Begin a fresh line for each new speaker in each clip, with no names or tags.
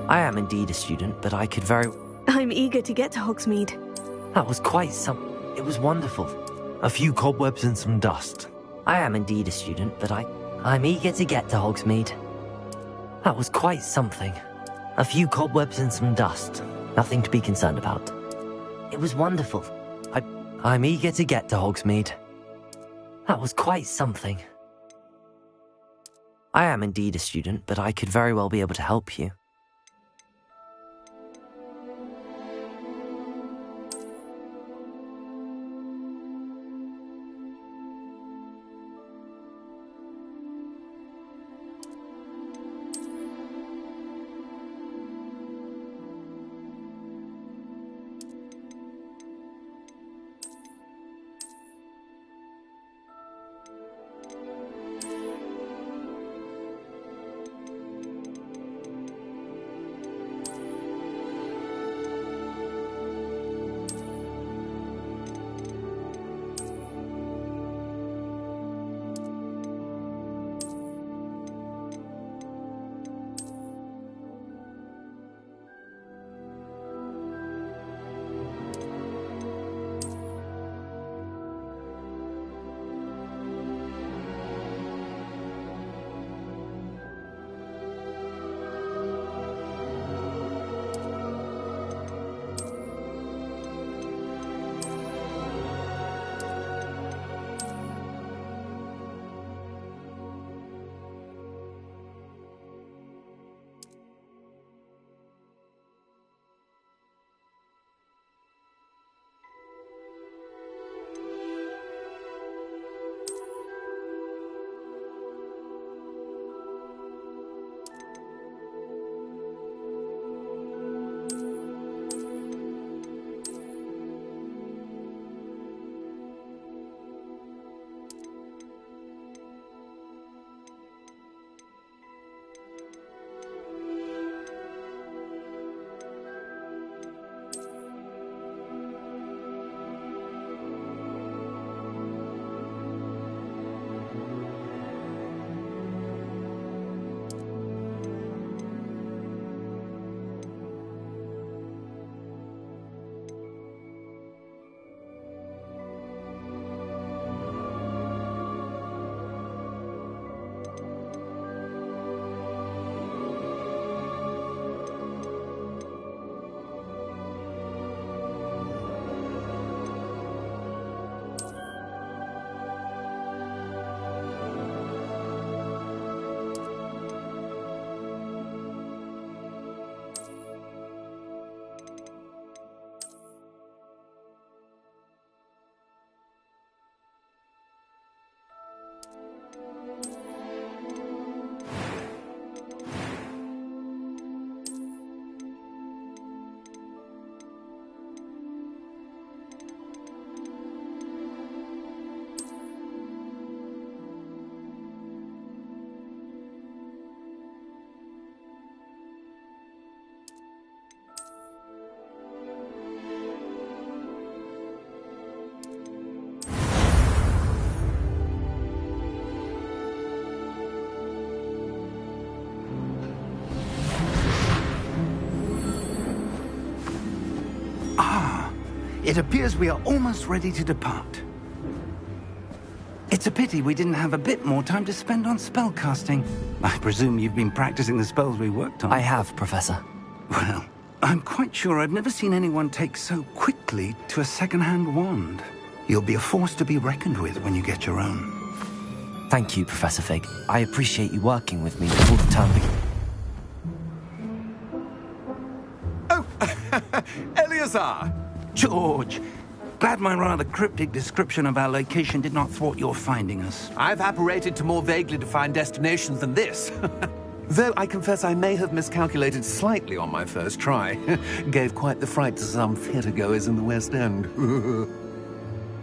I am indeed a student, but I could very...
I'm eager to get to Hogsmeade.
That was quite some... It was wonderful. A few cobwebs and some dust. I am indeed a student, but I'm eager to get to Hogsmeade. That was quite something. A few cobwebs and some dust. Nothing to be concerned about. It was wonderful. I'm eager to get to Hogsmeade. That was quite something. I am indeed a student, but I could very well be able to help you.
It appears we are almost ready to depart. It's a pity we didn't have a bit more time to spend on spellcasting. I presume you've been practicing the spells we worked on.
I have, Professor.
Well, I'm quite sure I've never seen anyone take so quickly to a second-hand wand. You'll be a force to be reckoned with when you get your own.
Thank you, Professor Fig. I appreciate you working with me all the time.
Oh, Eleazar!
George! Glad my rather cryptic description of our location did not thwart your finding us.
I've apparated to more vaguely defined destinations than this. Though I confess I may have miscalculated slightly on my first try. Gave quite the fright to some theatre-goers in the West End.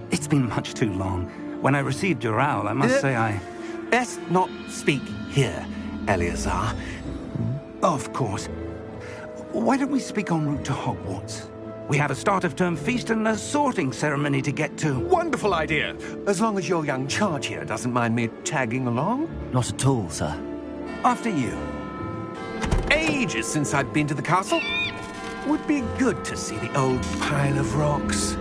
It's been much too long. When I received your owl, I must say I...
Best not speak here, Eleazar.
Of course. Why don't we speak en route to Hogwarts? We have a start-of-term feast and a sorting ceremony to get to.
Wonderful idea! As long as your young charge here doesn't mind me tagging along.
Not at all, sir.
After you.
ages since I've been to the castle. Would be good to see the old pile of rocks.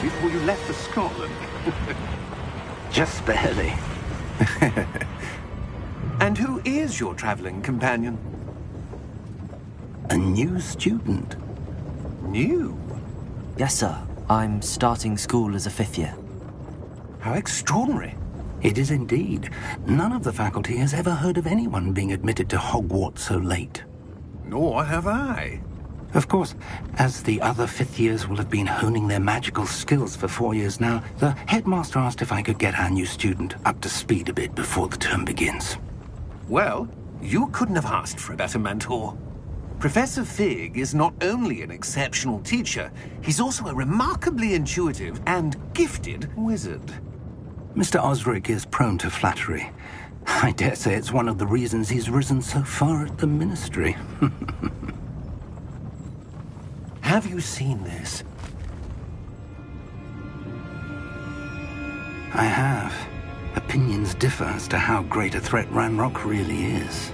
Before you left for Scotland. Just barely.
And who is your traveling companion?
A new student.
New?
Yes, sir. I'm starting school as a 5th year.
How extraordinary.
It is indeed. None of the faculty has ever heard of anyone being admitted to Hogwarts so late.
Nor have I.
Of course, as the other 5th years will have been honing their magical skills for 4 years now, the headmaster asked if I could get our new student up to speed a bit before the term begins.
Well, you couldn't have asked for a better mentor. Professor Fig is not only an exceptional teacher, he's also a remarkably intuitive and gifted wizard.
Mr. Osric is prone to flattery. I dare say it's one of the reasons he's risen so far at the Ministry.
Have you seen this?
I have. Opinions differ as to how great a threat Ranrock really is.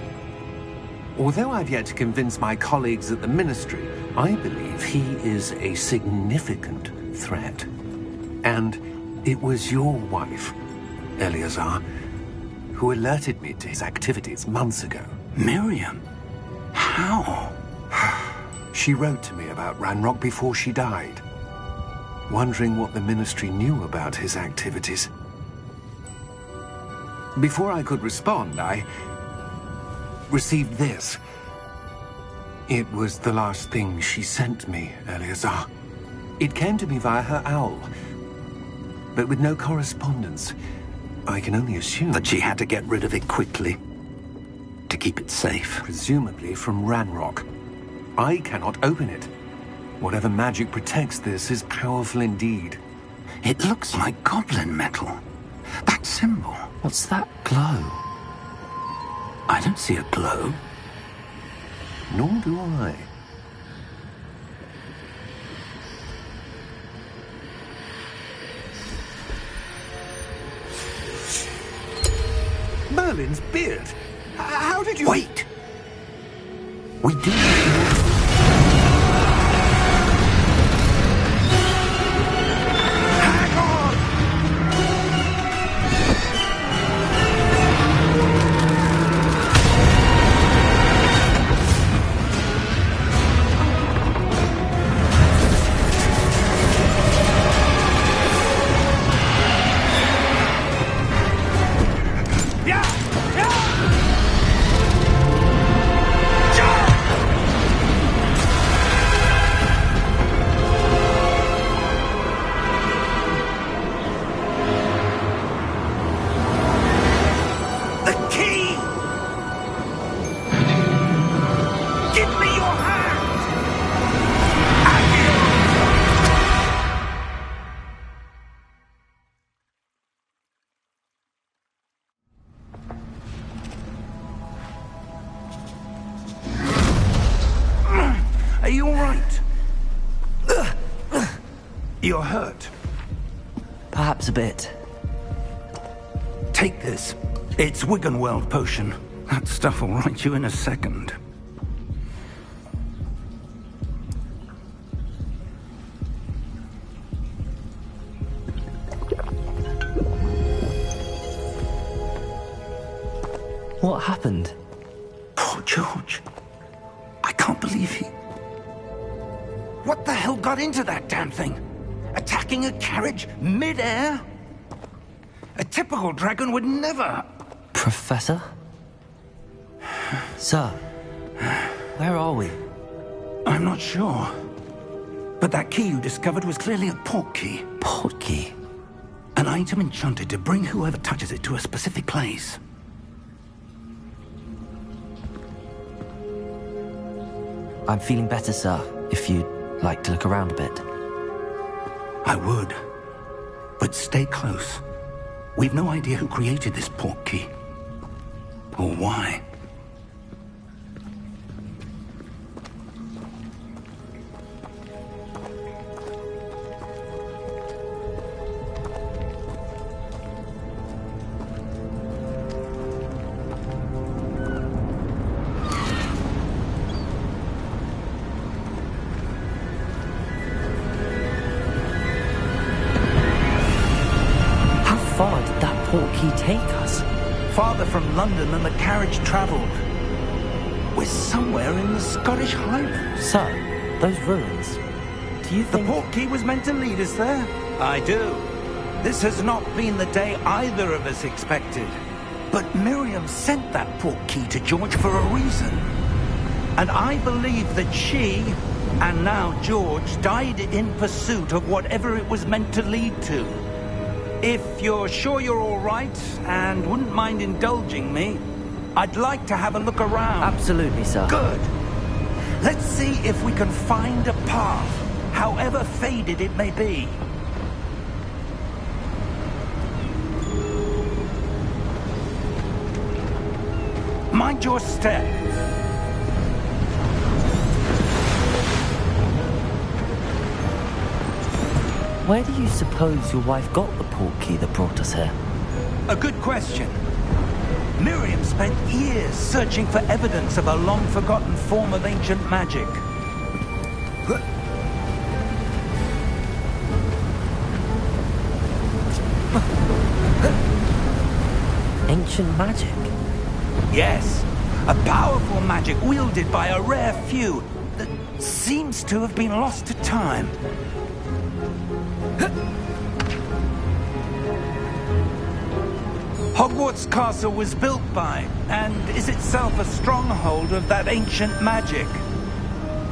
Although I've yet to convince my colleagues at the Ministry, I believe he is a significant threat. And it was your wife, Eleazar, who alerted me to his activities months ago.
Miriam? How?
She wrote to me about Ranrock before she died, wondering what the Ministry knew about his activities. Before I could respond, I received this. It was the last thing she sent me, Eleazar. It came to me via her owl, but with no correspondence. I can only assume
that she had to get rid of it quickly, to keep it safe.
Presumably from Ranrock. I cannot open it. Whatever magic protects this is powerful indeed.
It looks like goblin metal. That symbol.
What's that glow?
I don't see a glow.
Nor do I. Merlin's beard. How did you...
Wait! We do... Are you all right? You're hurt.
Perhaps a bit.
Take this. It's Wiggenweld potion. That stuff will right you in a second.
What happened?
Poor George. I can't believe he... What the hell got into that damn thing? Attacking a carriage mid-air? A typical dragon would never...
Professor? Sir, where are we?
I'm not sure. But that key you discovered was clearly a port key.
Port key?
An item enchanted to bring whoever touches it to a specific place.
I'm feeling better, sir, if you'd like to look around a bit.
I would. But stay close. We've no idea who created this port key. Or why.
Take us?
Farther from London than the carriage travelled. We're somewhere in the Scottish Highlands.
Sir, those ruins. Do you think...
The port key was meant to lead us there? I do. This has not been the day either of us expected. But Miriam sent that port key to George for a reason. And I believe that she, and now George, died in pursuit of whatever it was meant to lead to. If you're sure you're all right, and wouldn't mind indulging me, I'd like to have a look around.
Absolutely, sir.
Good. Let's see if we can find a path, however faded it may be. Mind your step.
Where do you suppose your wife got the port key that brought us here?
A good question. Miriam spent years searching for evidence of a long-forgotten form of ancient magic.
Ancient magic?
Yes, a powerful magic wielded by a rare few that seems to have been lost to time. Hogwarts Castle was built by, and is itself a stronghold of that ancient magic.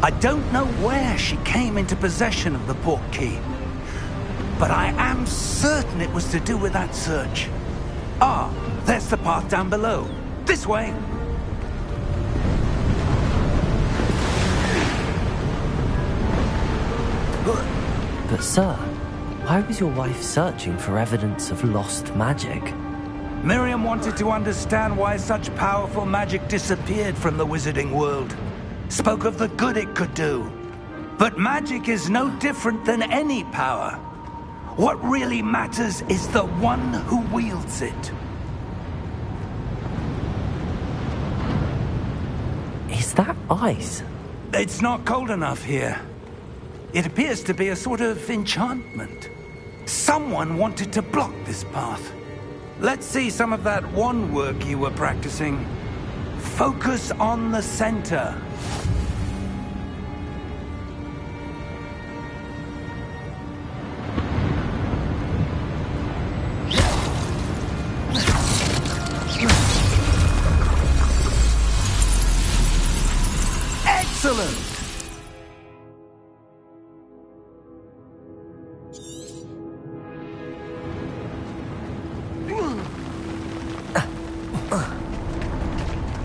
I don't know where she came into possession of the port key, but I am certain it was to do with that search. Ah, there's the path down below. This way.
But sir, why was your wife searching for evidence of lost magic?
Miriam wanted to understand why such powerful magic disappeared from the wizarding world. Spoke of the good it could do. But magic is no different than any power. What really matters is the one who wields it.
Is that ice?
It's not cold enough here. It appears to be a sort of enchantment. Someone wanted to block this path. Let's see some of that wand work you were practicing. Focus on the center. Excellent!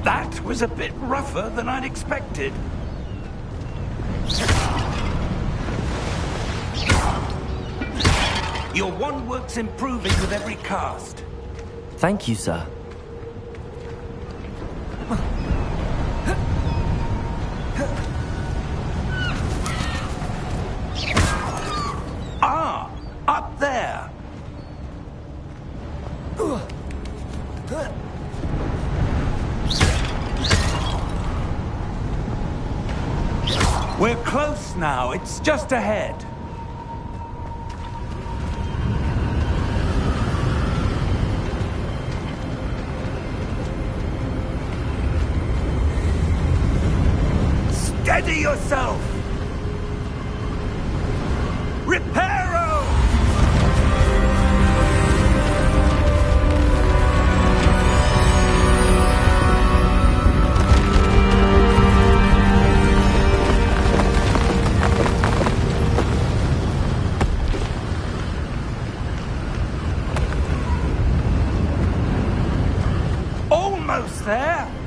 That was a bit rougher than I'd expected. Your wand work's improving with every cast.
Thank you, sir.
Ah, up there. We're close now. It's just ahead. Ready yourself! Reparo! Almost there!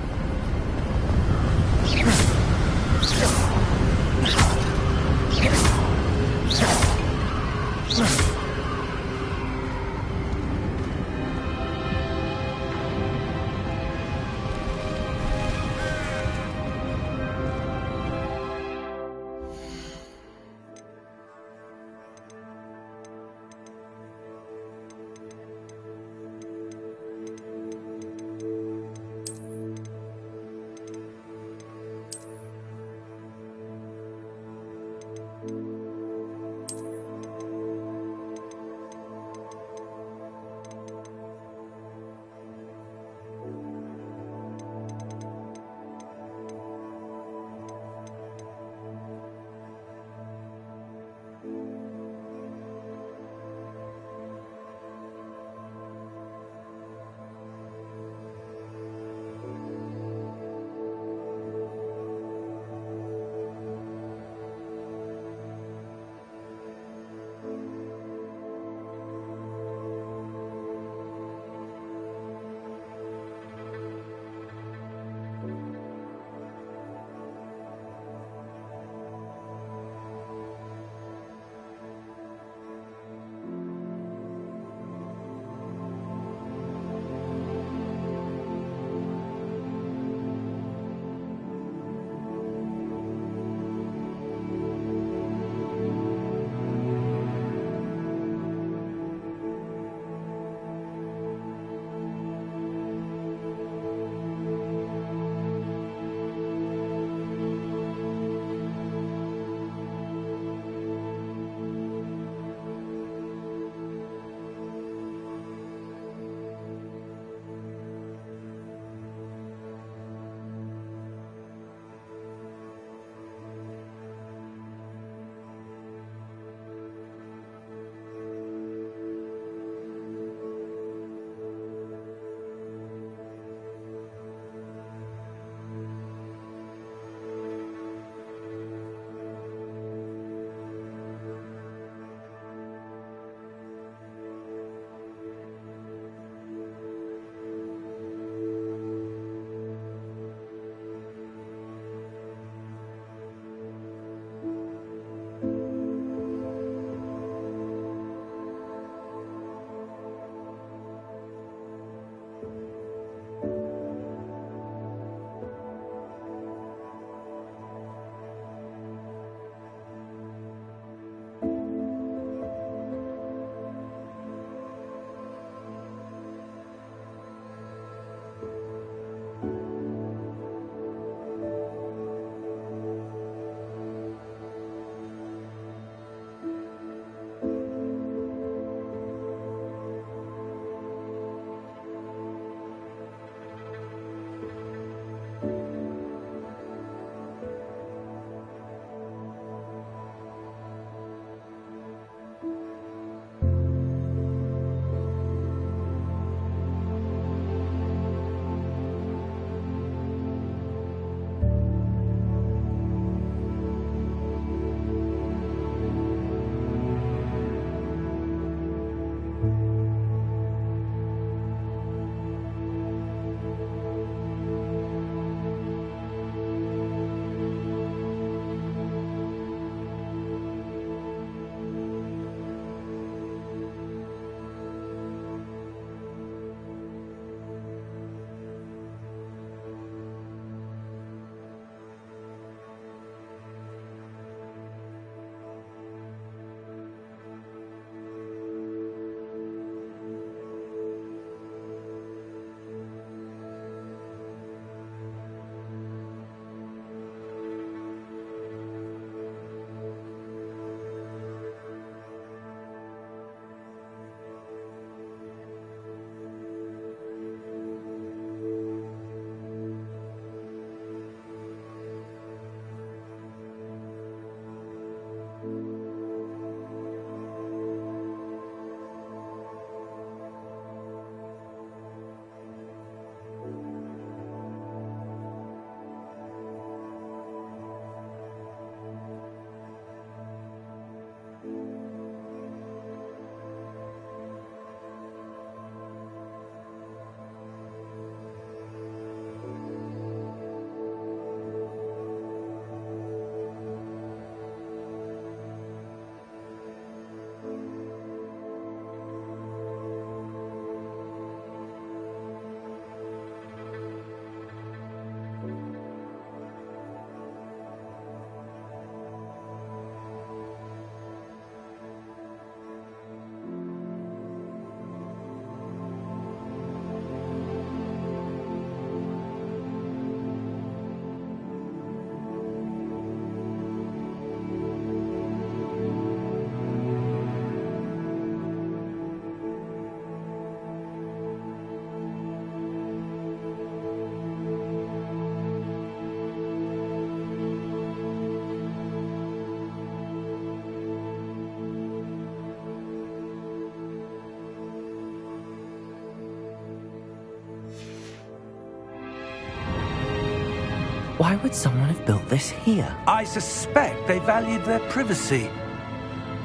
Why would someone have built this here?
I suspect they valued their privacy.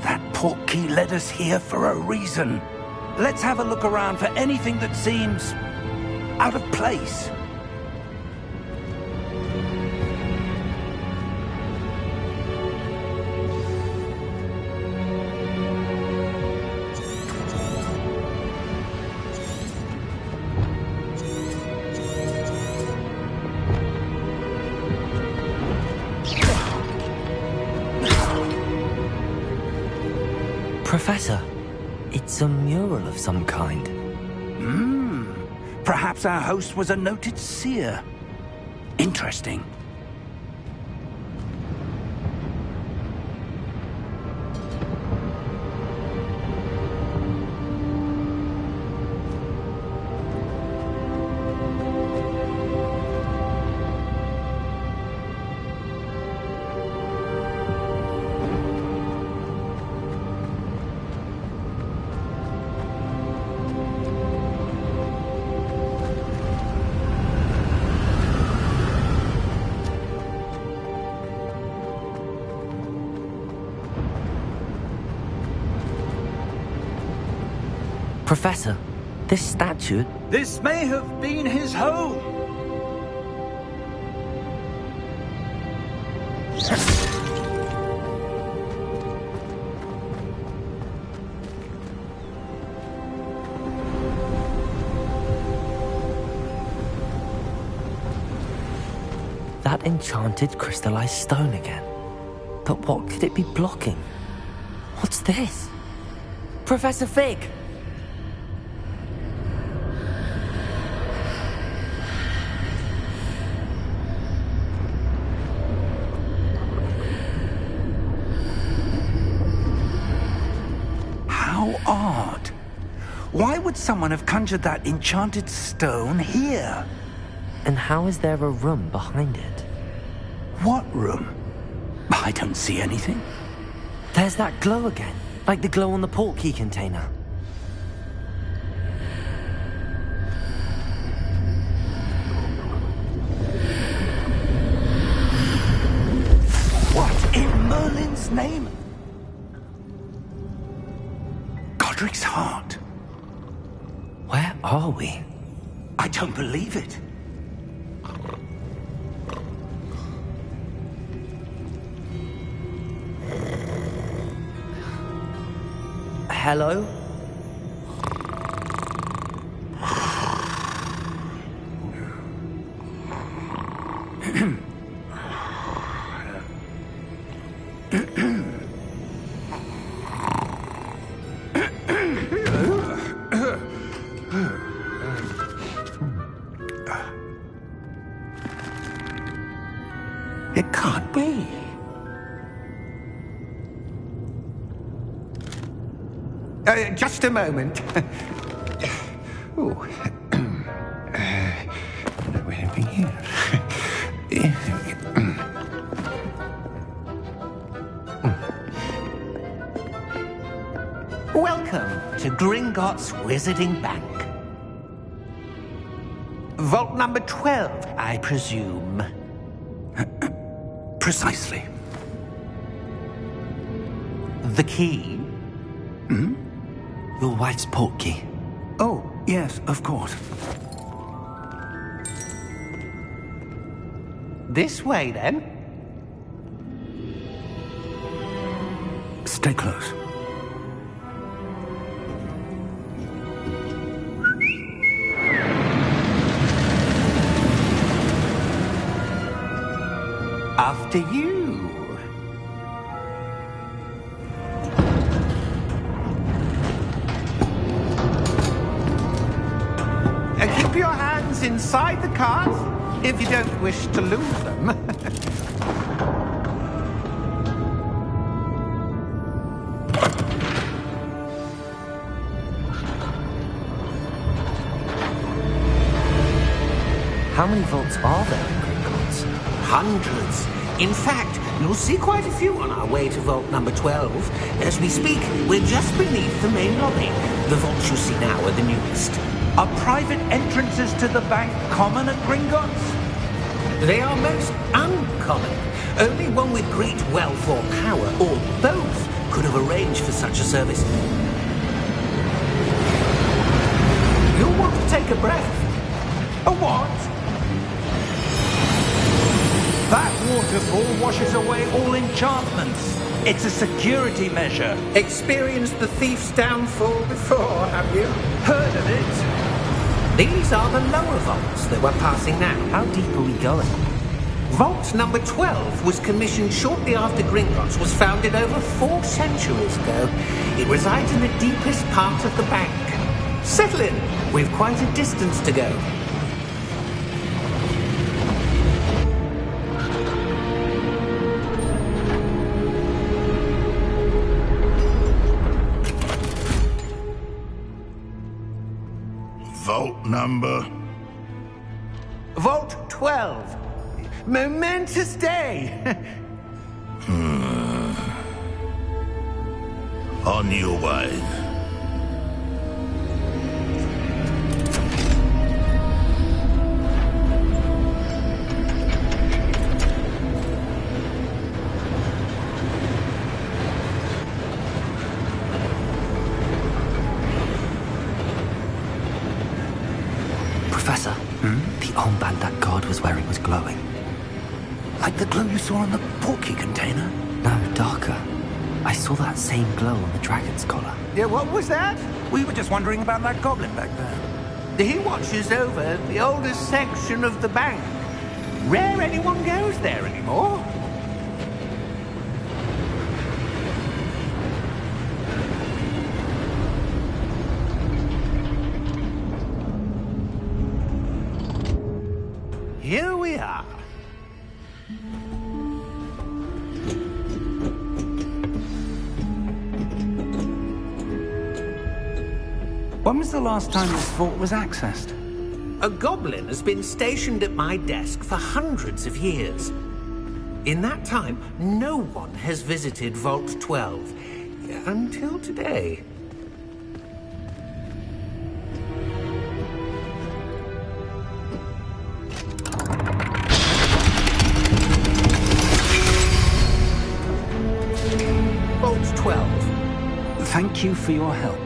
That portkey led us here for a reason. Let's have a look around for anything that seems out of place.
Professor, it's a mural of some kind.
Perhaps our host was a noted seer. Interesting.
Professor, this statue...
This may have been his home.
That enchanted crystallized stone again. But what could it be blocking? What's this? Professor Fig!
How odd. Why would someone have conjured that enchanted stone here?
And how is there a room behind it?
What room? I don't see anything.
There's that glow again, like the glow on the portkey container.
What in Merlin's name? Godric's heart.
Where are we?
I don't believe it.
Hello?
It can't be.
Just a moment. Oh. Where are we here?
Welcome to Gringotts Wizarding Bank. Vault number 12, I presume.
Precisely.
The key?
Your wife's portkey.
Oh, yes, of course.
This way, then.
Stay close.
After you. Keep your hands inside the cart if you don't wish to lose them.
How many vaults are there in Gringotts?
Hundreds. In fact, you'll see quite a few on our way to vault number 12. As we speak, we're just beneath the main lobby. The vaults you see now are the newest.
Are private entrances to the bank common at Gringotts?
They are most uncommon. Only one with great wealth or power, or both, could have arranged for such a service. You'll want to take a breath.
A what? That waterfall washes away all enchantments. It's a security measure.
Experienced the thief's downfall before, have you?
Heard of it?
These are the lower vaults that we're passing now.
How deep are we going?
Vault number 12 was commissioned shortly after Gringotts was founded over 4 centuries ago. It resides in the deepest part of the bank. Settle in. We've quite a distance to go.
Vault number?
Vault 12. Momentous day.
On your way.
Professor, the armband that guard was wearing was glowing.
Like the glow you saw on the portkey container?
No, darker. I saw that same glow on the dragon's collar.
Yeah, what was that? We were just wondering about that goblin back there.
He watches over the oldest section of the bank. Rare anyone goes there anymore. Here we are.
When was the last time this vault was accessed?
A goblin has been stationed at my desk for hundreds of years. In that time, no one has visited Vault 12. Until today. Vault 12.
Thank you for your help.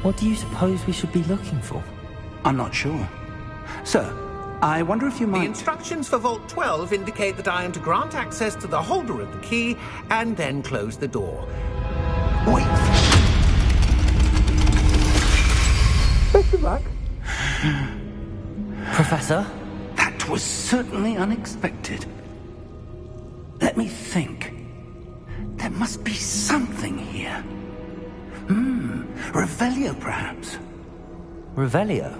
What do you suppose we should be looking for?
I'm not sure. Sir, I wonder if you
The
might...
instructions for Vault 12 indicate that I am to grant access to the holder of the key and then close the door.
Wait! Best of luck.
Professor?
That was certainly unexpected. Let me think. There must be something here. Revelio, perhaps?
Revelio?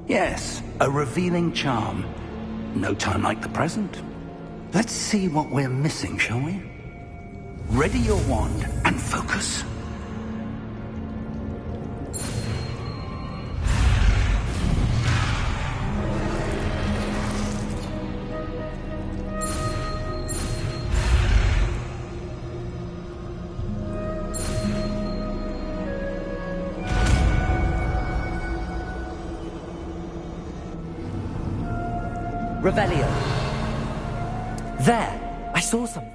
Yes, a revealing charm. No time like the present. Let's see what we're missing, shall we? Ready your wand and focus.
Revelio. There! I saw something.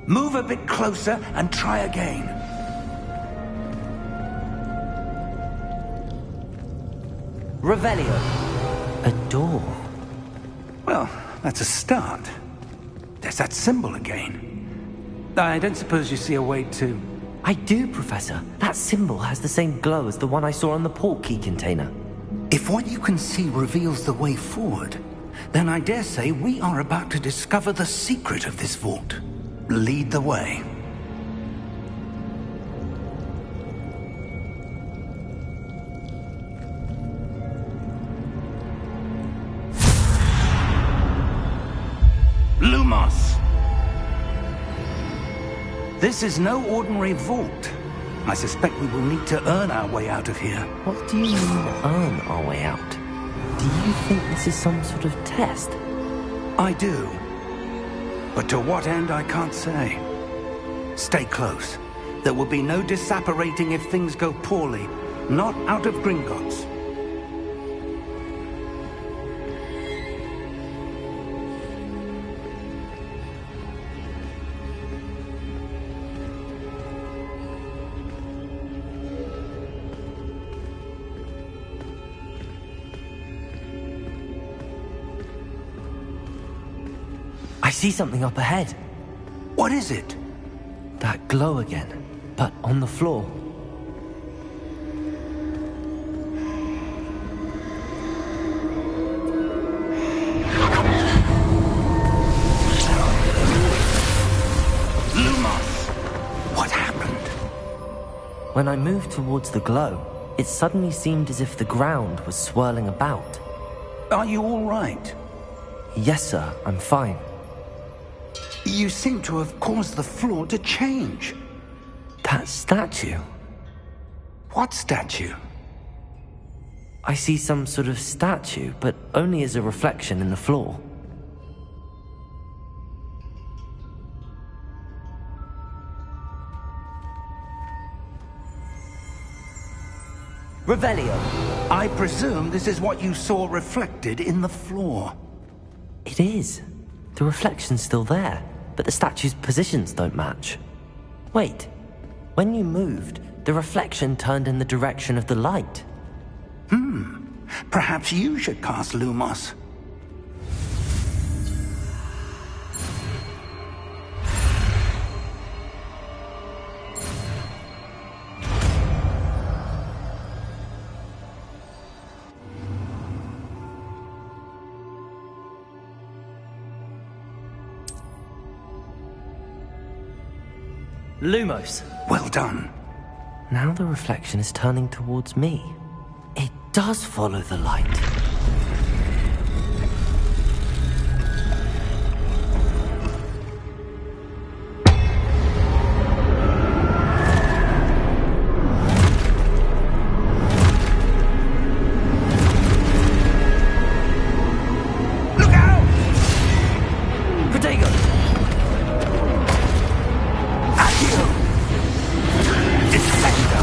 Move a bit closer and try again.
Revelio. A door.
Well, that's a start. There's that symbol again. I don't suppose you see a way to...
I do, Professor. That symbol has the same glow as the one I saw on the portkey container.
If what you can see reveals the way forward, then I dare say we are about to discover the secret of this vault. Lead the way. Lumos! This is no ordinary vault. I suspect we will need to earn our way out of here.
What do you mean, earn our way out? Do you think this is some sort of test?
I do. But to what end, I can't say. Stay close. There will be no disapparating if things go poorly. Not out of Gringotts.
I see something up ahead.
What is it?
That glow again, but on the floor.
Lumos! What happened?
When I moved towards the glow, it suddenly seemed as if the ground was swirling about.
Are you all right?
Yes, sir, I'm fine.
You seem to have caused the floor to change.
That statue?
What statue?
I see some sort of statue, but only as a reflection in the floor. Revelio.
I presume this is what you saw reflected in the floor.
It is. The reflection's still there, but the statue's positions don't match. Wait. When you moved, the reflection turned in the direction of the light.
Perhaps you should cast Lumos.
Lumos.
Well done.
Now the reflection is turning towards me. It does follow the light.
Look out!
Protego!
Accio! Defendo!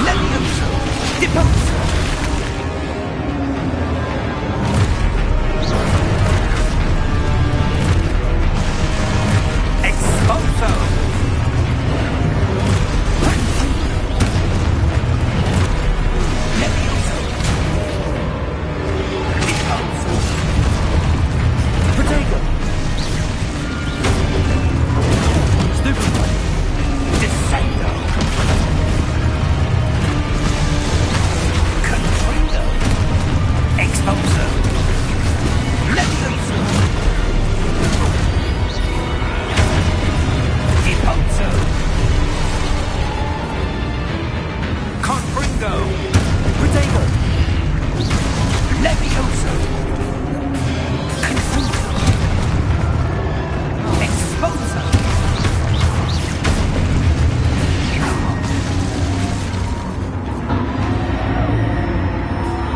Levioso! Deposo! Exposo! Levioso! Deposo!
Protego! Stupefy!
Descendo! Contrito! Exposo! Levioso! Deposo! Confringo!
Protego!
Levioso! Confuso! Exposo!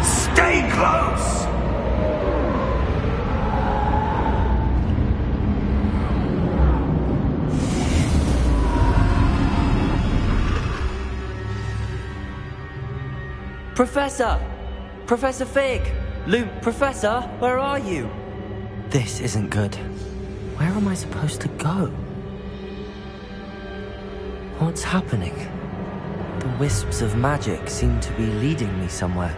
Stay close!
Professor! Professor Fig! Professor, where are you? This isn't good. Where am I supposed to go? What's happening? The wisps of magic seem to be leading me somewhere.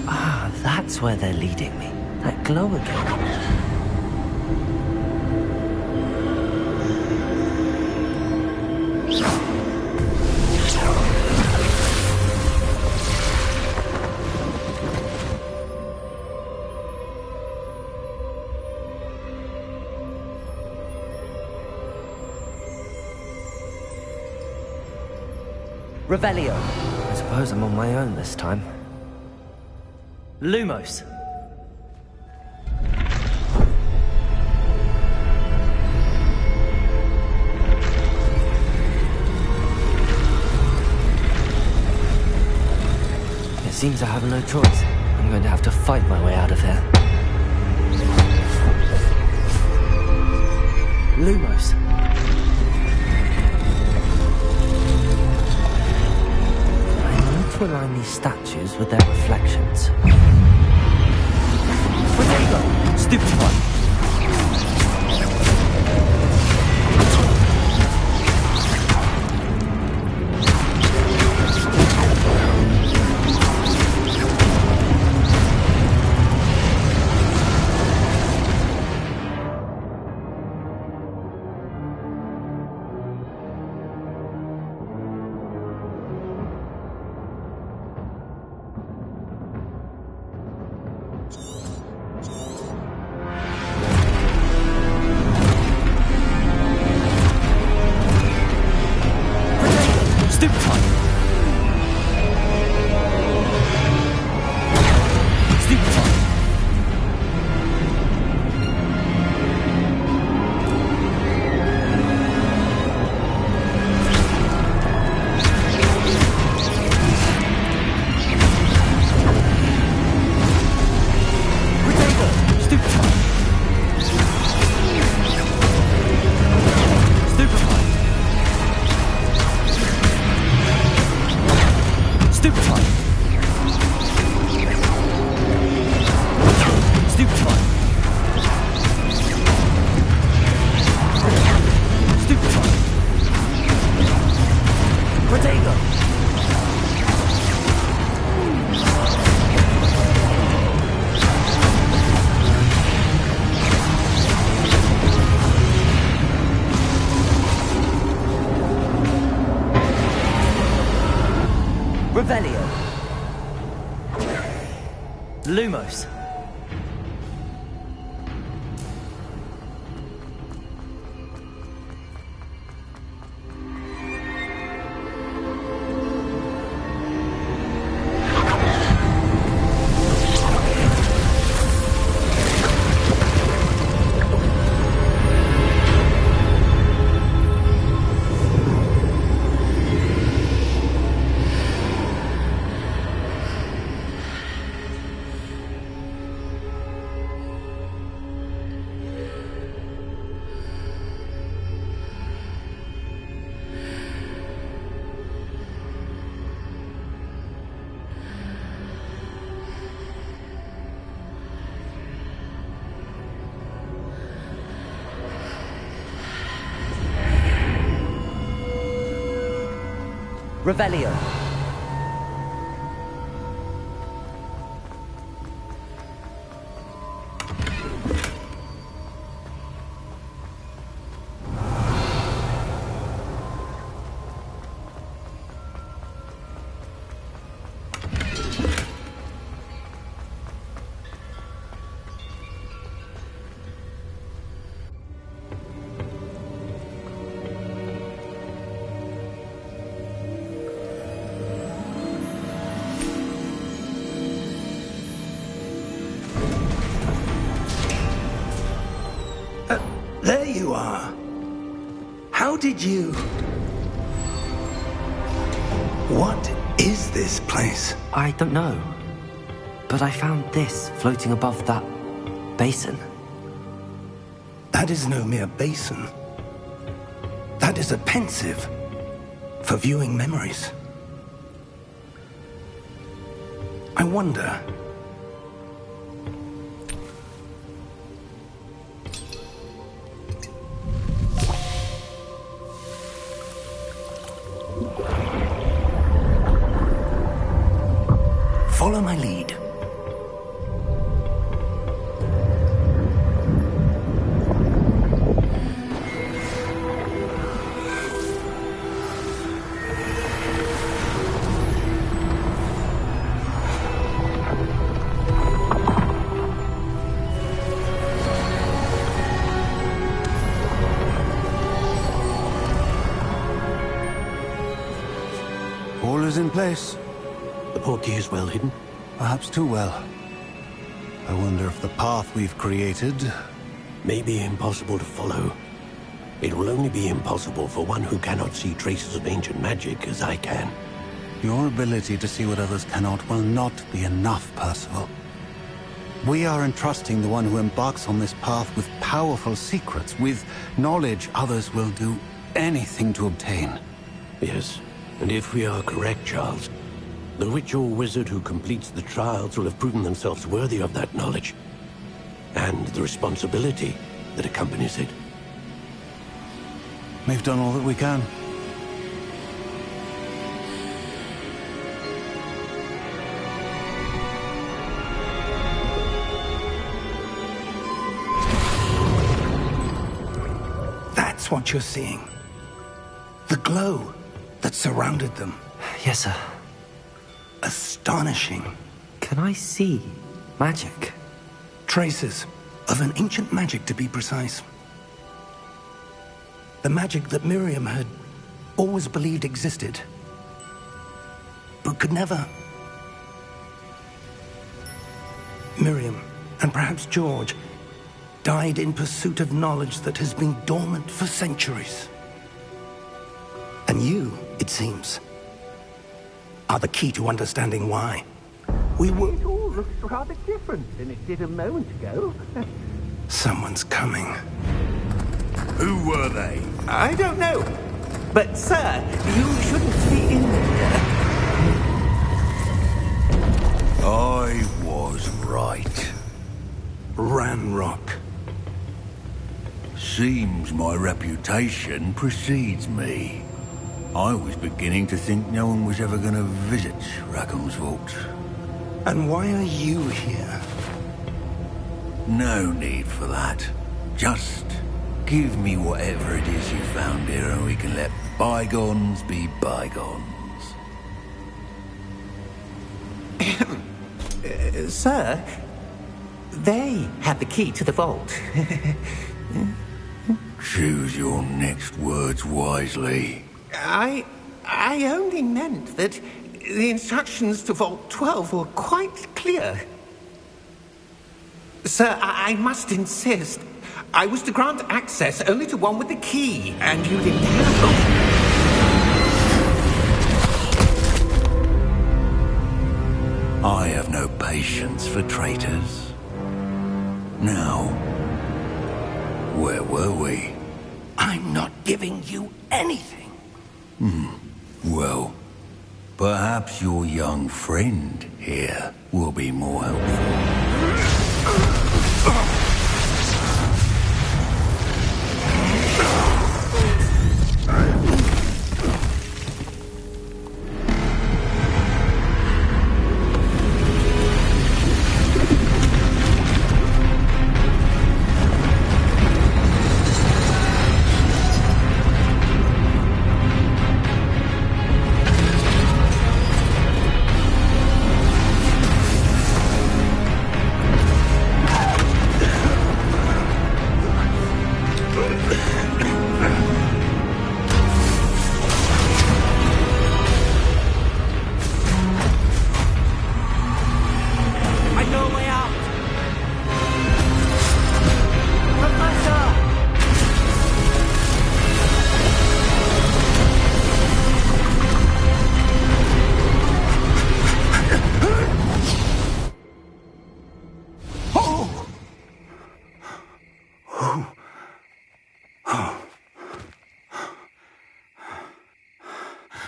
Ah, that's where they're leading me. That glow again. Revelio. I suppose I'm on my own this time. Lumos. It seems I have no choice. I'm going to have to fight my way out of here. Lumos. To align these statues with their reflections. Protego! Stupefy! Jago! Revelio. Lumos. Revelio.
There you are. How did you... What is this place?
I don't know. But I found this floating above that basin.
That is no mere basin. That is a pensive for viewing memories. I wonder... Follow my lead.
All is in place.
The portkey is well hidden?
Perhaps too well. I wonder if the path we've created...
May be impossible to follow. It will only be impossible for one who cannot see traces of ancient magic as I can.
Your ability to see what others cannot will not be enough, Percival. We are entrusting the one who embarks on this path with powerful secrets, with knowledge others will do anything to obtain.
Yes, and if we are correct, Charles, the witch or wizard who completes the trials will have proven themselves worthy of that knowledge, and the responsibility that accompanies it.
We've done all that we can.
That's what you're seeing. The glow that surrounded them.
Yes, sir.
Astonishing.
Can I see magic?
Traces of an ancient magic, to be precise. The magic that Miriam had always believed existed, but could never. Miriam, and perhaps George, died in pursuit of knowledge that has been dormant for centuries. And you, it seems, are the key to understanding why.
It all looks rather different than it did a moment ago.
Someone's coming.
Who were they?
I don't know. But, sir, you shouldn't be in here.
I was right.
Ranrock.
Seems my reputation precedes me. I was beginning to think no one was ever going to visit Rackham's vault.
And why are you here?
No need for that. Just give me whatever it is you found here and we can let bygones be bygones.
Sir, they have the key to the vault.
Choose your next words wisely.
I only meant that the instructions to Vault 12 were quite clear. Sir, I must insist. I was to grant access only to one with the key, and you didn't have it.
I have no patience for traitors. Now, where were we?
I'm not giving you anything.
Well, perhaps your young friend here will be more helpful.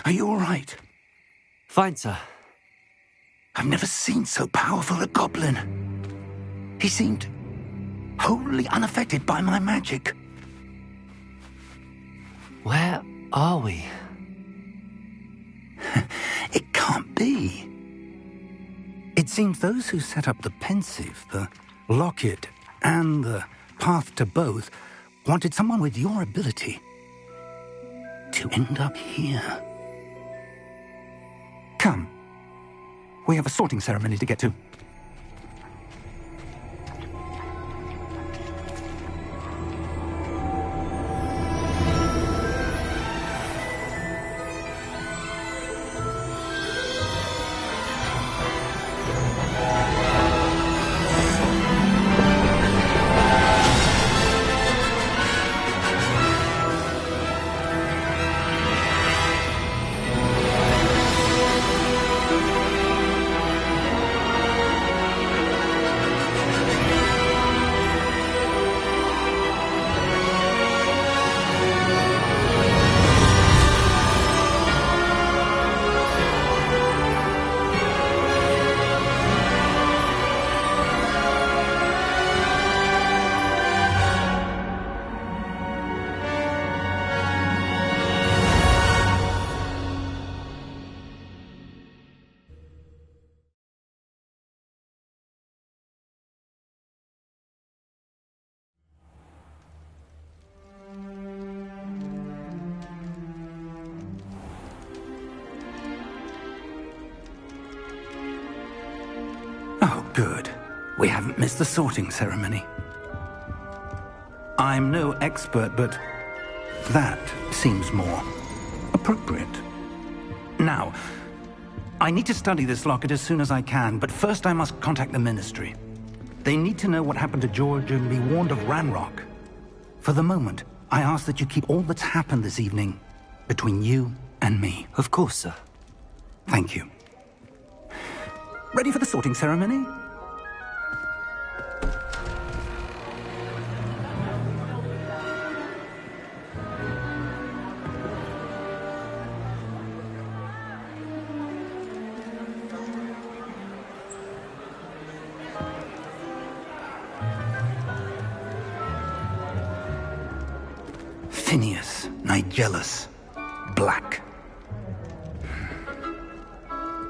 Are you all right?
Fine, sir.
I've never seen so powerful a goblin. He seemed wholly unaffected by my magic.
Where are we?
It can't be. It seems those who set up the Pensieve, the Locket, and the Path to Both wanted someone with your ability to end up here. Come. We have a sorting ceremony to get to. Oh, good. We haven't missed the sorting ceremony. I'm no expert, but that seems more appropriate. Now, I need to study this locket as soon as I can, but first I must contact the Ministry. They need to know what happened to George and be warned of Ranrock. For the moment, I ask that you keep all that's happened this evening between you and me.
Of course, sir.
Thank you. Ready for the sorting ceremony? Phineas, Nigellus, Black.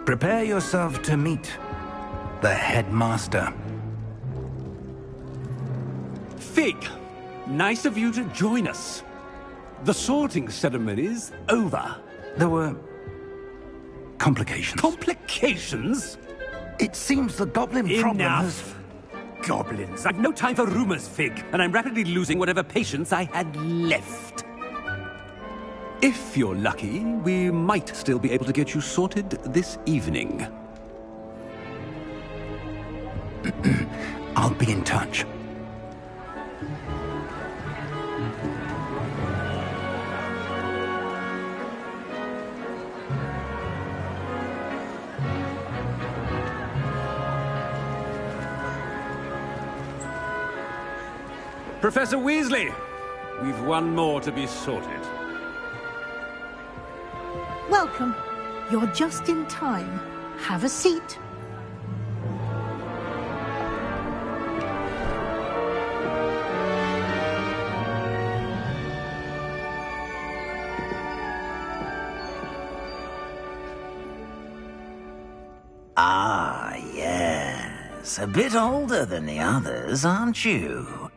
Prepare yourself to meet the headmaster.
Fig, nice of you to join us. The sorting ceremony's over.
There were complications.
Complications?
It seems the goblin problem has...
Enough! Goblins. I've no time for rumors, Fig, and I'm rapidly losing whatever patience I had left. If you're lucky, we might still be able to get you sorted this evening.
I'll be in touch.
Professor Weasley, we've one more to be sorted.
Welcome. You're just in time. Have a seat.
Ah, yes. A bit older than the others, aren't you?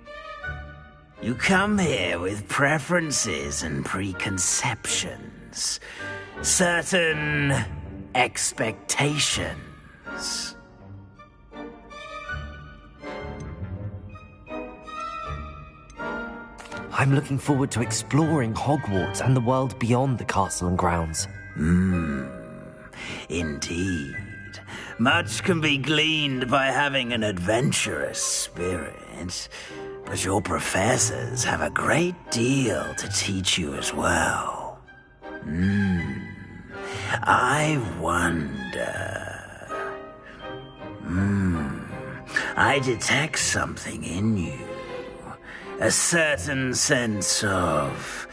You come here with preferences and preconceptions. Certain expectations.
I'm looking forward to exploring Hogwarts and the world beyond the castle and grounds.
Indeed. Much can be gleaned by having an adventurous spirit, but your professors have a great deal to teach you as well. I wonder... I detect something in you. A certain sense of...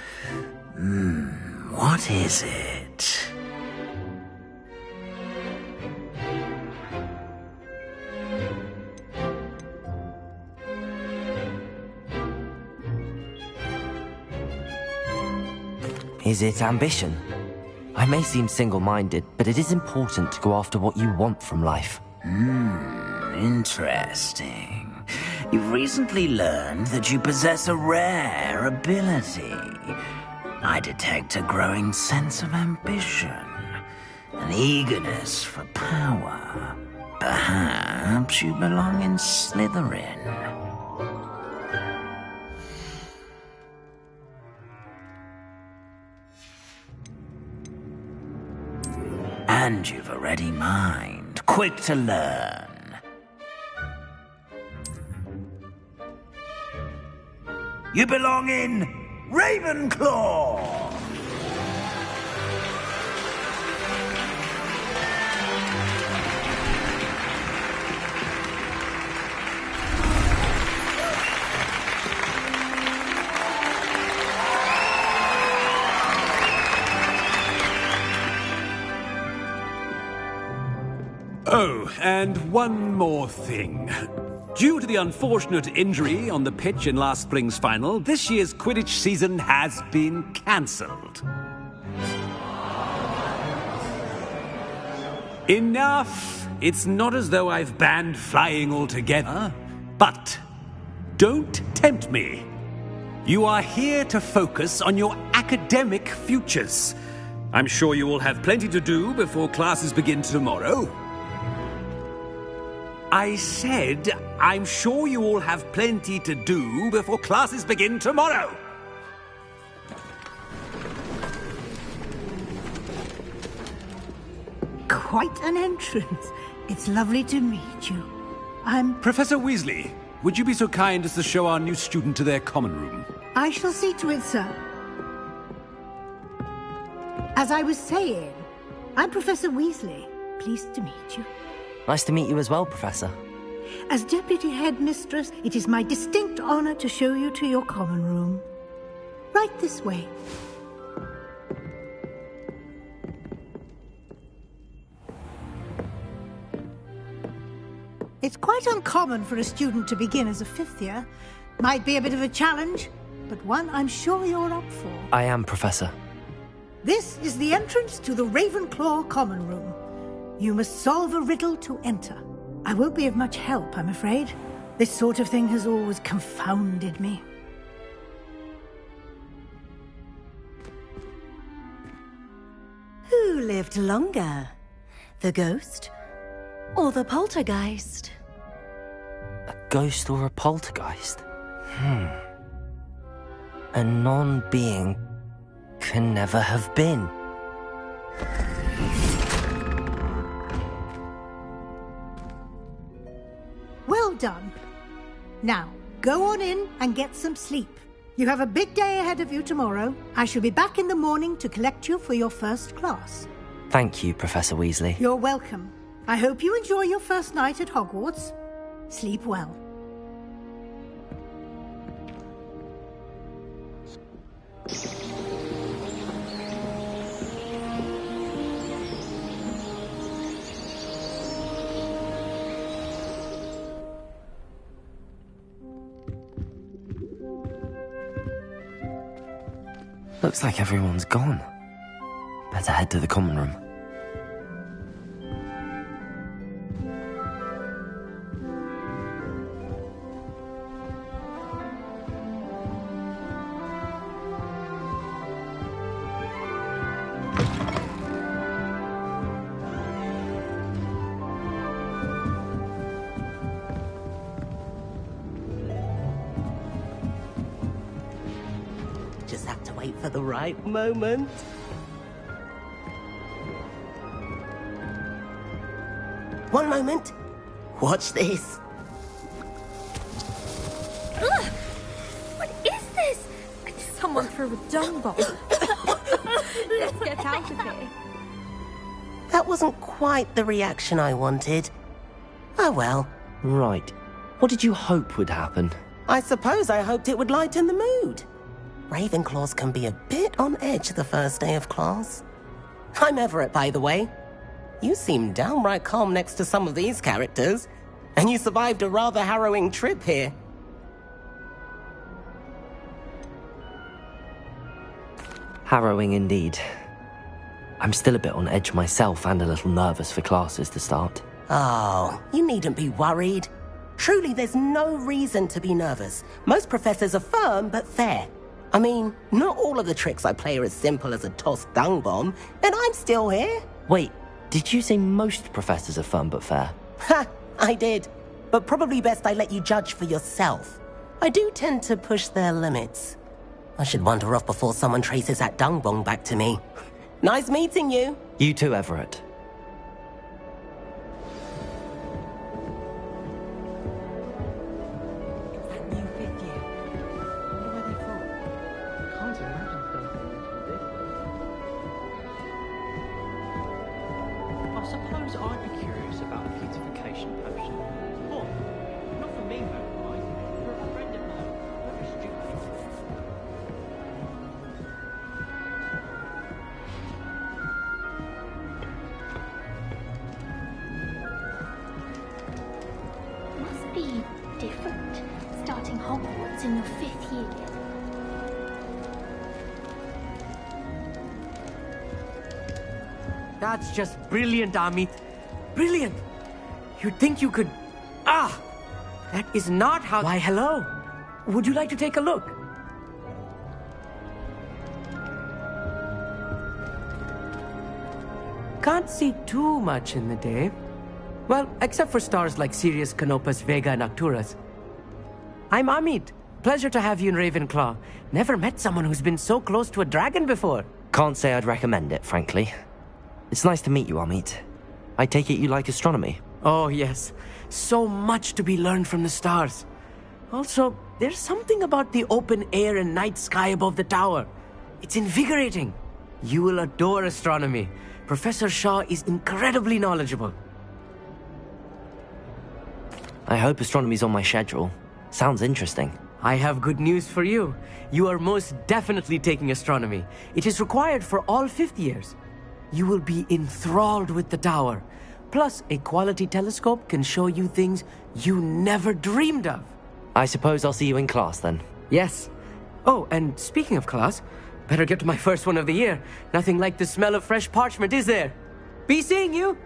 what is it?
Is it ambition? I may seem single-minded, but it is important to go after what you want from life.
Interesting. You've recently learned that you possess a rare ability. I detect a growing sense of ambition, an eagerness for power. Perhaps you belong in Slytherin. And you've a ready mind, quick to learn. You belong in Ravenclaw!
Oh, and one more thing. Due to the unfortunate injury on the pitch in last spring's final, this year's Quidditch season has been cancelled. Enough! It's not as though I've banned flying altogether. But don't tempt me. You are here to focus on your academic futures. I'm sure you will have plenty to do before classes begin tomorrow. I said, I'm sure you all have plenty to do before classes begin tomorrow.
Quite an entrance. It's lovely to meet you. I'm...
Professor Weasley, would you be so kind as to show our new student to their common room?
I shall see to it, sir. As I was saying, I'm Professor Weasley. Pleased to meet you.
Nice to meet you as well, Professor.
As Deputy Headmistress, it is my distinct honor to show you to your common room. Right this way. It's quite uncommon for a student to begin as a fifth year. Might be a bit of a challenge, but one I'm sure you're up for.
I am, Professor.
This is the entrance to the Ravenclaw common room. You must solve a riddle to enter. I won't be of much help, I'm afraid. This sort of thing has always confounded me.
Who lived longer? The ghost or the poltergeist?
A ghost or a poltergeist? A non-being can never have been.
Well done. Now, go on in and get some sleep. You have a big day ahead of you tomorrow. I shall be back in the morning to collect you for your first class.
Thank you, Professor Weasley.
You're welcome. I hope you enjoy your first night at Hogwarts. Sleep well.
Looks like everyone's gone. Better head to the common room.
Just have to wait for the right moment. One moment. Watch this.
Ugh! What is this? Someone threw a dung bomb. Let's get out of here.
That wasn't quite the reaction I wanted. Oh well.
Right. What did you hope would happen?
I suppose I hoped it would lighten the mood. Ravenclaws can be a bit on edge the first day of class. I'm Everett, by the way. You seem downright calm next to some of these characters, and you survived a rather harrowing trip here.
Harrowing indeed. I'm still a bit on edge myself and a little nervous for classes to start.
Oh, you needn't be worried. Truly, there's no reason to be nervous. Most professors are firm but fair. I mean, not all of the tricks I play are as simple as a tossed dung bomb, and I'm still here.
Wait, did you say most professors are firm but fair?
Ha, I did. But probably best I let you judge for yourself. I do tend to push their limits. I should wander off before someone traces that dung bomb back to me. Nice meeting you.
You too, Everett.
I suppose I'd be curious about a beautification potion. What? Not for me, though, right? For a friend of mine. Very stupid.
Must be different, starting Hogwarts in your 5th year.
That's just brilliant, Amit. Brilliant! You'd think you could... Ah! That is not how... Why, hello. Would you like to take a look? Can't see too much in the day. Well, except for stars like Sirius, Canopus, Vega, and Arcturus. I'm Amit. Pleasure to have you in Ravenclaw. Never met someone who's been so close to a dragon before.
Can't say I'd recommend it, frankly. It's nice to meet you, Amit. I take it you like astronomy?
Oh, yes. So much to be learned from the stars. Also, there's something about the open air and night sky above the tower. It's invigorating. You will adore astronomy. Professor Shaw is incredibly knowledgeable.
I hope astronomy's on my schedule. Sounds interesting.
I have good news for you. You are most definitely taking astronomy. It is required for all 5th years. You will be enthralled with the tower. Plus, a quality telescope can show you things you never dreamed of.
I suppose I'll see you in class then.
Yes. Oh, and speaking of class, better get to my first one of the year. Nothing like the smell of fresh parchment, is there? Be seeing you.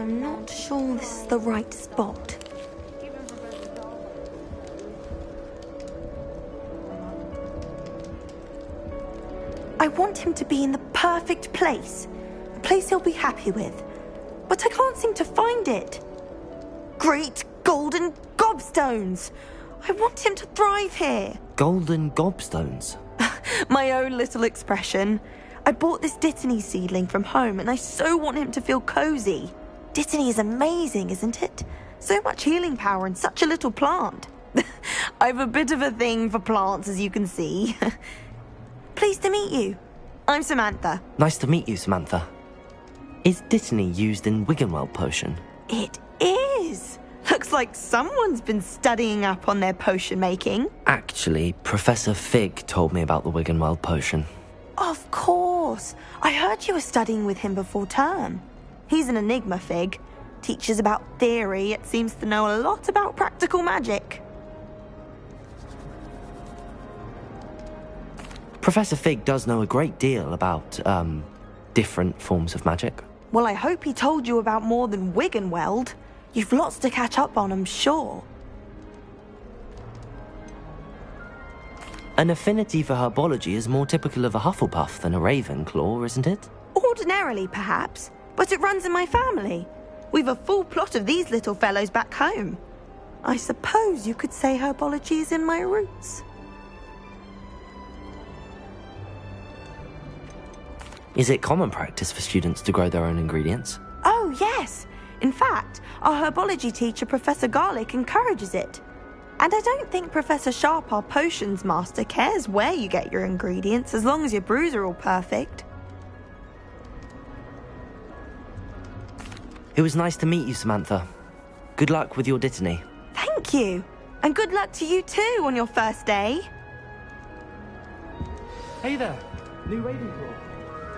I'm not sure this is the right spot.
I want him to be in the perfect place. A place he'll be happy with. But I can't seem to find it. Great golden gobstones! I want him to thrive here.
Golden gobstones?
My own little expression. I bought this Dittany seedling from home and I so want him to feel cozy. Dittany is amazing, isn't it? So much healing power in such a little plant. I've a bit of a thing for plants, as you can see. Pleased to meet you. I'm Samantha.
Nice to meet you, Samantha. Is Dittany used in Wiggenweld potion?
It is. Looks like someone's been studying up on their potion making.
Actually, Professor Fig told me about the Wiggenweld potion.
Of course. I heard you were studying with him before term. He's an enigma, Fig. Teaches about theory, yet seems to know a lot about practical magic.
Professor Fig does know a great deal about, different forms of magic.
Well, I hope he told you about more than Wiggenweld. You've lots to catch up on, I'm sure.
An affinity for herbology is more typical of a Hufflepuff than a Ravenclaw, isn't it?
Ordinarily, perhaps, but it runs in my family. We've a full plot of these little fellows back home. I suppose you could say herbology is in my roots.
Is it common practice for students to grow their own ingredients?
Oh, yes. In fact, our herbology teacher, Professor Garlick, encourages it. And I don't think Professor Sharp, our potions master, cares where you get your ingredients, as long as your brews are all perfect.
It was nice to meet you, Samantha. Good luck with your Dittany.
Thank you. And good luck to you too on your first day.
Hey there, new Ravenclaw.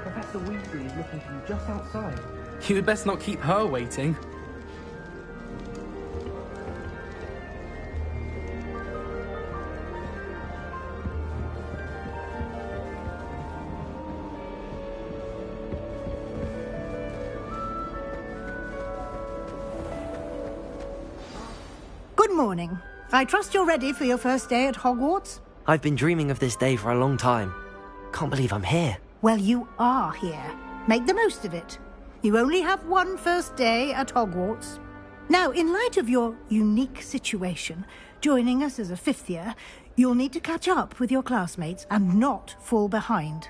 Professor Weasley is looking for you just outside.
You'd best not keep her waiting.
Good morning. I trust you're ready for your first day at Hogwarts?
I've been dreaming of this day for a long time. Can't believe I'm here.
Well, you are here. Make the most of it. You only have one first day at Hogwarts. Now, in light of your unique situation, joining us as a fifth year, you'll need to catch up with your classmates and not fall behind.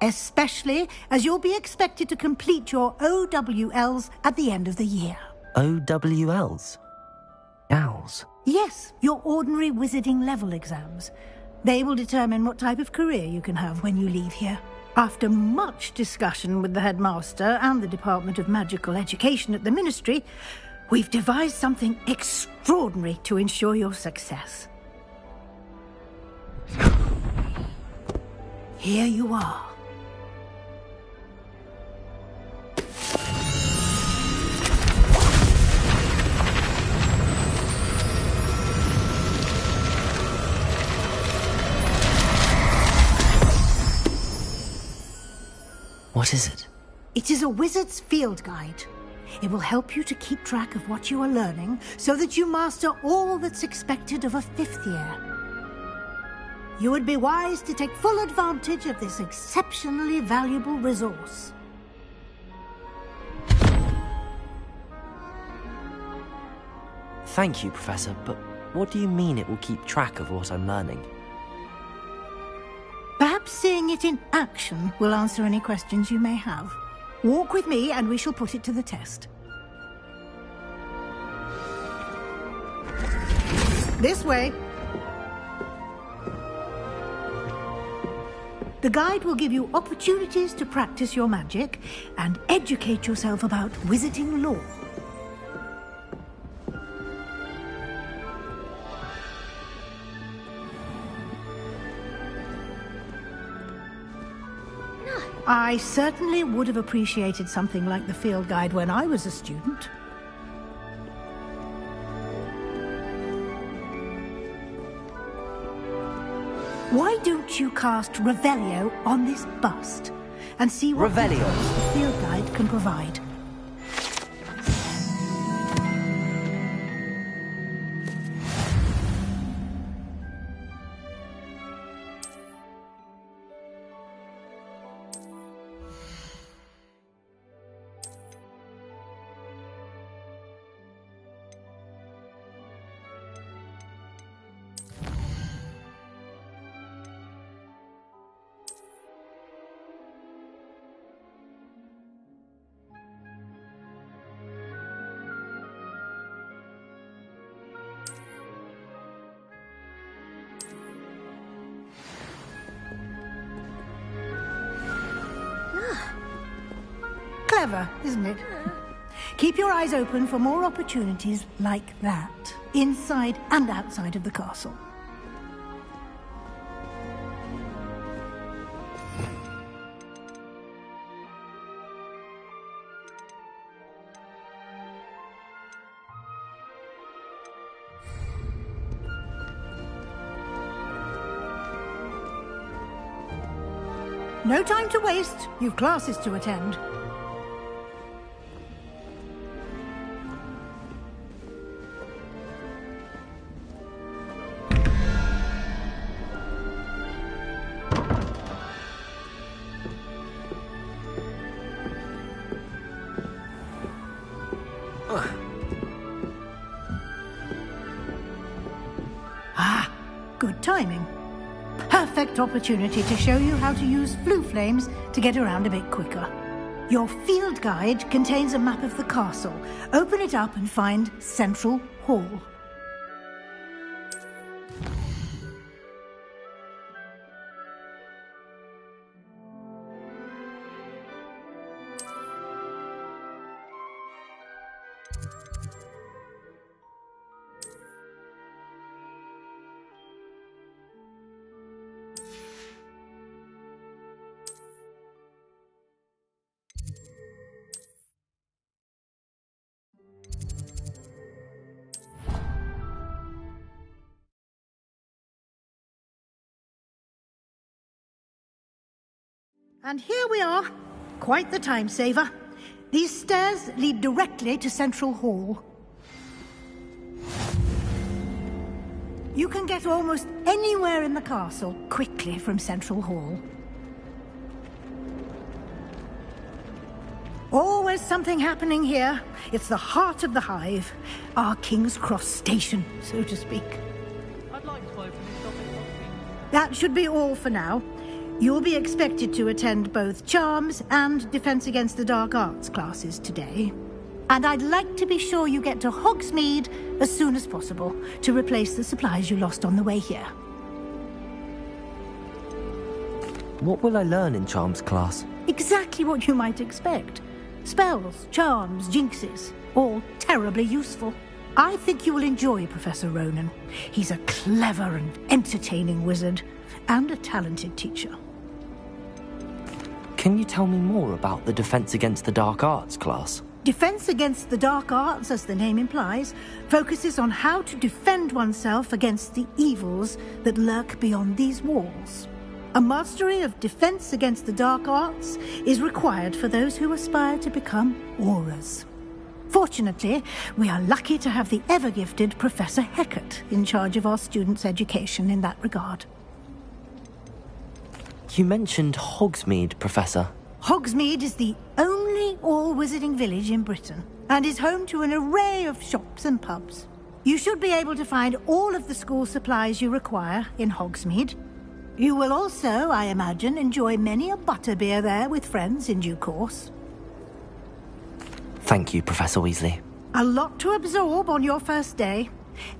Especially as you'll be expected to complete your OWLs at the end of the year.
OWLs? Owls?
Yes, your ordinary wizarding level exams. They will determine what type of career you can have when you leave here. After much discussion with the headmaster and the Department of Magical Education at the Ministry, we've devised something extraordinary to ensure your success. Here you are.
What is it?
It is a wizard's field guide. It will help you to keep track of what you are learning so that you master all that's expected of a fifth year. You would be wise to take full advantage of this exceptionally valuable resource.
Thank you, Professor, but what do you mean it will keep track of what I'm learning?
Perhaps seeing it in action will answer any questions you may have. Walk with me and we shall put it to the test. This way. The guide will give you opportunities to practice your magic and educate yourself about wizarding lore. I certainly would have appreciated something like the field guide when I was a student. Why don't you cast Revelio on this bust and see what
Revelio.
the field guide can provide? Clever, isn't it? Keep your eyes open for more opportunities like that, inside and outside of the castle. No time to waste. You've classes to attend. Ah, good timing. Perfect opportunity to show you how to use flue flames to get around a bit quicker. Your field guide contains a map of the castle. Open it up and find Central Hall. And here we are. Quite the time saver. These stairs lead directly to Central Hall. You can get almost anywhere in the castle quickly from Central Hall. Always something happening here. It's the heart of the Hive. Our King's Cross station, so to speak.
I'd like to open this up in Hogsmeade.
That should be all for now. You'll be expected to attend both Charms and Defense Against the Dark Arts classes today. And I'd like to be sure you get to Hogsmeade as soon as possible to replace the supplies you lost on the way here.
What will I learn in Charms class?
Exactly what you might expect. Spells, charms, jinxes, all terribly useful. I think you will enjoy Professor Ronen. He's a clever and entertaining wizard, and a talented teacher.
Can you tell me more about the Defense Against the Dark Arts class?
Defense Against the Dark Arts, as the name implies, focuses on how to defend oneself against the evils that lurk beyond these walls. A mastery of Defense Against the Dark Arts is required for those who aspire to become Aurors. Fortunately, we are lucky to have the ever-gifted Professor Hecat in charge of our students' education in that regard.
You mentioned Hogsmeade, Professor.
Hogsmeade is the only all-wizarding village in Britain, and is home to an array of shops and pubs. You should be able to find all of the school supplies you require in Hogsmeade. You will also, I imagine, enjoy many a butterbeer there with friends in due course.
Thank you, Professor Weasley.
A lot to absorb on your first day,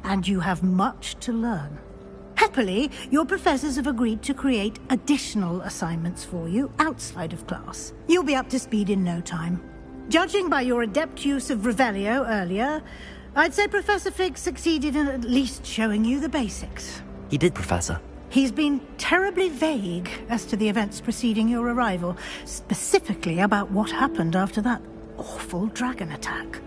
and you have much to learn. Happily, your professors have agreed to create additional assignments for you outside of class. You'll be up to speed in no time. Judging by your adept use of Revelio earlier, I'd say Professor Fig succeeded in at least showing you the basics.
He did, Professor.
He's been terribly vague as to the events preceding your arrival, specifically about what happened after that awful dragon attack.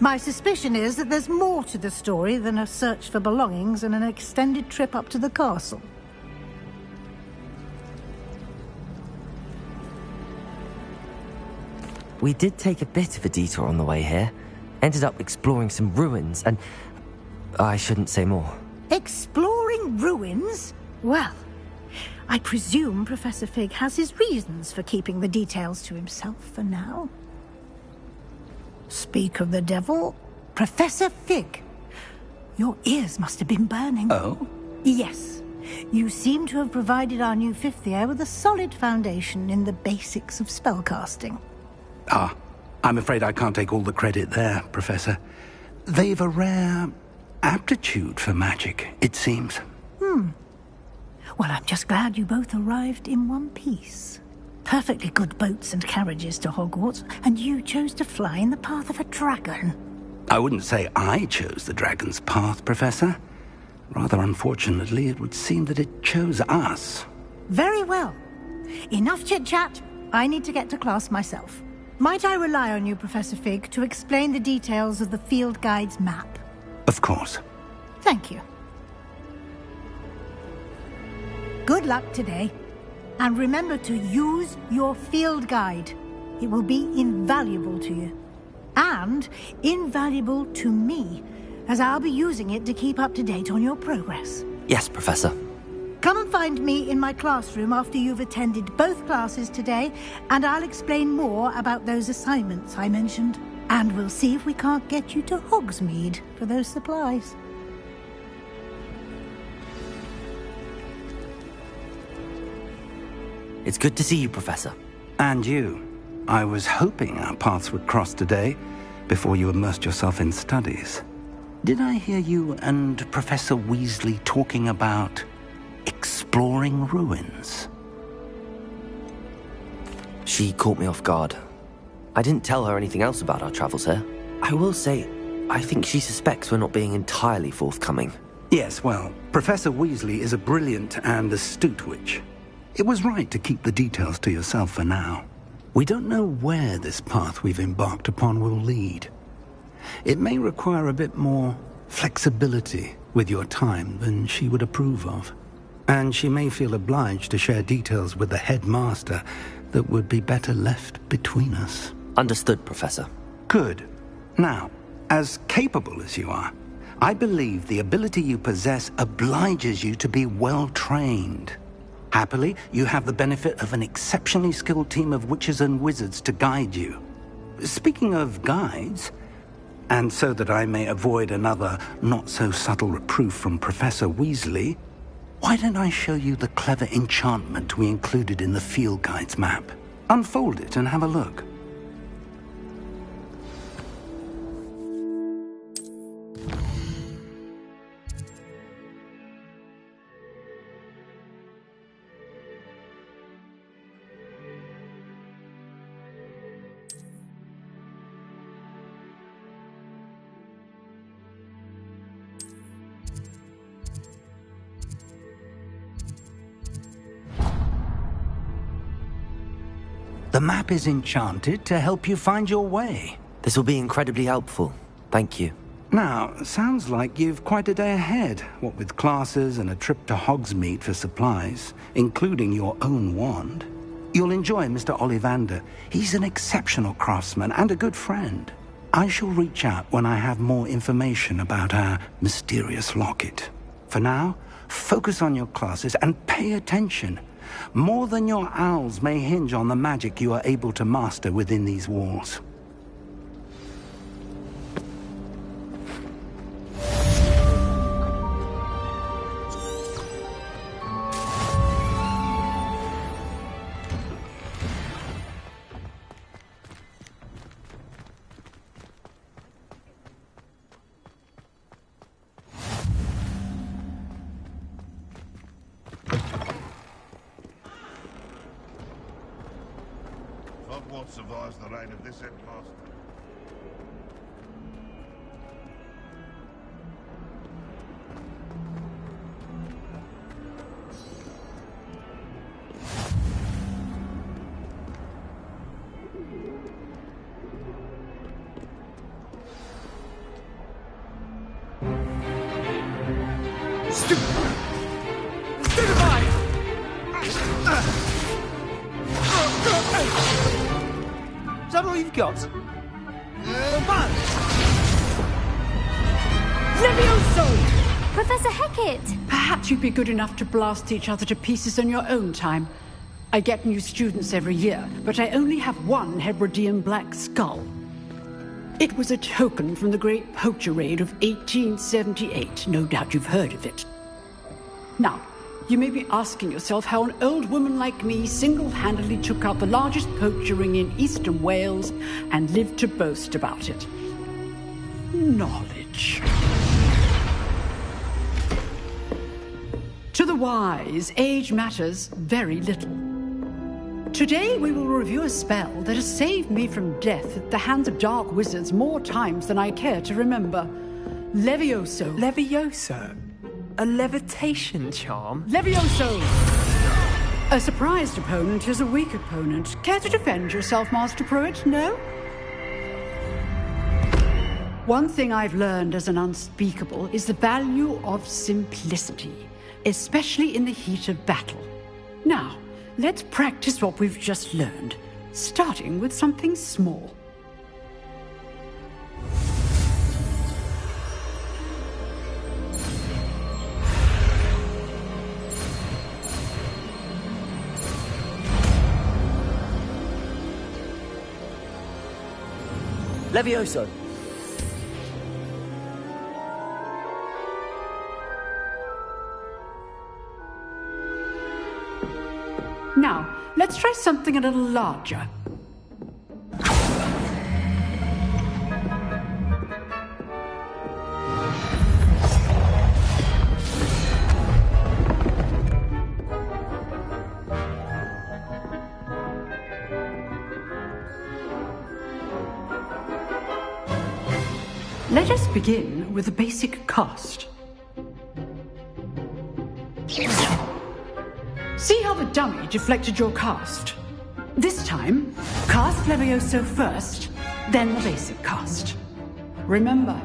My suspicion is that there's more to the story than a search for belongings and an extended trip up to the castle.
We did take a bit of a detour on the way here. Ended up exploring some ruins and... I shouldn't say more.
Exploring ruins? Well, I presume Professor Fig has his reasons for keeping the details to himself for now. Speak of the devil, Professor Fig. Your ears must have been burning.
Oh?
Yes. You seem to have provided our new fifth year with a solid foundation in the basics of spellcasting.
Ah, I'm afraid I can't take all the credit there, Professor. They've a rare aptitude for magic, it seems.
Well, I'm just glad you both arrived in one piece. perfectly good boats and carriages to Hogwarts, and you chose to fly in the path of a dragon.
I wouldn't say I chose the dragon's path, Professor. Rather unfortunately, it would seem that it chose us.
Very well. Enough chit-chat. I need to get to class myself. Might I rely on you, Professor Fig, to explain the details of the field guide's map?
Of course.
Thank you. Good luck today. And remember to use your field guide. It will be invaluable to you. And invaluable to me, as I'll be using it to keep up to date on your progress.
Yes, Professor.
Come and find me in my classroom after you've attended both classes today, and I'll explain more about those assignments I mentioned. And we'll see if we can't get you to Hogsmeade for those supplies.
It's good to see you, Professor.
And you. I was hoping our paths would cross today, before you immersed yourself in studies. Did I hear you and Professor Weasley talking about exploring ruins?
She caught me off guard. I didn't tell her anything else about our travels here. I will say, I think she suspects we're not being entirely forthcoming.
Yes, well, Professor Weasley is a brilliant and astute witch. It was right to keep the details to yourself for now. We don't know where this path we've embarked upon will lead. It may require a bit more flexibility with your time than she would approve of. And she may feel obliged to share details with the headmaster that would be better left between us.
Understood, Professor.
Good. Now, as capable as you are, I believe the ability you possess obliges you to be well-trained. Happily, you have the benefit of an exceptionally skilled team of witches and wizards to guide you. Speaking of guides, and so that I may avoid another not-so-subtle reproof from Professor Weasley, why don't I show you the clever enchantment we included in the field guide's map? Unfold it and have a look. The map is enchanted to help you find your way.
This will be incredibly helpful. Thank you.
Now, sounds like you've quite a day ahead, what with classes and a trip to Hogsmeade for supplies, including your own wand. You'll enjoy Mr. Ollivander. He's an exceptional craftsman and a good friend. I shall reach out when I have more information about our mysterious locket. For now, focus on your classes and pay attention. More than your owls may hinge on the magic you are able to master within these walls.
Hogwarts survives the reign of this headmaster.
Is that all you've got?
Levioso!
Professor Hecat!
Perhaps you'd be good enough to blast each other to pieces in your own time. I get new students every year, but I only have one Hebridean black skull. It was a token from the Great Poacher Raid of 1878. No doubt you've heard of it. Now, you may be asking yourself how an old woman like me single-handedly took out the largest poacher ring in eastern Wales and lived to boast about it. Knowledge. To the wise, age matters very little. Today we will review a spell that has saved me from death at the hands of dark wizards more times than I care to remember. Levioso.
Levioso? A levitation charm?
Levioso! A surprised opponent is a weak opponent. Care to defend yourself, Master Pruitt? No? One thing I've learned as an unspeakable is the value of simplicity, especially in the heat of battle. Now, let's practice what we've just learned, starting with something small.
Levioso.
Now, let's try something a little larger. Let us begin with a basic cast. See how the dummy deflected your cast? This time, cast Levioso first, then the basic cast. Remember,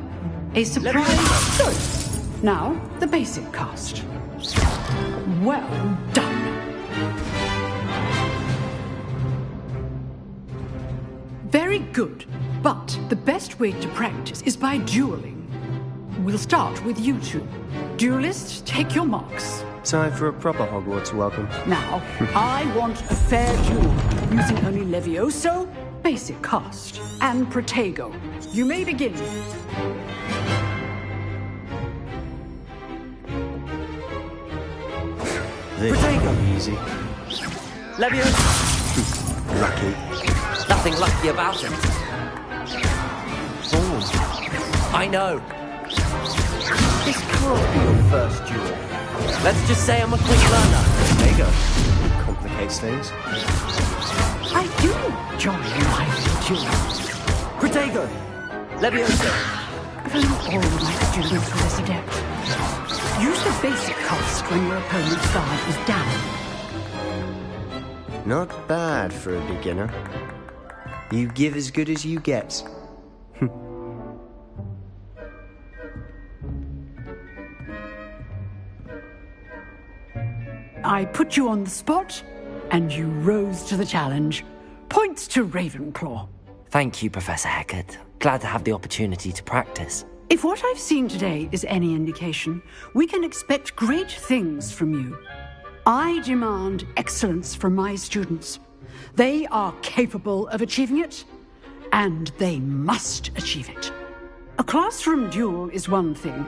a surprise... Good. Now, the basic cast. Well done. Very good. But the best way to practice is by dueling. We'll start with you two. Duelists, take your marks.
Time for a proper Hogwarts welcome.
Now, I want a fair duel, using only Levioso, basic cast, and Protego. You may begin.
Protego! Easy.
Levioso!
Lucky.
Nothing lucky about him. I know.
This can't be your first duel.
Let's just say I'm a quick learner.
There you go. Complicates things.
I do enjoy my duels.
Protego! Levioso!
If only all my students were this adept. Use the basic cast when your opponent's guard is down.
Not bad for a beginner. You give as good as you get.
I put you on the spot, and you rose to the challenge. Points to Ravenclaw.
Thank you, Professor Hecat. Glad to have the opportunity to practice.
If what I've seen today is any indication, we can expect great things from you. I demand excellence from my students. They are capable of achieving it, and they must achieve it. A classroom duel is one thing,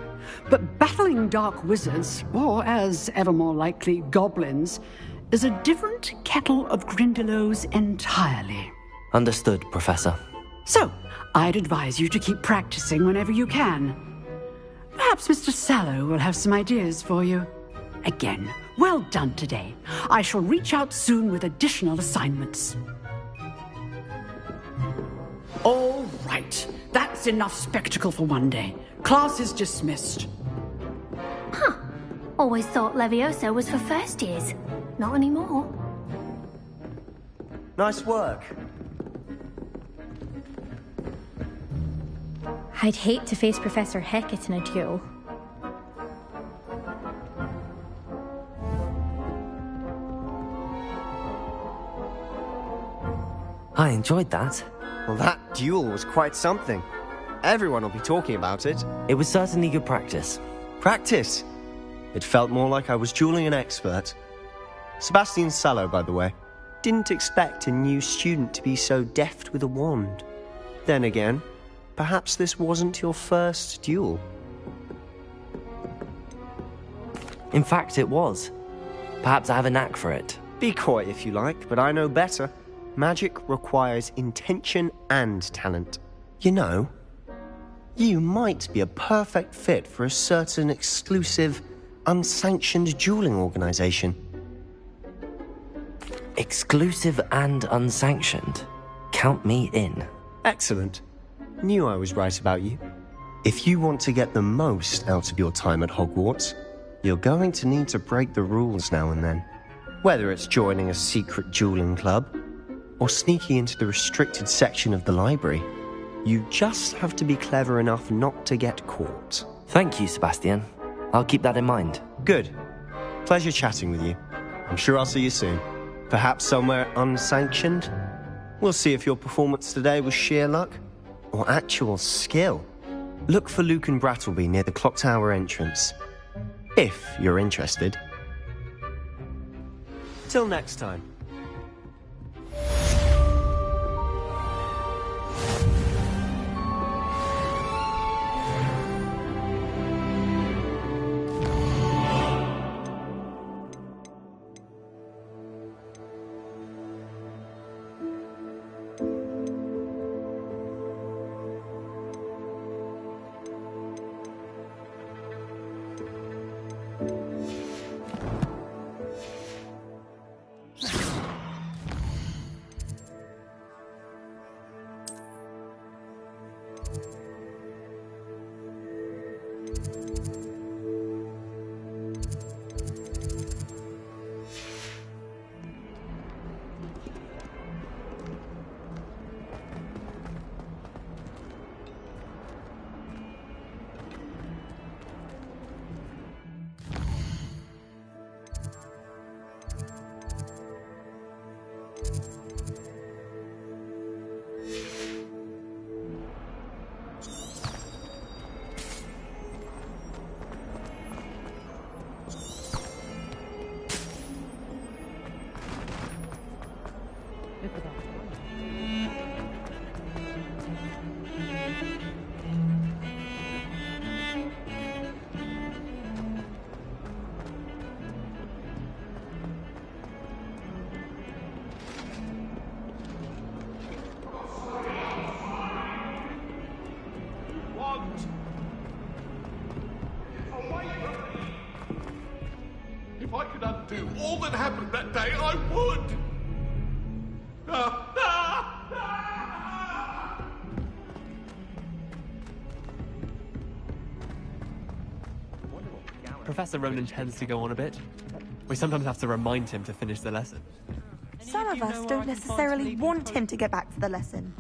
but battling dark wizards, or as ever more likely, goblins, is a different kettle of Grindylows entirely.
Understood, Professor.
So, I'd advise you to keep practicing whenever you can. Perhaps Mr. Sallow will have some ideas for you. Again, well done today. I shall reach out soon with additional assignments. All right. That's enough spectacle for one day. Class is dismissed.
Huh. Always thought Levioso was for first years. Not anymore.
Nice work.
I'd hate to face Professor Hecat in a duel.
I enjoyed that.
Well, that duel was quite something. Everyone will be talking about it.
It was certainly good practice.
Practice? It felt more like I was dueling an expert. Sebastian Sallow, by the way. Didn't expect a new student to be so deft with a wand. Then again, perhaps this wasn't your first duel.
In fact, it was. Perhaps I have a knack for it.
Be coy if you like, but I know better. Magic requires intention and talent. You know, you might be a perfect fit for a certain exclusive, unsanctioned dueling organization.
Exclusive and unsanctioned. Count me in.
Excellent. Knew I was right about you. If you want to get the most out of your time at Hogwarts, you're going to need to break the rules now and then. Whether it's joining a secret dueling club, or sneaking into the restricted section of the library, you just have to be clever enough not to get caught.
Thank you, Sebastian. I'll keep that in mind.
Good. Pleasure chatting with you. I'm sure I'll see you soon. Perhaps somewhere unsanctioned? We'll see if your performance today was sheer luck or actual skill. Look for Lucan Brattleby near the Clock Tower entrance, if you're interested. Till next time.
If I could undo all that happened that day, I would!
Professor Ronan tends to go on a bit. We sometimes have to remind him to finish the lesson.
Some of us don't necessarily want him to get back to the lesson.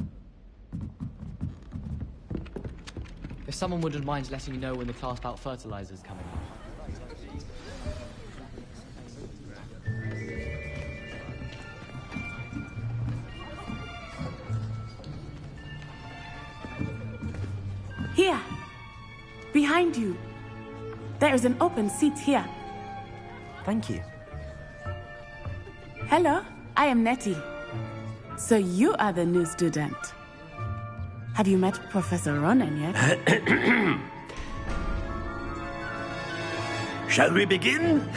If someone wouldn't mind letting me know when the class about fertilizer's coming.
Here, behind you. There is an open seat here.
Thank you.
Hello, I am Nettie. So you are the new student. Have you met Professor Ronan yet?
Shall we begin?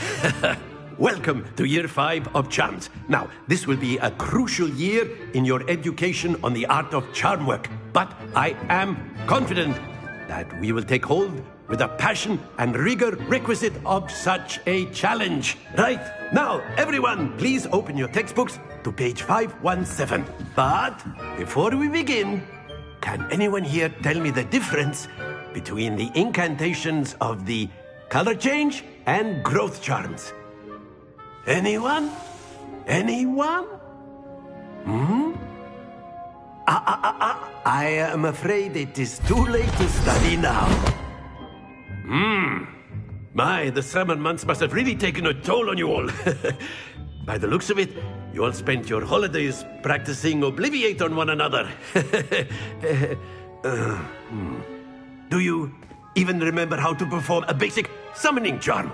Welcome to Year 5 of Charms. Now, this will be a crucial year in your education on the art of charm work, but I am confident that we will take hold with the passion and rigor requisite of such a challenge. Right, now, everyone, please open your textbooks to page 517. But before we begin, can anyone here tell me the difference between the incantations of the color change and growth charms? Anyone? Anyone? I am afraid it is too late to study now. My, the summer months must have really taken a toll on you all. By the looks of it, you all spent your holidays practicing Obliviate on one another. Do you even remember how to perform a basic summoning charm?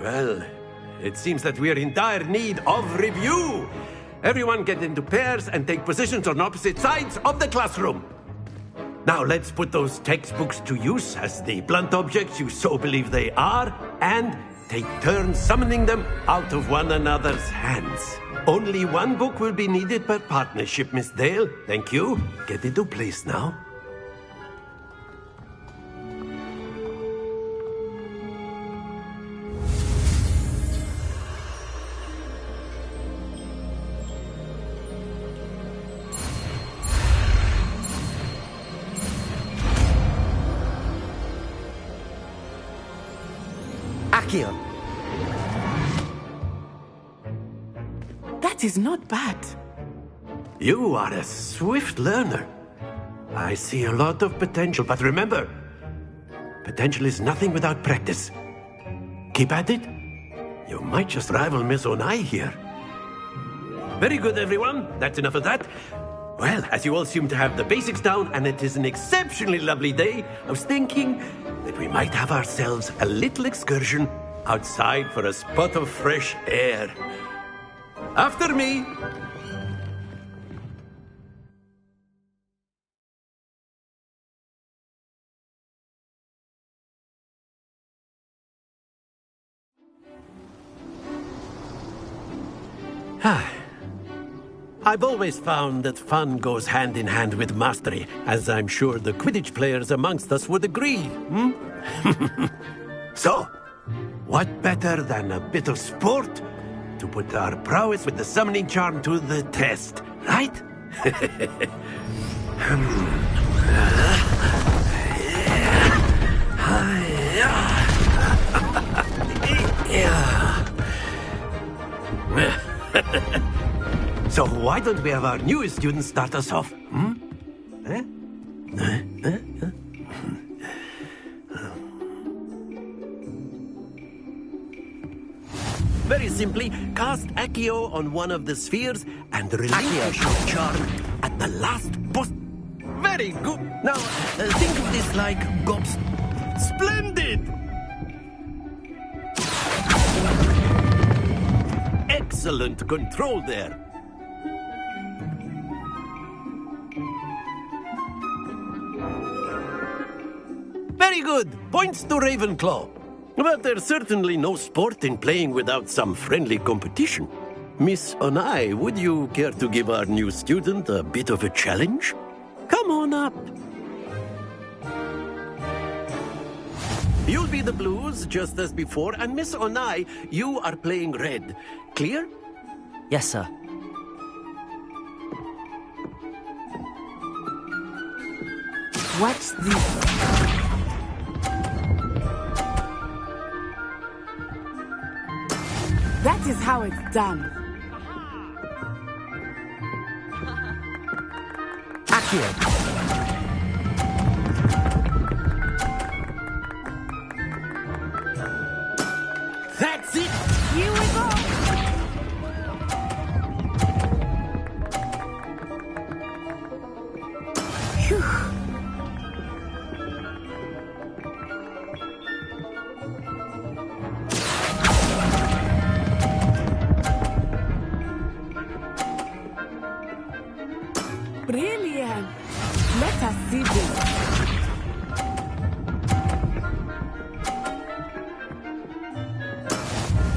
Well, it seems that we are in dire need of review. Everyone get into pairs and take positions on opposite sides of the classroom. Now let's put those textbooks to use as the blunt objects you so believe they are, and take turns summoning them out of one another's hands. Only one book will be needed per partnership, Miss Dale. Thank you. Get into place now.
Accio.
That is not bad.
You are a swift learner. I see a lot of potential, but remember, potential is nothing without practice. Keep at it. You might just rival Miss Onai here. Very good, everyone. That's enough of that. Well, as you all seem to have the basics down, and it is an exceptionally lovely day, I was thinking that we might have ourselves a little excursion outside for a spot of fresh air. After me. I've always found that fun goes hand in hand with mastery, as I'm sure the Quidditch players amongst us would agree, So, what better than a bit of sport to put our prowess with the summoning charm to the test, right? So why don't we have our newest student start us off? Very simply, cast Accio on one of the spheres and relinquish your charm at the last boss. Very good. Now, think of this like gobs. Splendid! Excellent control there. Very good. Points to Ravenclaw. But there's certainly no sport in playing without some friendly competition. Miss Onai, would you care to give our new student a bit of a challenge? Come on up. You'll be the blues, just as before, and Miss Onai, you are playing red. Clear?
Yes, sir.
Watch this. That is how it's done.
Accio.
That's it!
Here we go! Phew. Brilliant! Let us see this.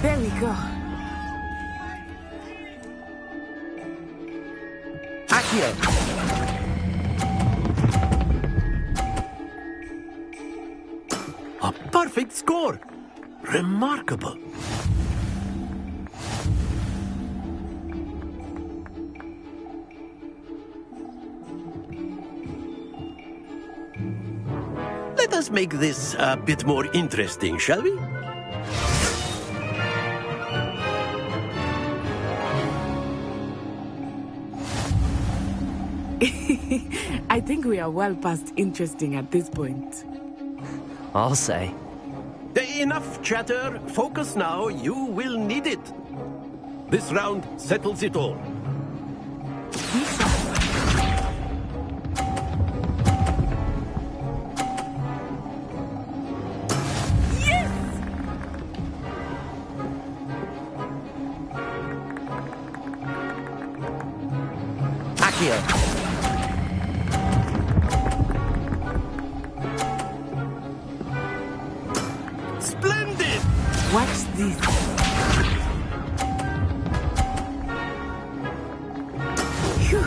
There we go.
Accio.
A perfect score. Remarkable. Let us make this a bit more interesting, shall we?
I think we are well past interesting at this point.
I'll say.
Enough chatter. Focus now. You will need it. This round settles it all.
Accio.
Splendid!
Watch this. Phew.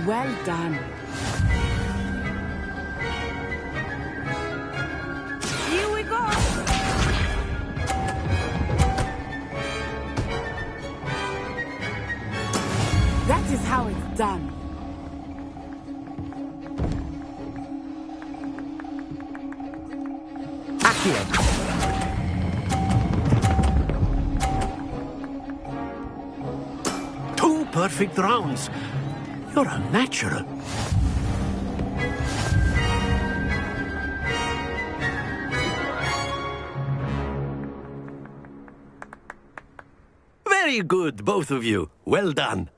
Well done. Here we go. done.
Accio!
Two perfect rounds. You're a natural. Very good, both of you. Well done.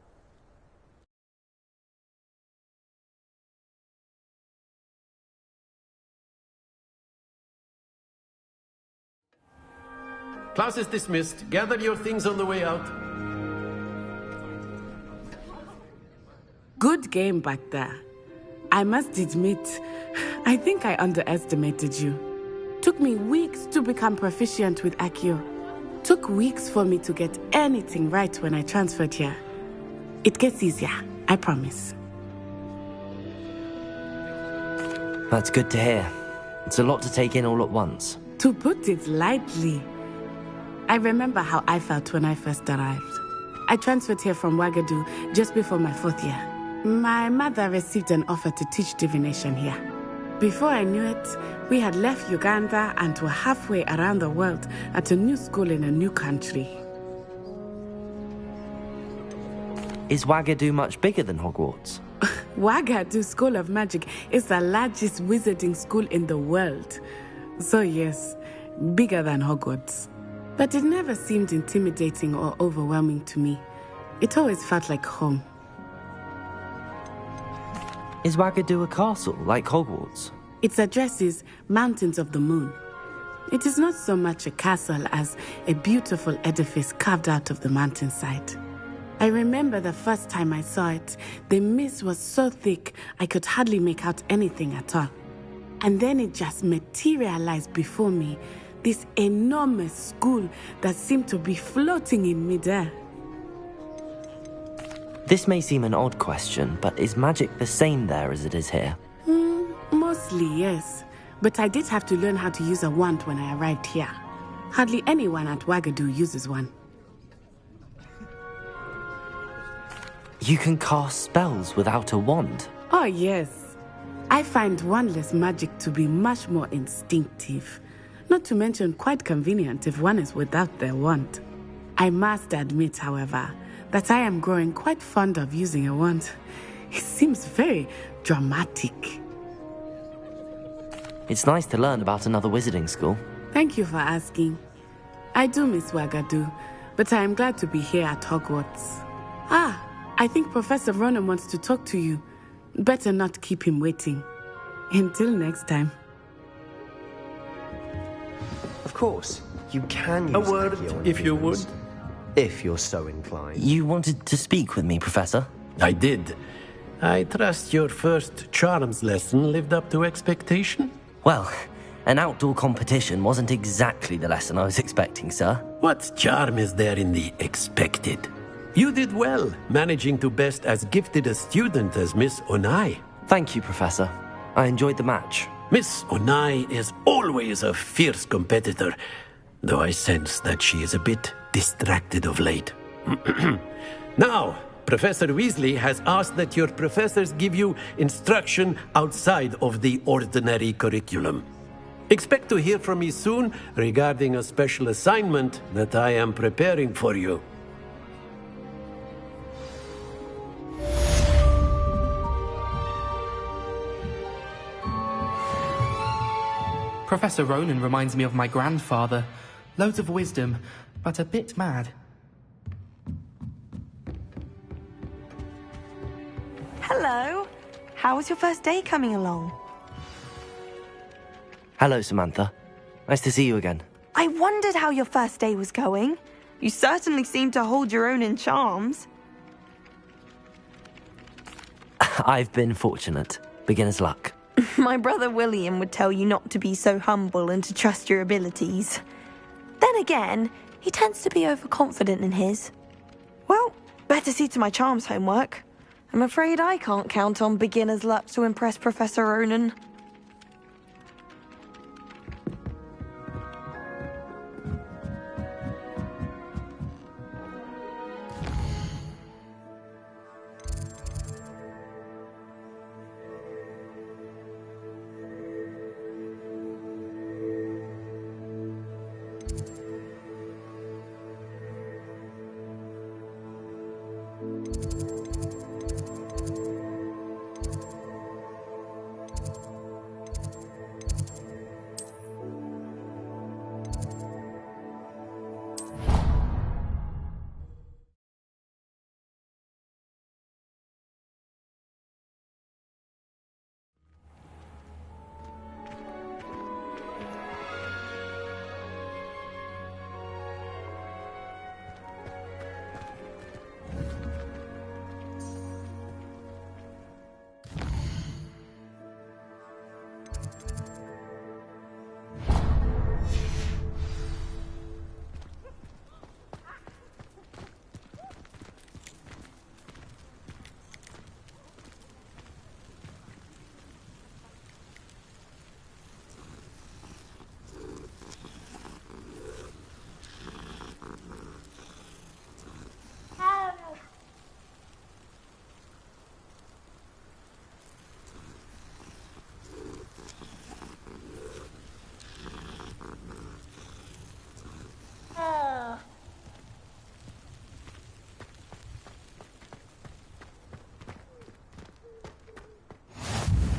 Class is dismissed. Gather your things on the way out.
Good game back there. I must admit, I think I underestimated you. Took me weeks to become proficient with Accio. Took weeks for me to get anything right when I transferred here. It gets easier, I promise.
That's good to hear. It's a lot to take in all at once.
To put it lightly, I remember how I felt when I first arrived. I transferred here from Wagadu just before my 4th year. My mother received an offer to teach divination here. Before I knew it, we had left Uganda and were halfway around the world at a new school in a new country.
Is Wagadu much bigger than Hogwarts?
Wagadu School of Magic is the largest wizarding school in the world. So yes, bigger than Hogwarts. But it never seemed intimidating or overwhelming to me. It always felt like home.
Is Wagadu a castle, like Hogwarts?
Its address is Mountains of the Moon. It is not so much a castle as a beautiful edifice carved out of the mountainside. I remember the first time I saw it, the mist was so thick I could hardly make out anything at all. And then it just materialized before me, this enormous school that seemed to be floating in midair.
This may seem an odd question, but is magic the same there as it is here?
Mostly, yes. But I did have to learn how to use a wand when I arrived here. Hardly anyone at Wagadu uses one.
You can cast spells without a wand?
Oh, yes. I find wandless magic to be much more instinctive. Not to mention quite convenient if one is without their wand. I must admit, however, that I am growing quite fond of using a wand. It seems very dramatic.
It's nice to learn about another wizarding school.
Thank you for asking. I do miss Wagadu, but I am glad to be here at Hogwarts. I think Professor Ronen wants to talk to you. Better not keep him waiting. Until next time.
Of course, you can use
A word,
Accio
if you would.
If you're so inclined.
You wanted to speak with me, Professor?
I did. I trust your first charms lesson lived up to expectation?
Well, an outdoor competition wasn't exactly the lesson I was expecting, sir.
What charm is there in the expected? You did well, managing to best as gifted a student as Miss Onai.
Thank you, Professor. I enjoyed the match.
Miss Onai is always a fierce competitor, though I sense that she is a bit distracted of late. Now, Professor Weasley has asked that your professors give you instruction outside of the ordinary curriculum. Expect to hear from me soon regarding a special assignment that I am preparing for you.
Professor Ronen reminds me of my grandfather. Loads of wisdom, but a bit mad.
Hello. How was your first day coming along?
Hello, Samantha. Nice to see you again.
I wondered how your first day was going. You certainly seem to hold your own in charms.
I've been fortunate. Beginner's luck.
My brother William would tell you not to be so humble and to trust your abilities. Then again, he tends to be overconfident in his. Well, better see to my charms homework. I'm afraid I can't count on beginner's luck to impress Professor Ronen.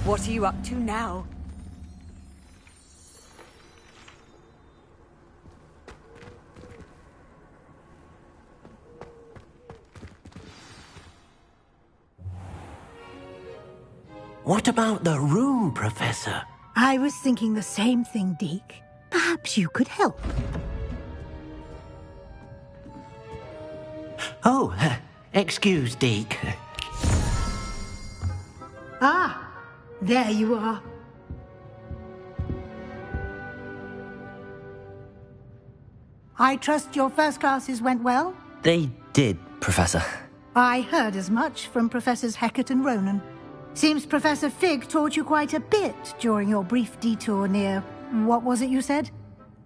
What are you up to now?
What about the room, Professor?
I was thinking the same thing, Deke. Perhaps you could help.
Oh, excuse, Deke.
Ah, there you are. I trust your first classes went well?
They did, Professor.
I heard as much from Professors Hecat and Ronan. Seems Professor Fig taught you quite a bit during your brief detour near... what was it you said?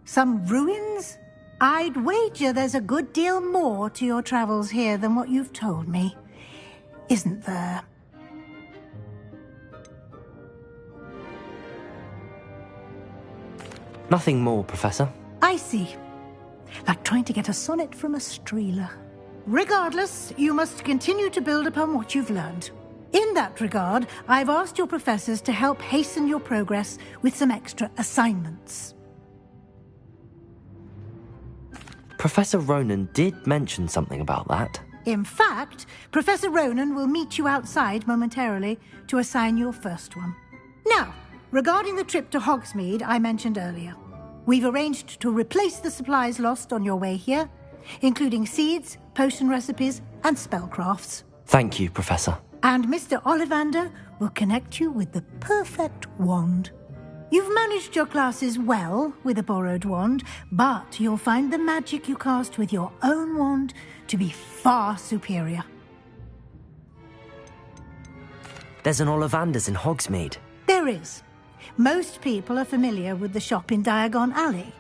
Some ruins? I'd wager there's a good deal more to your travels here than what you've told me. Isn't there?
Nothing more, Professor.
I see. Like trying to get a sonnet from a streeler. Regardless, you must continue to build upon what you've learned. In that regard, I've asked your professors to help hasten your progress with some extra assignments.
Professor Ronan did mention something about that.
In fact, Professor Ronan will meet you outside momentarily to assign your first one. Now, regarding the trip to Hogsmeade I mentioned earlier, we've arranged to replace the supplies lost on your way here, including seeds, potion recipes, and spellcrafts.
Thank you, Professor.
And Mr. Ollivander will connect you with the perfect wand. You've managed your classes well with a borrowed wand, but you'll find the magic you cast with your own wand to be far superior.
There's an Ollivander's in Hogsmeade.
There is. Most people are familiar with the shop in Diagon Alley.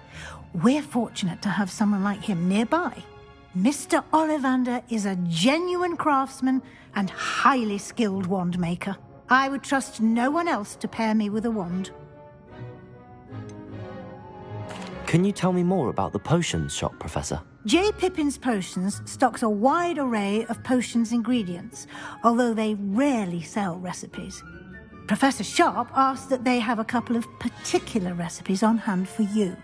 We're fortunate to have someone like him nearby. Mr. Ollivander is a genuine craftsman and highly skilled wand maker. I would trust no one else to pair me with a wand.
Can you tell me more about the potions shop, Professor?
J. Pippin's Potions stocks a wide array of potions ingredients, although they rarely sell recipes. Professor Sharp asked that they have a couple of particular recipes on hand for you.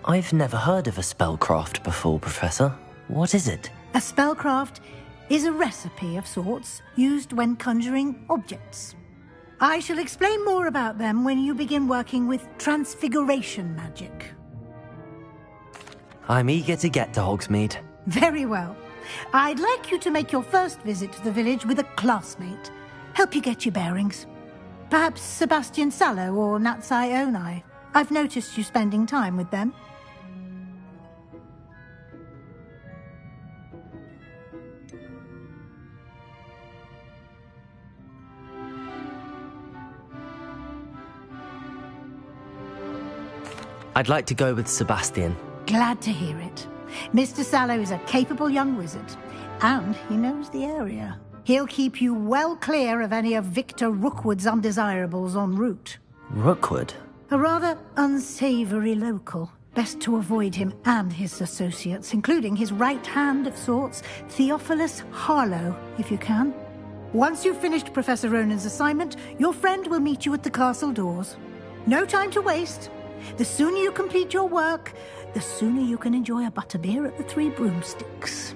I've never heard of a spellcraft before, Professor. What is it?
A spellcraft is a recipe of sorts used when conjuring objects. I shall explain more about them when you begin working with transfiguration magic.
I'm eager to get to Hogsmeade.
Very well. I'd like you to make your first visit to the village with a classmate. Help you get your bearings. Perhaps Sebastian Sallow or Natsai Onai. I've noticed you spending time with them.
I'd like to go with Sebastian.
Glad to hear it. Mr. Sallow is a capable young wizard, and he knows the area. He'll keep you well clear of any of Victor Rookwood's undesirables en route.
Rookwood?
A rather unsavory local. Best to avoid him and his associates, including his right hand of sorts, Theophilus Harlow, if you can. Once you've finished Professor Ronan's assignment, your friend will meet you at the castle doors. No time to waste. The sooner you complete your work, the sooner you can enjoy a butterbeer at the Three Broomsticks.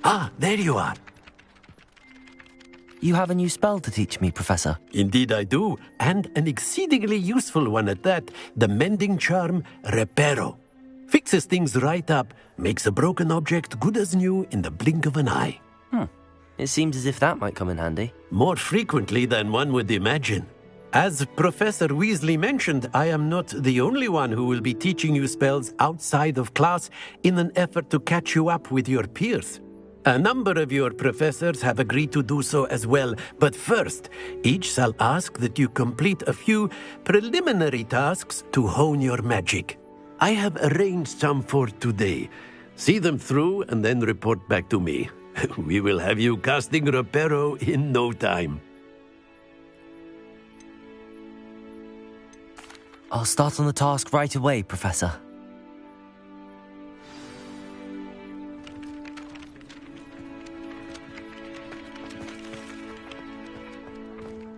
Ah, there you are.
You have a new spell to teach me, Professor.
Indeed I do, and an exceedingly useful one at that. The mending charm, Reparo. Fixes things right up, makes a broken object good as new in the blink of an eye.
It seems as if that might come in handy.
More frequently than one would imagine. As Professor Weasley mentioned, I am not the only one who will be teaching you spells outside of class in an effort to catch you up with your peers. A number of your professors have agreed to do so as well, but first, each shall ask that you complete a few preliminary tasks to hone your magic. I have arranged some for today. See them through and then report back to me. We will have you casting Reparo in no time.
I'll start on the task right away, Professor.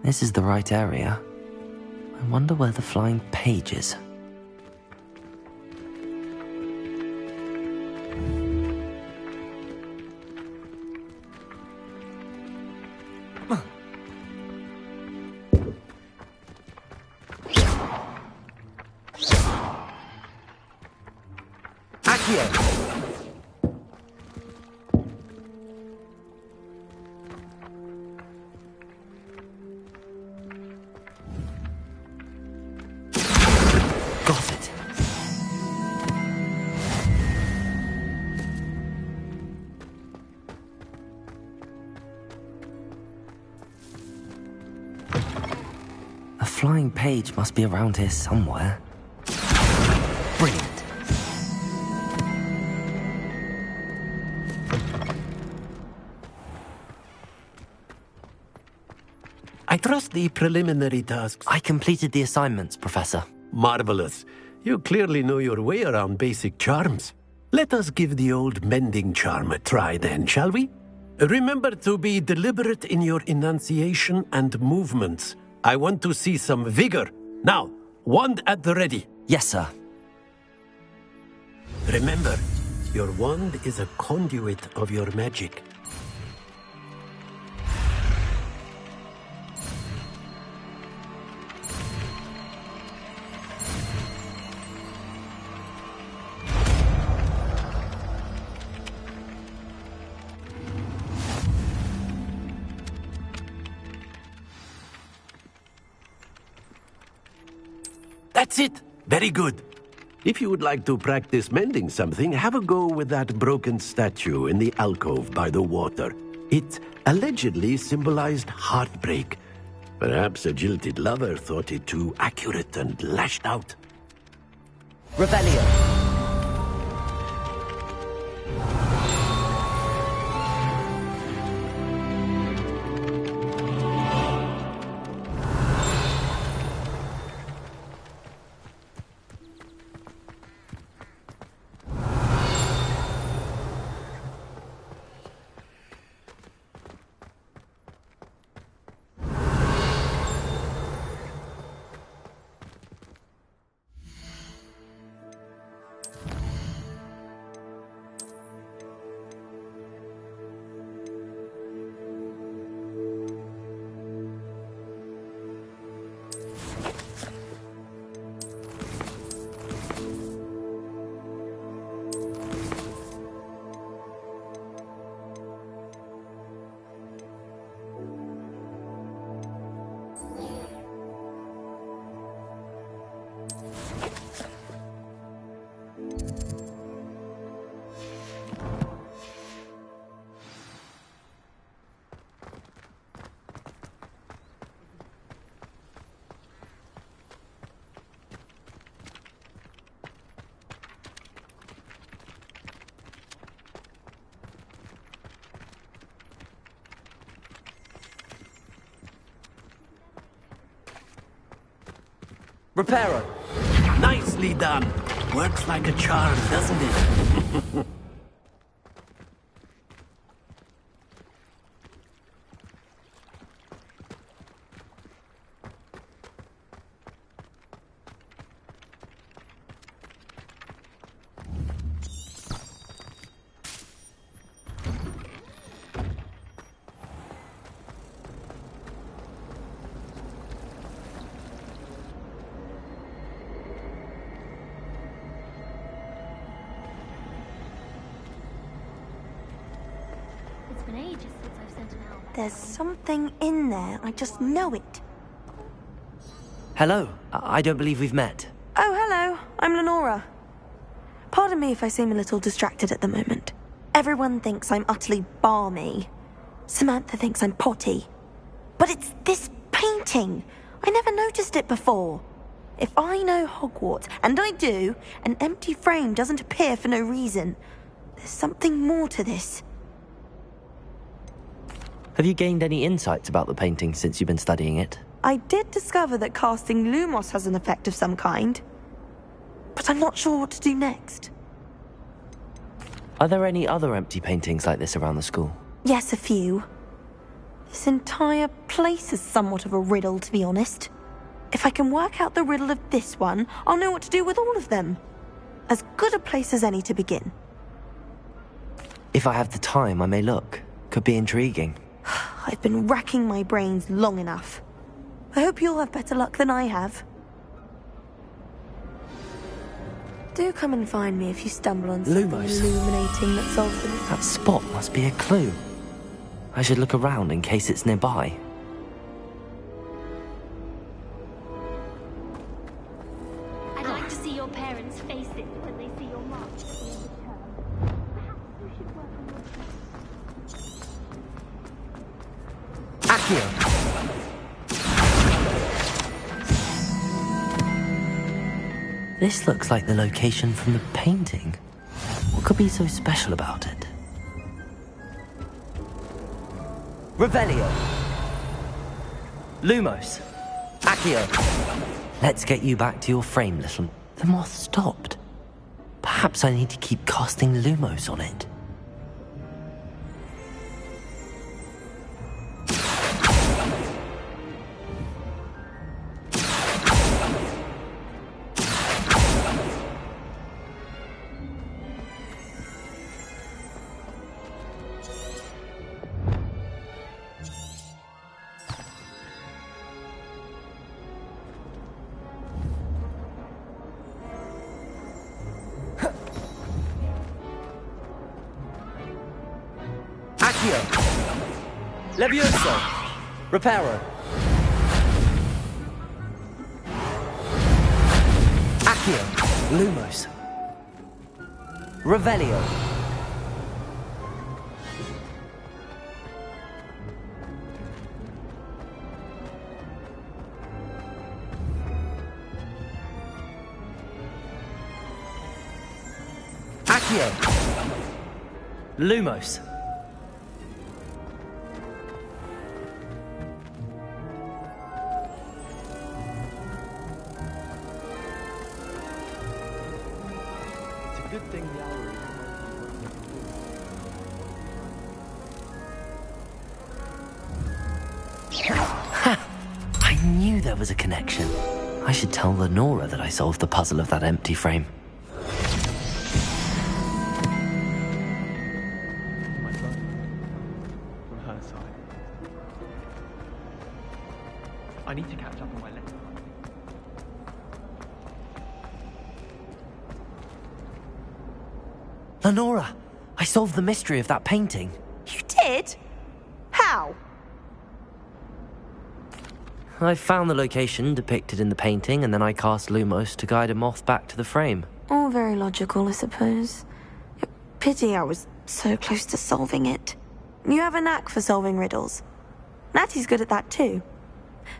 This is the right area. I wonder where the flying page is. Flying page must be around here somewhere. Brilliant.
I trust the preliminary tasks.
I completed the assignments, Professor.
Marvelous. You clearly know your way around basic charms. Let us give the old mending charm a try then, shall we? Remember to be deliberate in your enunciation and movements. I want to see some vigor. Now, wand at the ready.
Yes, sir.
Remember, your wand is a conduit of your magic. That's it. Very good. If you would like to practice mending something, have a go with that broken statue in the alcove by the water. It allegedly symbolized heartbreak. Perhaps a jilted lover thought it too accurate and lashed out.
Revelio.
Reparo. Nicely done. Works like a charm, doesn't it?
There's something in there. I just know it.
Hello. I don't believe we've met.
Oh, hello. I'm Lenora. Pardon me if I seem a little distracted at the moment. Everyone thinks I'm utterly balmy. Samantha thinks I'm potty. But it's this painting. I never noticed it before. If I know Hogwarts, and I do, an empty frame doesn't appear for no reason. There's something more to this.
Have you gained any insights about the painting since you've been studying it?
I did discover that casting Lumos has an effect of some kind. But I'm not sure what to do next.
Are there any other empty paintings like this around the school?
Yes, a few. This entire place is somewhat of a riddle, to be honest. If I can work out the riddle of this one, I'll know what to do with all of them. As good a place as any to begin.
If I have the time, I may look. Could be intriguing.
I've been racking my brains long enough. I hope you'll have better luck than I have. Do come and find me if you stumble on something
Lumos.
illuminating that solves the mystery.
That spot must be a clue. I should look around in case it's nearby.
I'd like to see your parents face it when they see your march at the end of term. Perhaps you should work on your...
Accio! This looks like the location from the painting. What could be so special about it? Revelio! Lumos! Accio! Let's get you back to your frame, little... The moth stopped. Perhaps I need to keep casting Lumos on it. Levioso! Reparo! Accio! Lumos! Revelio! Accio! Lumos!
Good thing the hour
Ha! I knew there was a connection. I should tell Lenora that I solved the puzzle of that empty frame.
My phone. From her side. I need to catch up on my letter.
Lenora! I solved the mystery of that painting.
You did? How?
I found the location depicted in the painting, and then I cast Lumos to guide a moth back to the frame.
All very logical, I suppose. Pity I was so close to solving it. You have a knack for solving riddles. Natty's good at that too.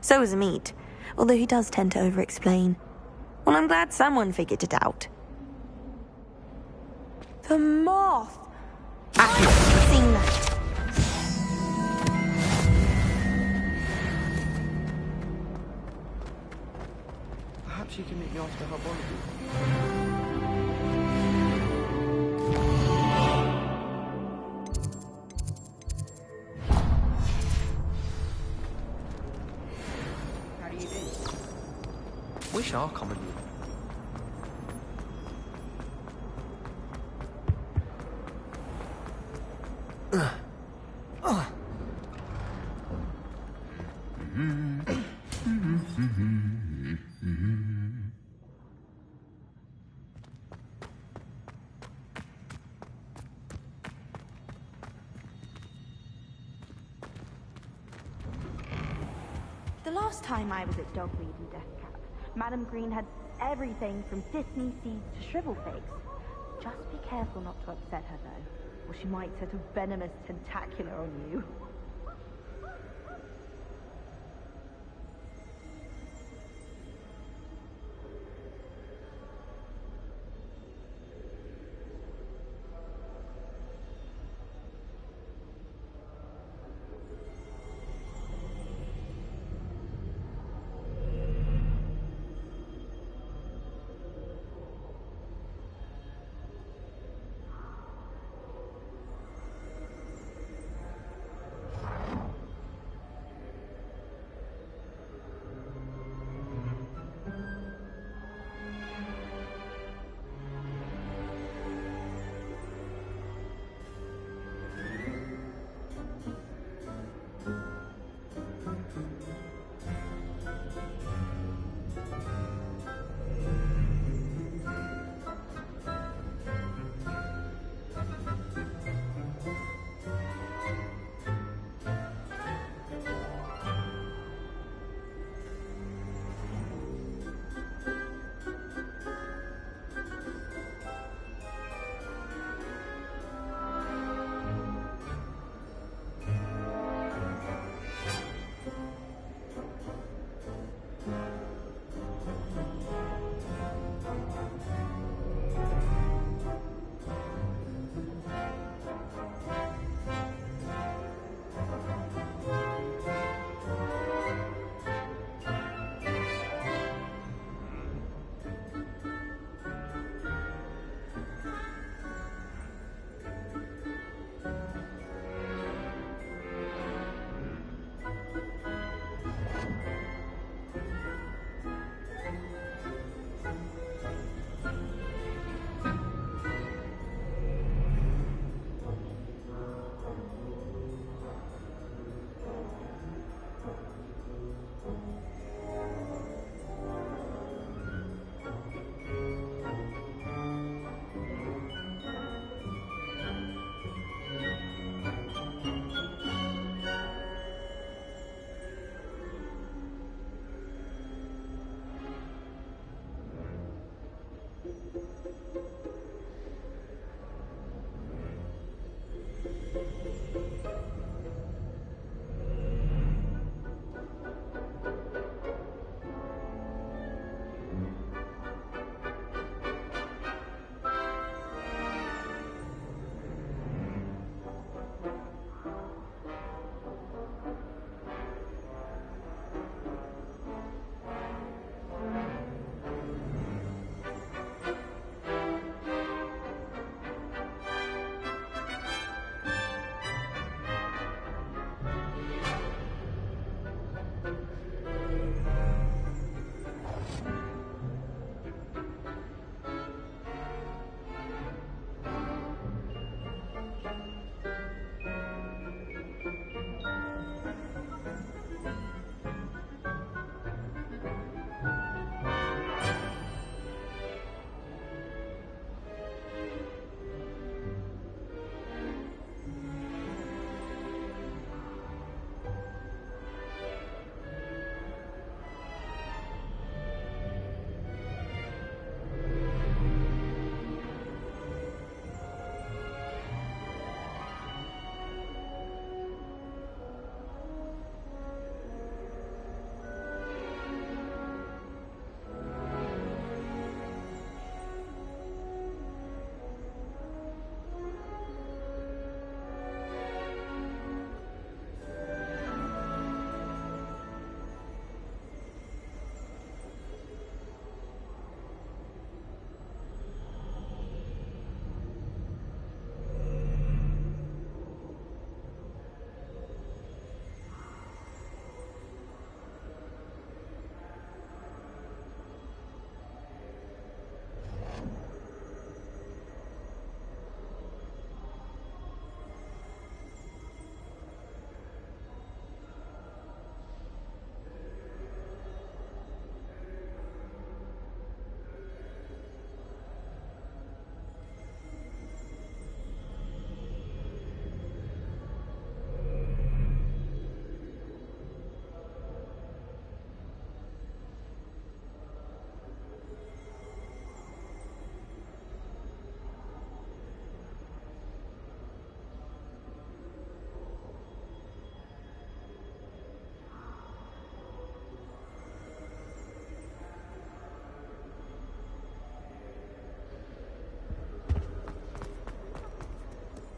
So is Amit, although he does tend to over-explain. Well, I'm glad someone figured it out. The moth! I've seen that.
Perhaps you can meet me after Herbology. How do you do?
Wish our common room.
The last time I was at Dogweed and Deathcap, Madam Green had everything from Destiny seeds to shrivel figs. Just be careful not to upset her, though, or she might set a venomous tentacular on you.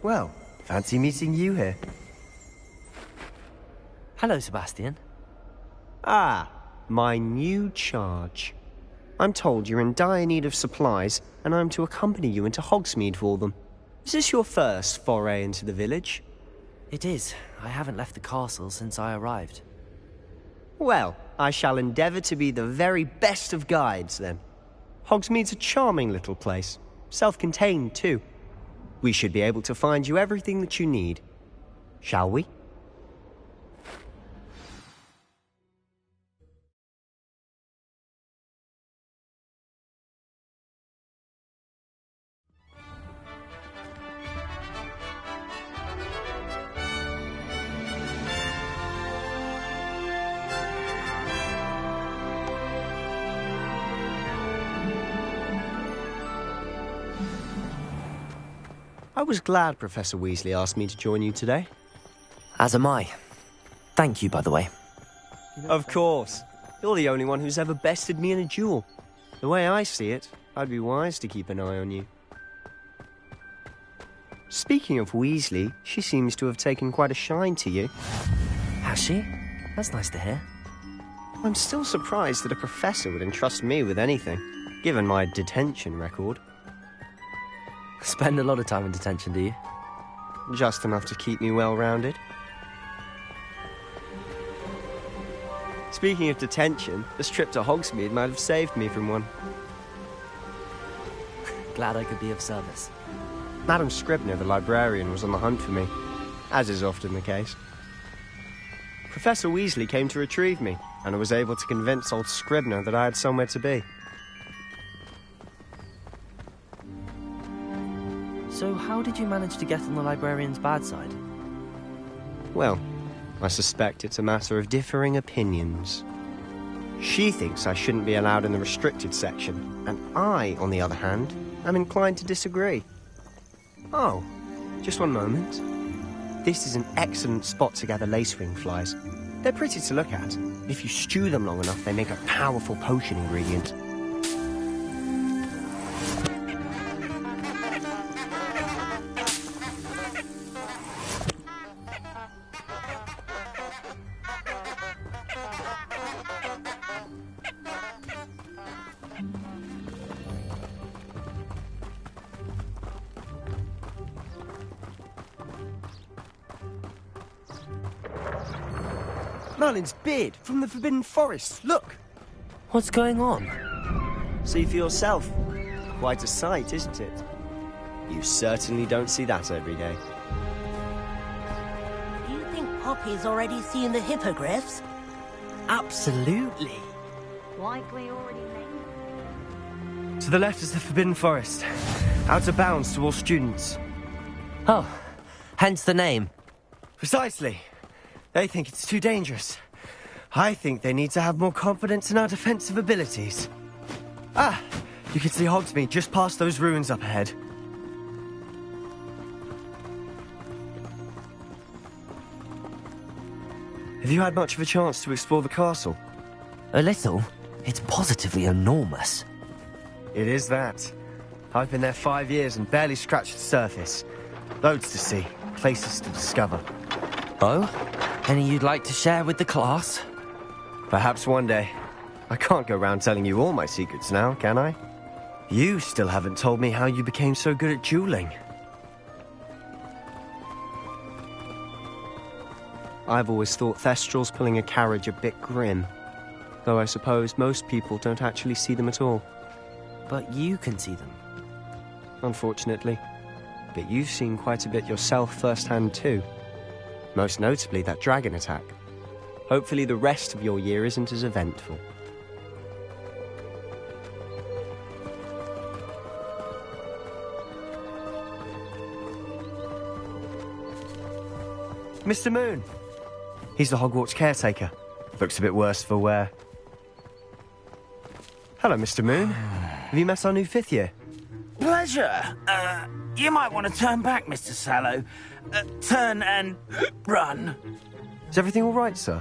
Well, fancy meeting you here.
Hello, Sebastian.
Ah, my new charge. I'm told you're in dire need of supplies, and I'm to accompany you into Hogsmeade for them. Is this your first foray into the village?
It is. I haven't left the castle since I arrived.
Well, I shall endeavour to be the very best of guides, then. Hogsmeade's a charming little place. Self-contained, too. We should be able to find you everything that you need. Shall we? I was glad Professor Weasley asked me to join you today.
As am I. Thank you, by the way.
Of course. You're the only one who's ever bested me in a duel. The way I see it, I'd be wise to keep an eye on you. Speaking of Weasley, she seems to have taken quite a shine to you.
Has she? That's nice to hear.
I'm still surprised that a professor would entrust me with anything, given my detention record.
Spend a lot of time in detention, do you?
Just enough to keep me well-rounded. Speaking of detention, this trip to Hogsmeade might have saved me from one.
Glad I could be of service.
Madam Scribner, the librarian, was on the hunt for me, as is often the case. Professor Weasley came to retrieve me, and I was able to convince old Scribner that I had somewhere to be.
So how did you manage to get on the librarian's bad side?
Well, I suspect it's a matter of differing opinions. She thinks I shouldn't be allowed in the restricted section, and I, on the other hand, am inclined to disagree. Oh, just one moment. This is an excellent spot to gather lacewing flies. They're pretty to look at. If you stew them long enough, they make a powerful potion ingredient. Merlin's beard from the Forbidden Forest. Look!
What's going on?
See for yourself. Quite a sight, isn't it? You certainly don't see that every day.
Do you think Poppy's already seen the hippogriffs?
Absolutely.
Likely already made.
To the left is the Forbidden Forest. Out of bounds to all students.
Oh, hence the name.
Precisely. They think it's too dangerous. I think they need to have more confidence in our defensive abilities. Ah, you can see Hogsmeade just past those ruins up ahead. Have you had much of a chance to explore the castle?
A little. It's positively enormous.
It is that. I've been there 5 years and barely scratched the surface. Loads to see, places to discover.
Oh? Any you'd like to share with the class?
Perhaps one day. I can't go around telling you all my secrets now, can I? You still haven't told me how you became so good at dueling. I've always thought Thestrals pulling a carriage a bit grim. Though I suppose most people don't actually see them at all.
But you can see them.
Unfortunately. But you've seen quite a bit yourself firsthand too. Most notably that dragon attack. Hopefully the rest of your year isn't as eventful. Mr. Moon. He's the Hogwarts caretaker. Looks a bit worse for wear. Hello, Mr. Moon. Have you met our new 5th year?
Pleasure. You might want to turn back, Mr. Sallow. Turn and run.
Is everything all right, sir?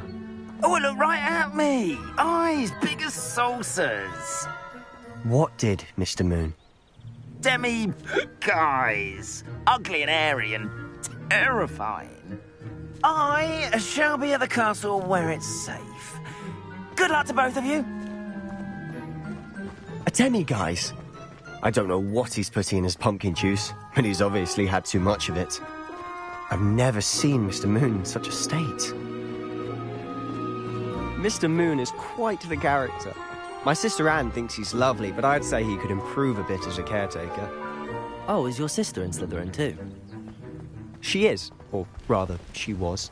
Oh, look right at me. Eyes big as saucers.
What did, Mr. Moon?
Demi... guys. Ugly and airy and terrifying. I shall be at the castle where it's safe. Good luck to both of you.
A Demi, guys. I don't know what he's putting in his pumpkin juice, but he's obviously had too much of it. I've never seen Mr. Moon in such a state. Mr. Moon is quite the character. My sister Anne thinks he's lovely, but I'd say he could improve a bit as a caretaker.
Oh, is your sister in Slytherin too?
She is, or rather, she was.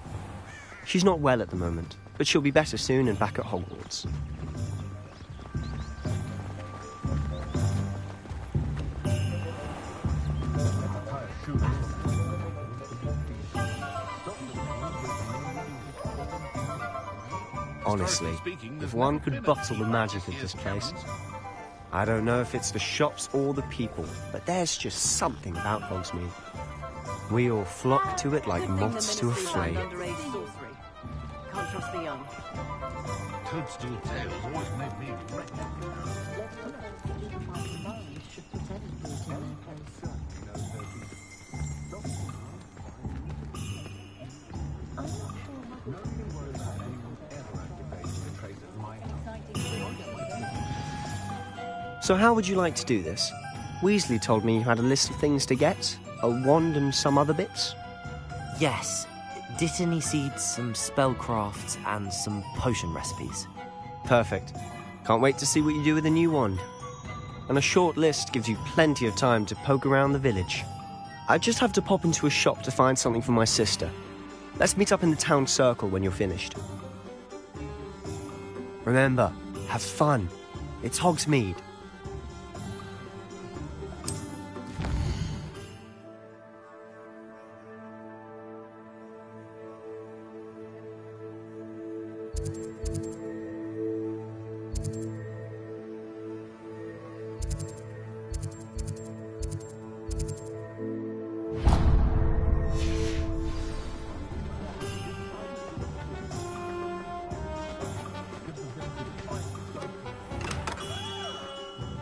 She's not well at the moment, but she'll be better soon and back at Hogwarts. Honestly, if one could bottle the magic of this place. I don't know if it's the shops or the people, but there's just something about Hogsmeade. We all flock to it like moths to a flame.
Can't trust the young.
Toadstool tales always made me wreck.
So how would you like to do this? Weasley told me you had a list of things to get, a wand and some other bits.
Yes. Dittany seeds, some spellcrafts, and some potion recipes.
Perfect. Can't wait to see what you do with the new wand. And a short list gives you plenty of time to poke around the village. I just have to pop into a shop to find something for my sister. Let's meet up in the town circle when you're finished. Remember, have fun. It's Hogsmeade.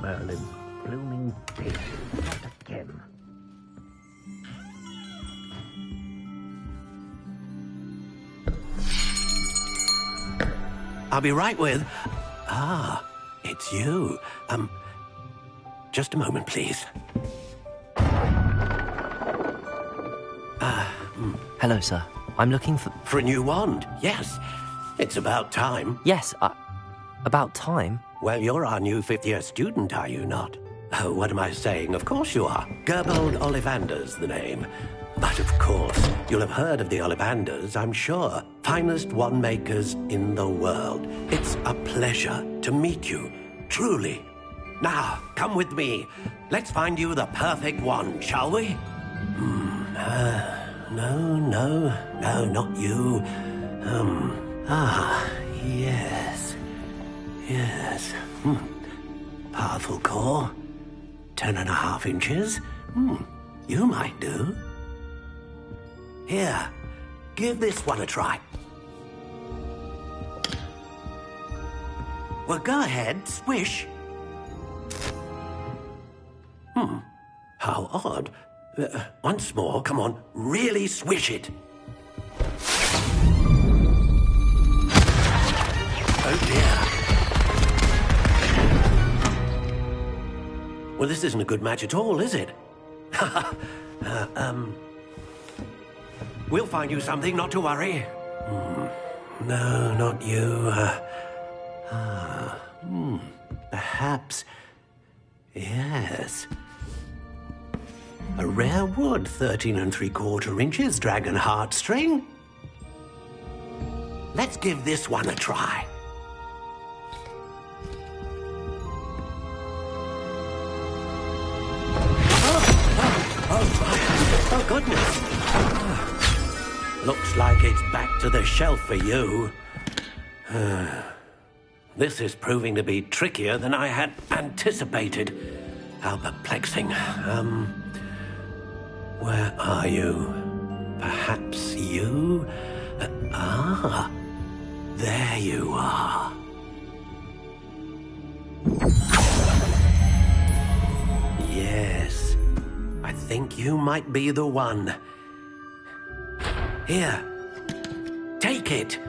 Merlin, blooming daisies, not again. I'll be right with... Ah, it's you. Just a moment, please.
Hello, sir. I'm looking for...
For a new wand, yes. It's about time.
Yes, about time?
Well, you're our new fifth-year student, are you not? Oh, what am I saying? Of course you are. Gerbold Ollivander's the name. But of course, you'll have heard of the Ollivanders, I'm sure. Finest wand makers in the world. It's a pleasure to meet you, truly. Now, come with me. Let's find you the perfect wand, shall we? No, not you. Yes. Powerful core. 10.5 inches. You might do. Here, give this one a try. Well, go ahead, swish. How odd. Once more, come on, really swish it. Oh dear. Well, this isn't a good match at all, is it? We'll find you something, not to worry. No, not you. Perhaps. Yes. A rare wood, 13 3/4 inches, dragon heartstring. Let's give this one a try. Oh, goodness. Looks like it's back to the shelf for you. This is proving to be trickier than I had anticipated. How perplexing. Where are you? Perhaps you? There you are. Yes. think you might be the one. Here, take it.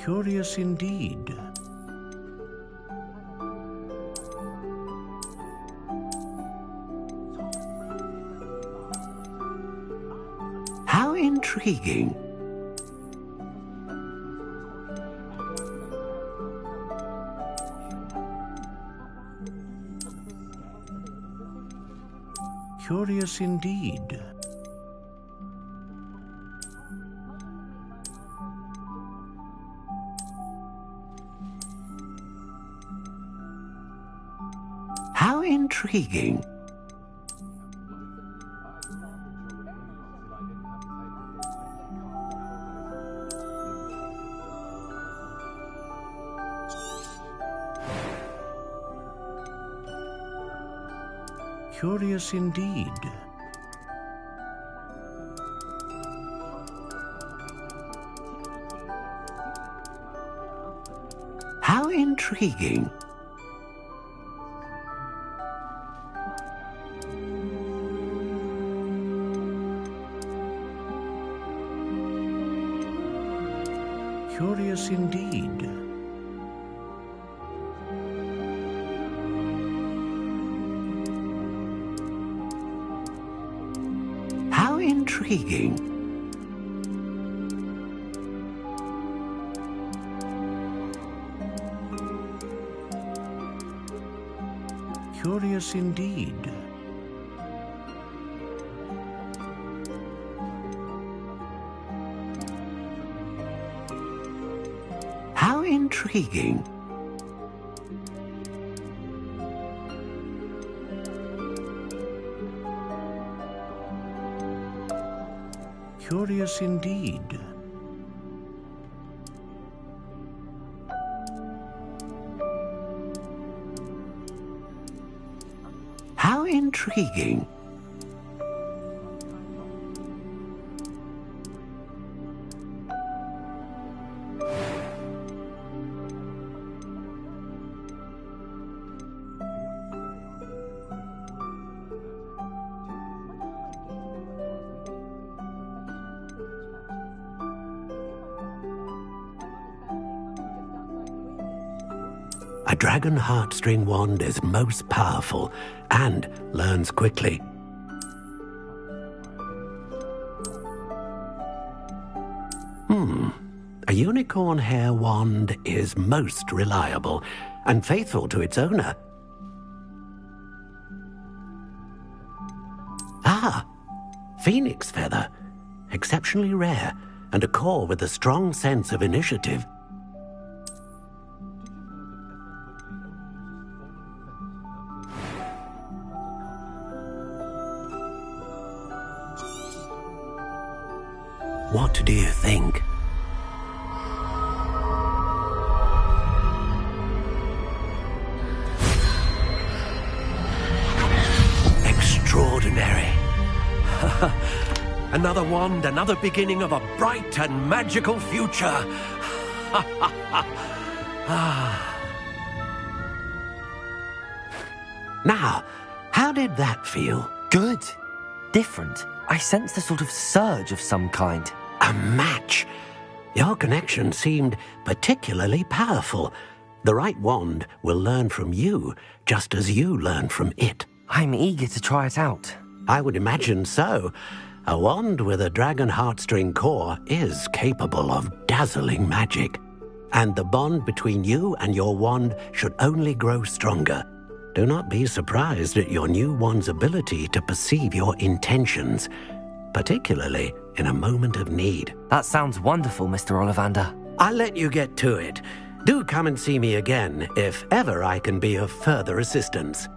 Curious indeed.
How intriguing.
Curious indeed.
How intriguing.
Curious indeed.
How intriguing.
Curious indeed.
How intriguing.
Curious indeed.
How intriguing.
Curious indeed.
How intriguing. A dragon heartstring wand is most powerful and learns quickly. A unicorn hair wand is most reliable and faithful to its owner. Ah, phoenix feather. Exceptionally rare and a core with a strong sense of initiative. What do you think? Extraordinary. Another wand, another beginning of a bright and magical future. Now, how did that feel?
Good. Different. I sensed a sort of surge of some kind.
A match. Your connection seemed particularly powerful. The right wand will learn from you, just as you learn from it.
I'm eager to try it out.
I would imagine so. A wand with a dragon heartstring core is capable of dazzling magic. And the bond between you and your wand should only grow stronger. Do not be surprised at your new wand's ability to perceive your intentions, particularly in a moment of need.
That sounds wonderful, Mr. Ollivander.
I'll let you get to it. Do come and see me again if ever I can be of further assistance.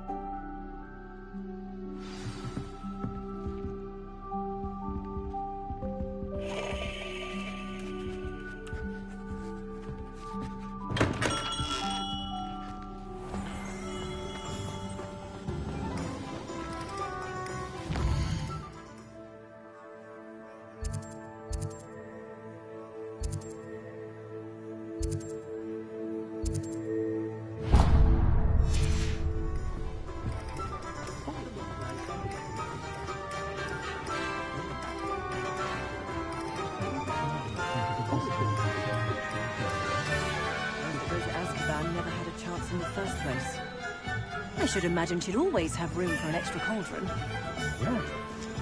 I should imagine she'd always have room for an extra cauldron.
Yeah,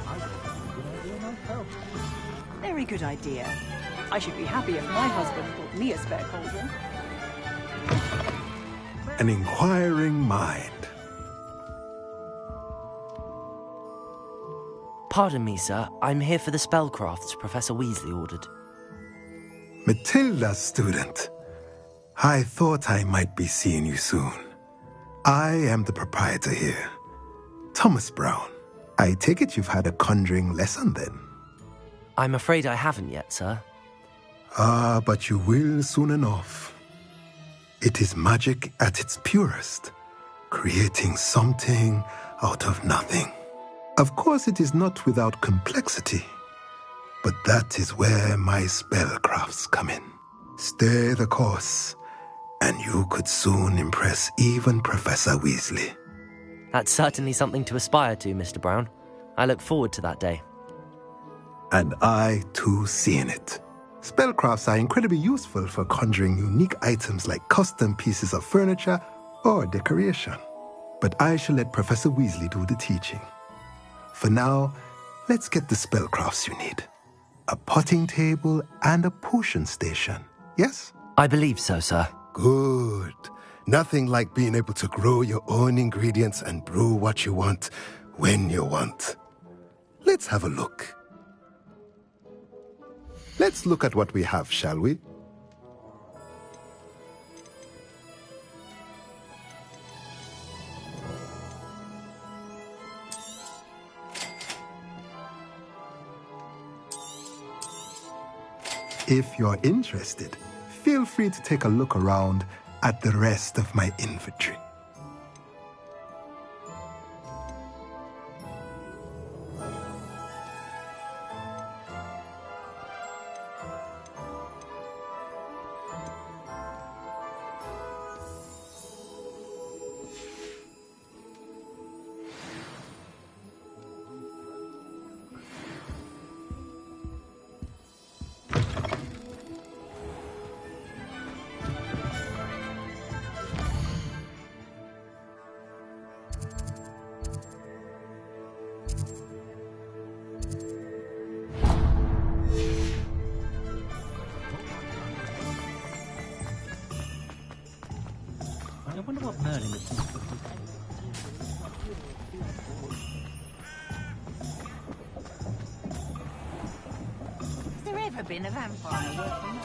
I would have a good idea myself.
Very good idea. I should be happy if my husband bought me a spare cauldron.
An inquiring mind.
Pardon me, sir. I'm here for the spellcrafts Professor Weasley ordered.
Matilda, student. I thought I might be seeing you soon. I am the proprietor here, Thomas Brown. I take it you've had a conjuring lesson then?
I'm afraid I haven't yet, sir.
Ah, but you will soon enough. It is magic at its purest, creating something out of nothing. Of course, it is not without complexity, but that is where my spellcrafts come in. Stay the course, and you could soon impress even Professor Weasley.
That's certainly something to aspire to, Mr. Brown. I look forward to that day.
And I, too, seeing it. Spellcrafts are incredibly useful for conjuring unique items like custom pieces of furniture or decoration. But I shall let Professor Weasley do the teaching. For now, let's get the spellcrafts you need. A potting table and a potion station, yes?
I believe so, sir.
Good. Nothing like being able to grow your own ingredients and brew what you want when you want. Let's have a look. Let's look at what we have, shall we? If you're interested, feel free to take a look around at the rest of my inventory.
I wonder what Merlin would think.
Has there ever been a vampire working?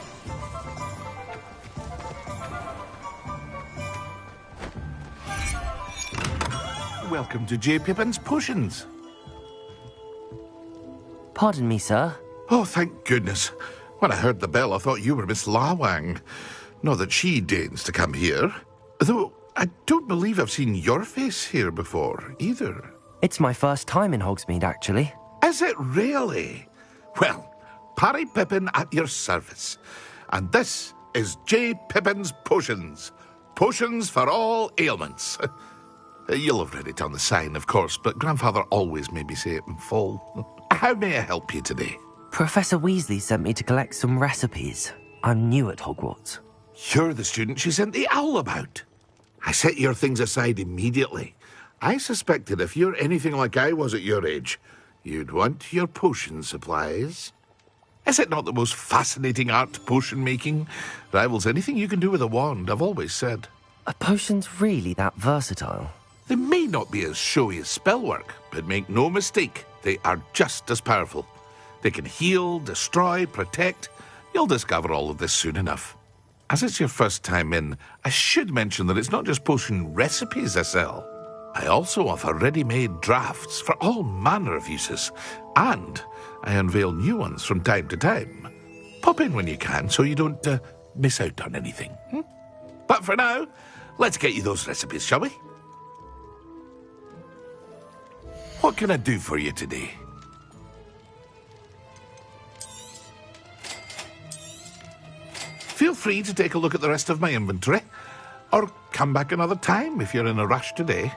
Welcome to J. Pippin's Potions.
Pardon me, sir.
Oh, thank goodness. When I heard the bell, I thought you were Miss Lawang. Not that she deigns to come here. Though I don't believe I've seen your face here before, either.
It's my first time in Hogsmeade, actually.
Is it really? Well, Parry Pippin at your service. And this is J. Pippin's Potions. Potions for all ailments. You'll have read it on the sign, of course, but Grandfather always made me say it in full. How may I help you today?
Professor Weasley sent me to collect some recipes. I'm new at Hogwarts.
You're the student she sent the owl about. I set your things aside immediately. I suspected if you're anything like I was at your age, you'd want your potion supplies. Is it not the most fascinating art, potion making? Rivals anything you can do with a wand, I've always said.
Are potions really that versatile?
They may not be as showy as spellwork, but make no mistake, they are just as powerful. They can heal, destroy, protect. You'll discover all of this soon enough. As it's your first time in, I should mention that it's not just potion recipes I sell. I also offer ready-made drafts for all manner of uses, and I unveil new ones from time to time. Pop in when you can so you don't miss out on anything. But for now, let's get you those recipes, shall we? What can I do for you today? Feel free to take a look at the rest of my inventory, or come back another time if you're in a rush today.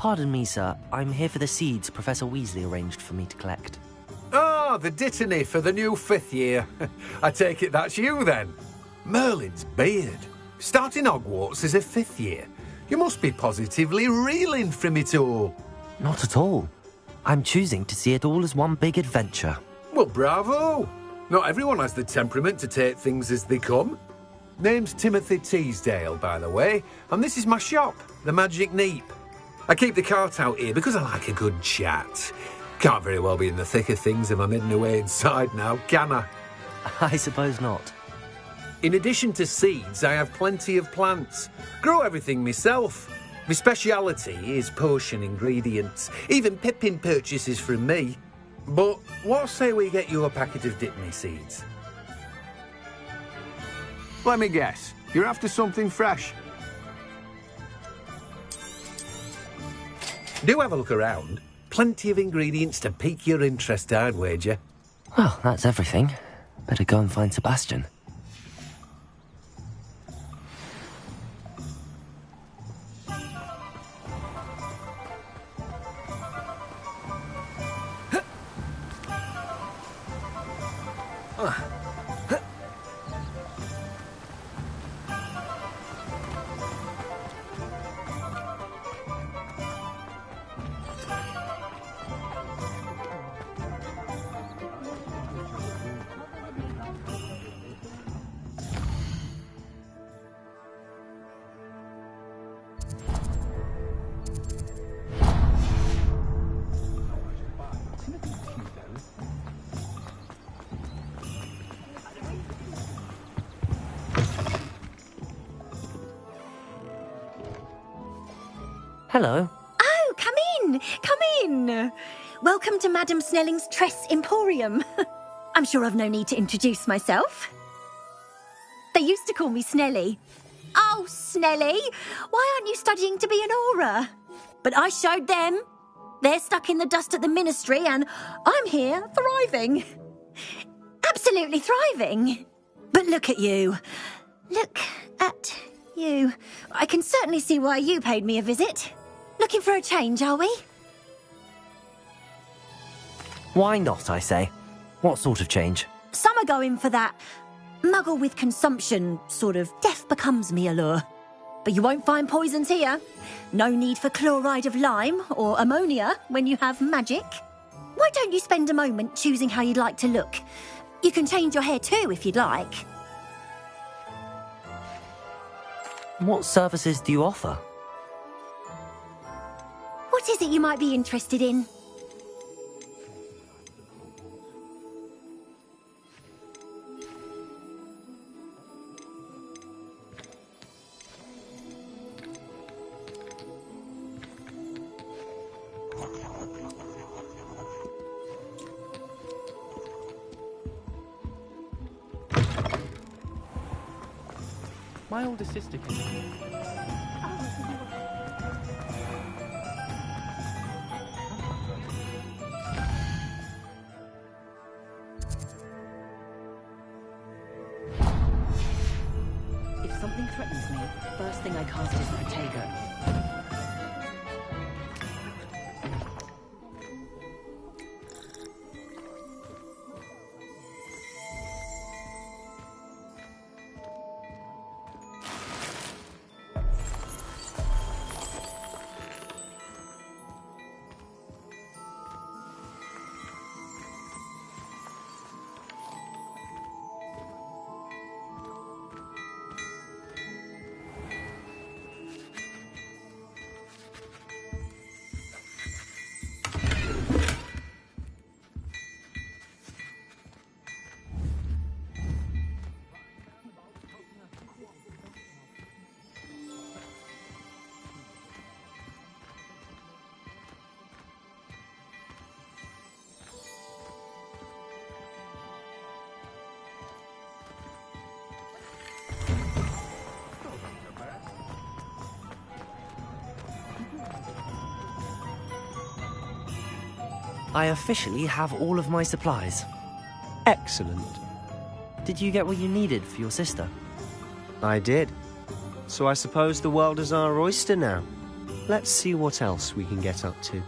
Pardon me, sir. I'm here for the seeds Professor Weasley arranged for me to collect.
Ah, the dittany for the new 5th year. I take it that's you, then. Merlin's beard. Starting Hogwarts as a 5th year. You must be positively reeling from it all.
Not at all. I'm choosing to see it all as one big adventure.
Well, bravo. Not everyone has the temperament to take things as they come. Name's Timothy Teasdale, by the way, and this is my shop, the Magic Neep. I keep the cart out here because I like a good chat. Can't very well be in the thick of things if I'm hidden away inside now, can I?
I suppose not.
In addition to seeds, I have plenty of plants. Grow everything myself. My speciality is potion ingredients. Even Pippin purchases from me. But what say we get you a packet of Dittany seeds? Let me guess. You're after something fresh. Do have a look around. Plenty of ingredients to pique your interest, I'd wager.
Well, that's everything. Better go and find Sebastian. Hello.
Oh, come in. Come in. Welcome to Madame Snelling's Tress Emporium. I'm sure I've no need to introduce myself. They used to call me Snelly. Oh, Snelly, why aren't you studying to be an Auror? But I showed them. They're stuck in the dust at the Ministry and I'm here thriving. Absolutely thriving. But look at you. Look at you. I can certainly see why you paid me a visit. Looking for a change, are we?
Why not, I say? What sort of change?
Some are going for that muggle with consumption, sort of death becomes me allure. But you won't find poisons here. No need for chloride of lime or ammonia when you have magic. Why don't you spend a moment choosing how you'd like to look? You can change your hair too if you'd like.
What services do you offer?
What is it you might be interested in?
My older sister can...
If something threatens me, first thing I cast is Protego.
I officially have all of my supplies.
Excellent.
Did you get what you needed for your sister?
I did. So I suppose the world is our oyster now. Let's see what else we can get up to.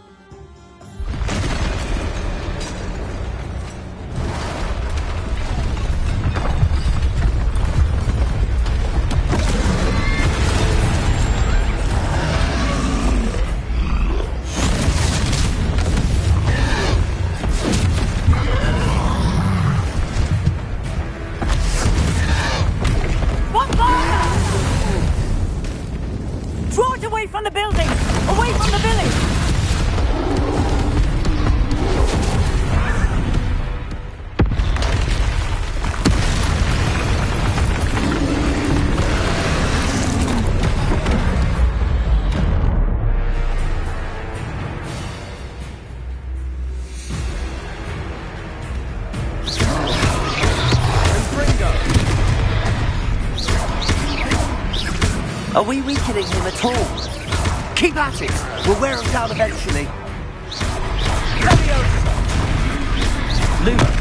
Draw it away from the building! Away from the village!
Are we weakening him at all? Keep at it! We'll wear him down eventually. Leviosa! Lumos!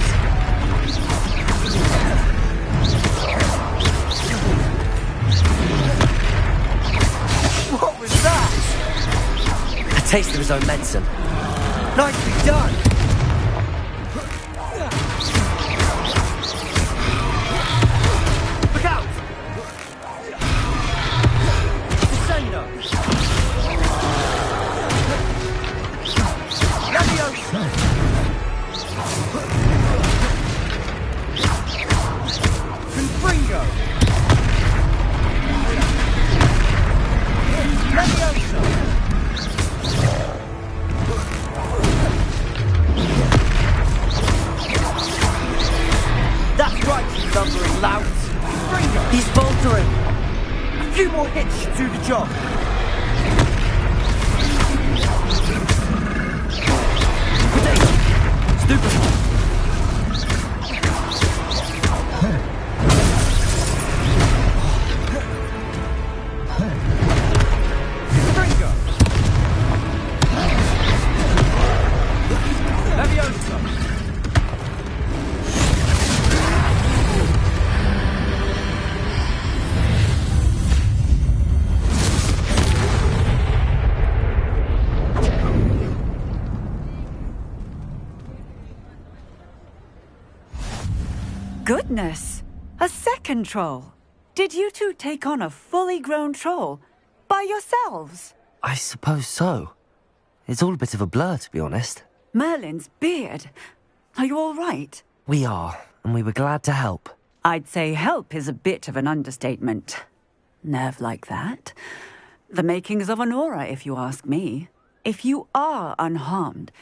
What was that? A taste of his own medicine. Nicely done! Look out! Confringo! Leviosa! That's right, you lumbering lout! He's faltering! A few more hits should do the job! Stupid!
Goodness! A second troll! Did you two take on a fully grown troll? By yourselves?
I suppose so. It's all a bit of a blur, to be honest.
Merlin's beard. Are you all right?
We are, and we were glad to help.
I'd say help is a bit of an understatement. Nerve like that. The makings of an aura, if you ask me. If you are unharmed,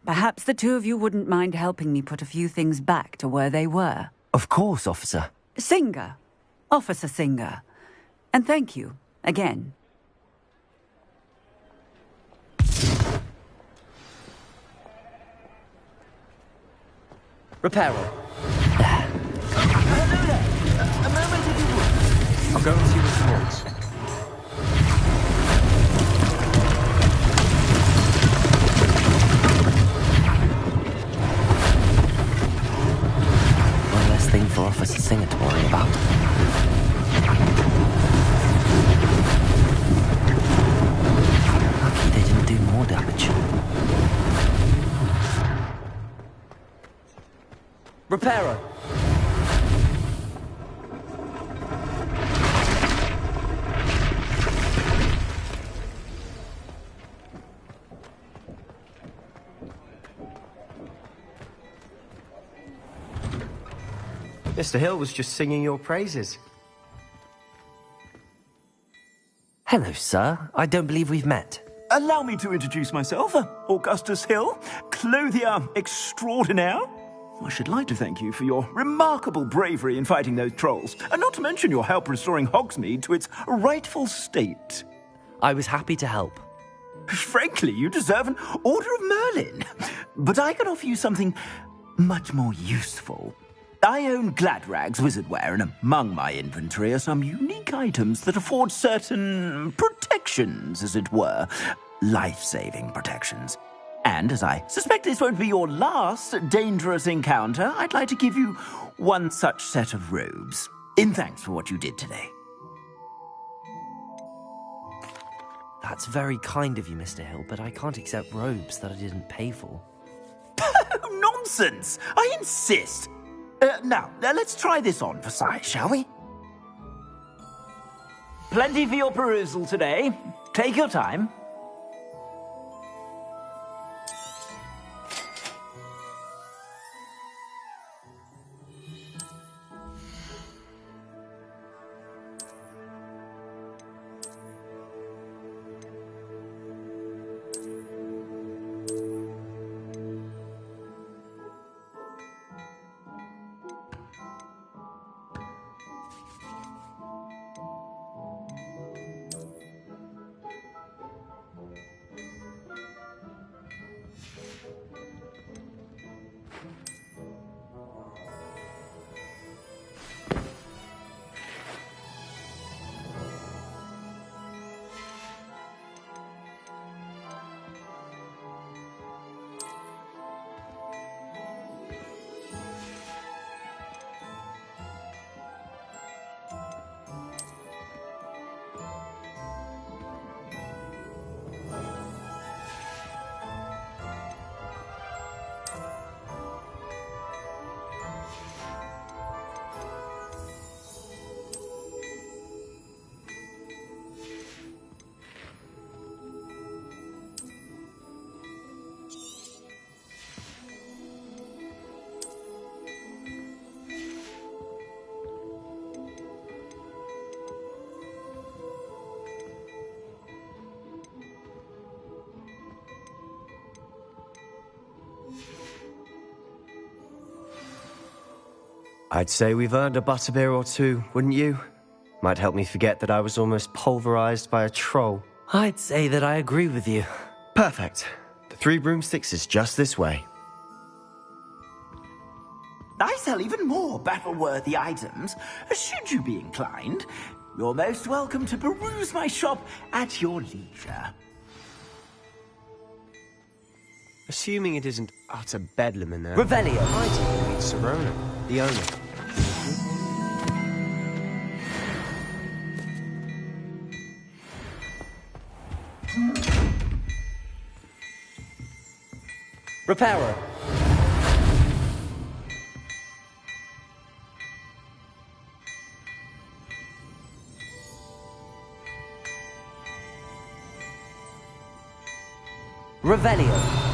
perhaps the two of you wouldn't mind helping me put a few things back to where they were.
Of course, officer.
Singer. Officer Singer. And thank you, again.
Reparo.
A moment if you would.
I'll go and see what's wrong.
One less thing for Officer Singer to worry about. Lucky they didn't do more damage.
Reparo.
Mr. Hill was just singing your praises.
Hello, sir. I don't believe we've met.
Allow me to introduce myself, Augustus Hill, clothier extraordinaire. I should like to thank you for your remarkable bravery in fighting those trolls, and not to mention your help restoring Hogsmeade to its rightful state.
I was happy to help.
Frankly, you deserve an Order of Merlin. But I can offer you something much more useful. I own Gladrag's wizardware, and among my inventory are some unique items that afford certain protections, as it were. Life-saving protections. And as I suspect this won't be your last dangerous encounter, I'd like to give you one such set of robes, in thanks for what you did today.
That's very kind of you, Mr. Hill, but I can't accept robes that I didn't pay for.
Nonsense! I insist! Now, let's try this on for size, shall we? Plenty for your perusal today. Take your time.
I'd say we've earned a butterbeer or two, wouldn't you? Might help me forget that I was almost pulverized by a troll.
I'd say that I agree with you.
Perfect. The Three Broomsticks is just this way.
I sell even more battle-worthy items. Should you be inclined, you're most welcome to peruse my shop at your leisure.
Assuming it isn't utter bedlam in there.
Revelio.
I take to meet Sirona, the owner.
Repairer. Revelio.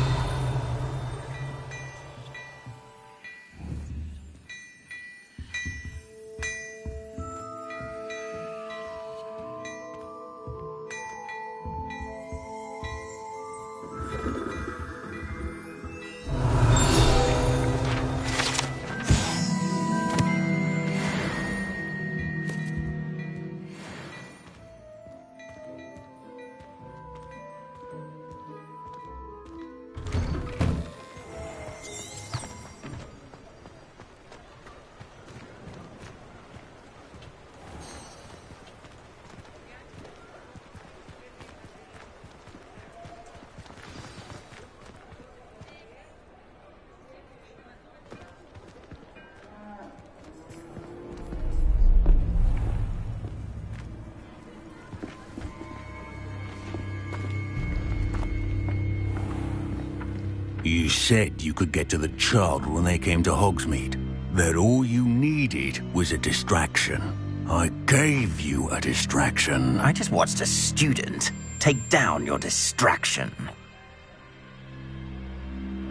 You said you could get to the child when they came to Hogsmeade. That all you needed was a distraction. I gave you a distraction.
I just watched a student take down your distraction.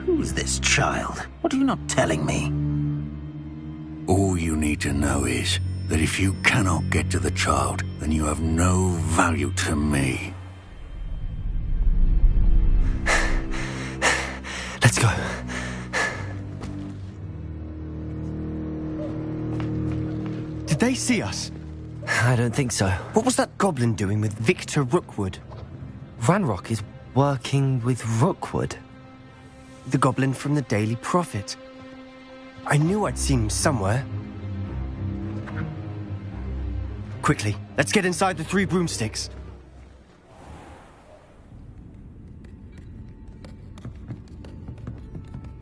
Who's this child? What are you not telling me?
All you need to know is that if you cannot get to the child, then you have no value to me.
Let's go. Did they see us?
I don't think so.
What was that goblin doing with Victor Rookwood?
Ranrock is working with Rookwood.
The goblin from the Daily Prophet. I knew I'd seen him somewhere. Quickly, let's get inside the Three Broomsticks.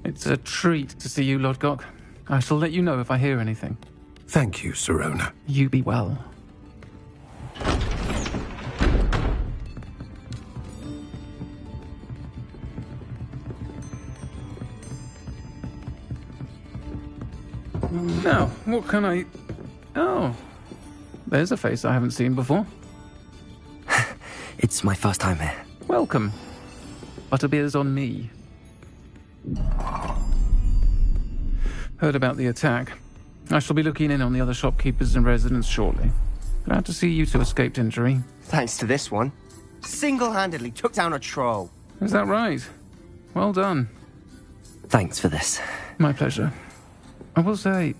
It's a treat to see you, Lodgok. I shall let you know if I hear anything.
Thank you, Sirona.
You be well. Now, what can I... Oh, there's a face I haven't seen before.
It's my first time here.
Welcome. Butterbeer's on me. Heard about the attack. I shall be looking in on the other shopkeepers and residents shortly. Glad to see you two escaped injury.
Thanks to this one. Single-handedly took down a troll.
Is that right? Well done.
Thanks for this.
My pleasure. I will say,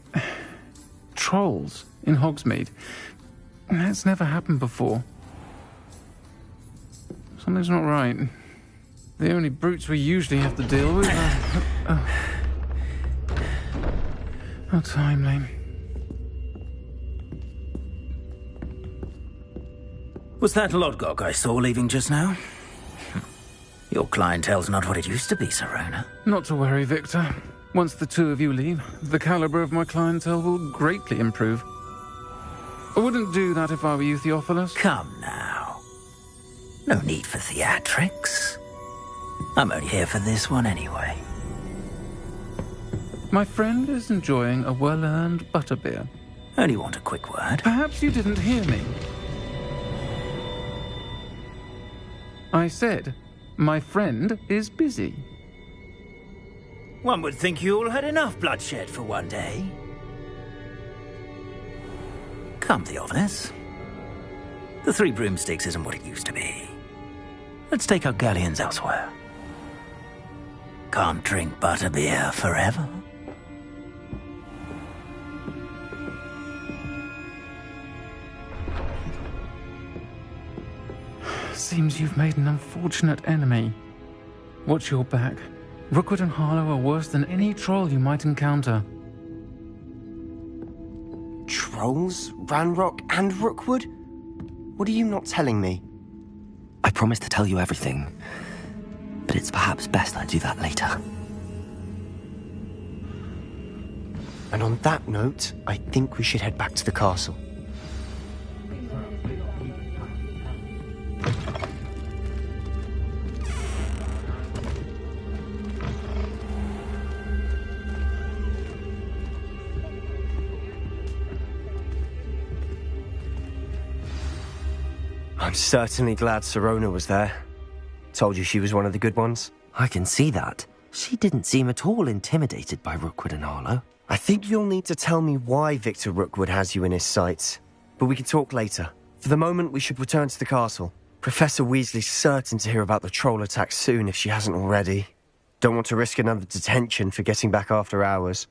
trolls in Hogsmeade. That's never happened before. Something's not right. The only brutes we usually have to deal with are... How timely.
Was that Lodgok I saw leaving just now? Your clientele's not what it used to be, Sirona.
Not to worry, Victor. Once the two of you leave, the caliber of my clientele will greatly improve. I wouldn't do that if I were you, Theophilus.
Come now. No need for theatrics. I'm only here for this one anyway.
My friend is enjoying a well-earned butterbeer.
Only want a quick word.
Perhaps you didn't hear me. I said, my friend is busy.
One would think you all had enough bloodshed for one day. Come, Theophilus. The Three Broomsticks isn't what it used to be. Let's take our galleons elsewhere. Can't drink butterbeer forever.
Seems you've made an unfortunate enemy. Watch your back. Rookwood and Harlow are worse than any troll you might encounter.
Trolls? Ranrock and Rookwood? What are you not telling me?
I promised to tell you everything, but it's perhaps best I do that later.
And on that note, I think we should head back to the castle. I'm certainly glad Sirona was there. Told you she was one of the good ones.
I can see that. She didn't seem at all intimidated by Rookwood and Harlow.
I think you'll need to tell me why Victor Rookwood has you in his sights. But we can talk later. For the moment, we should return to the castle. Professor Weasley's certain to hear about the troll attack soon if she hasn't already. Don't want to risk another detention for getting back after hours.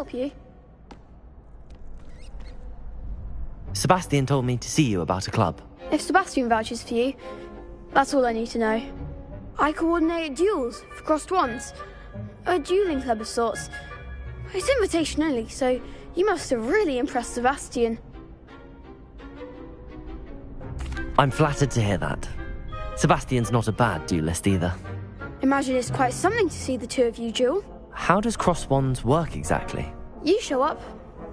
help you?
Sebastian told me to see you about a club.
If Sebastian vouches for you, that's all I need to know. I coordinate duels for crossed wands. A dueling club of sorts. It's invitation only, so you must have really impressed Sebastian.
I'm flattered to hear that. Sebastian's not a bad duelist either.
Imagine it's quite something to see the two of you duel.
How does cross wands work exactly?
You show up,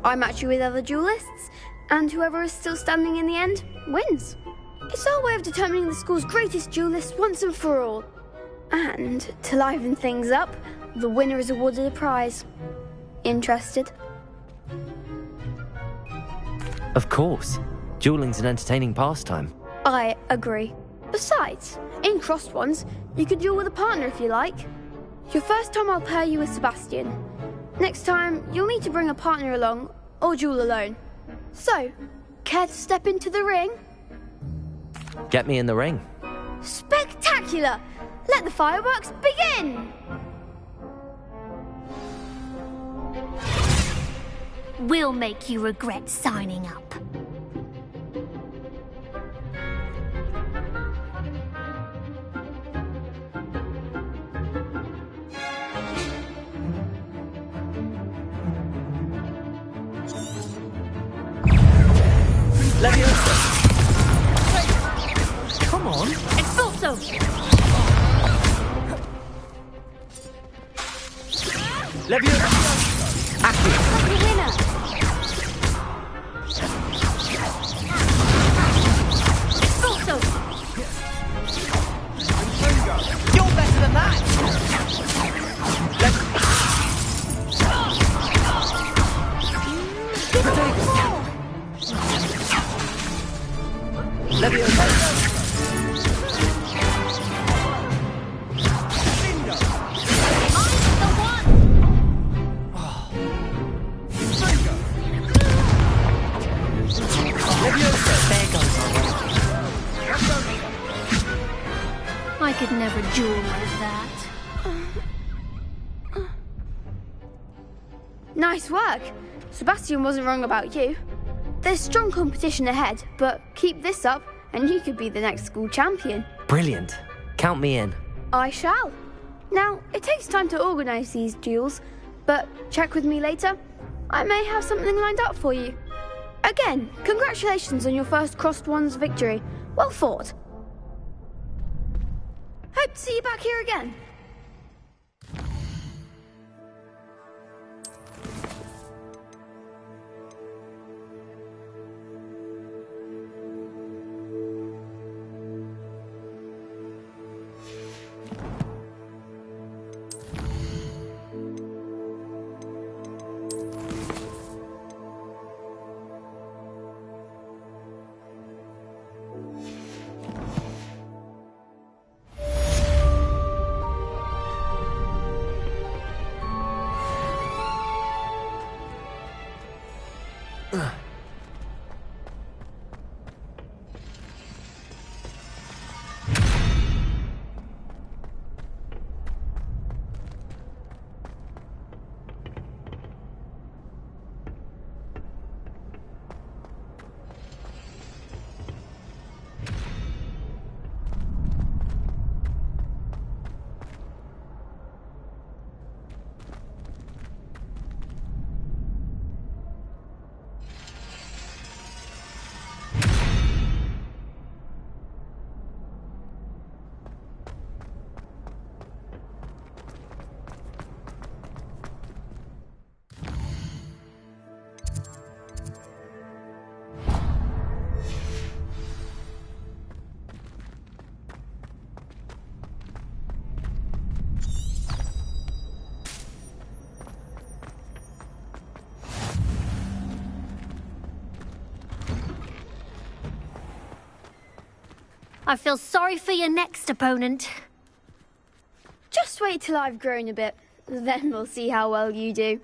I match you with other duelists, and whoever is still standing in the end wins. It's our way of determining the school's greatest duelist once and for all. And to liven things up, the winner is awarded a prize. Interested?
Of course. Dueling's an entertaining pastime.
I agree. Besides, in crossed ones, you could duel with a partner if you like. Your first time I'll pair you with Sebastian. Next time, you'll need to bring a partner along, or duel alone. So, care to step into the ring?
Get me in the ring.
Spectacular! Let the fireworks begin!
We'll make you regret signing up.
Leviosa! Come on!
Expulso!
Leviosa! Accio!
Lucky winner! Expulso!
You're better than that! Leviosa!
I could never duel like that.
Nice work. Sebastian wasn't wrong about you. There's strong competition ahead, but keep this up and you could be the next school champion.
Brilliant. Count me in.
I shall. Now, it takes time to organise these duels, but check with me later. I may have something lined up for you. Again, congratulations on your first crossed wands victory. Well fought. Hope to see you back here again.
I feel sorry for your next opponent.
Just wait till I've grown a bit, then we'll see how well you do.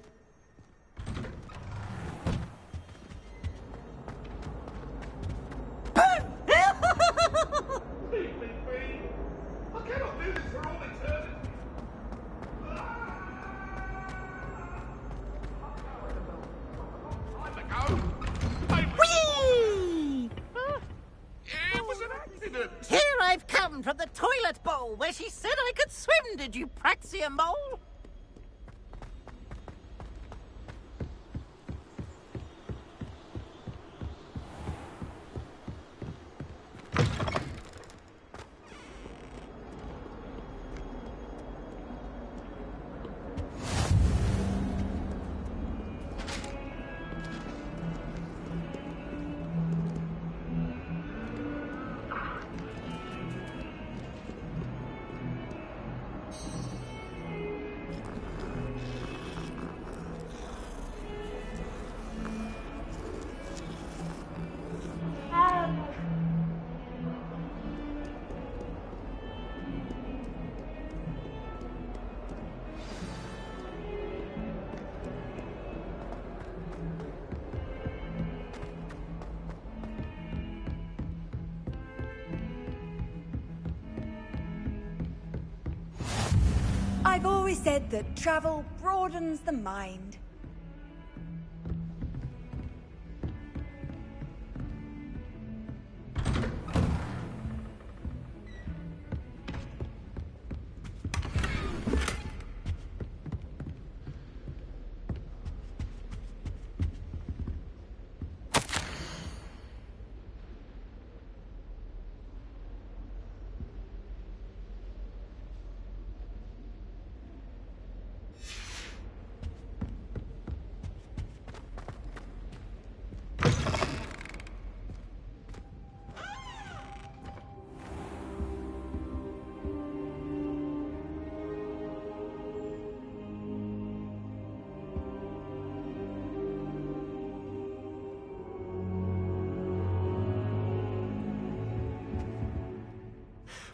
came from the toilet bowl where she said I could swim, did you, Praxia Mole?
I've always said that travel broadens the mind.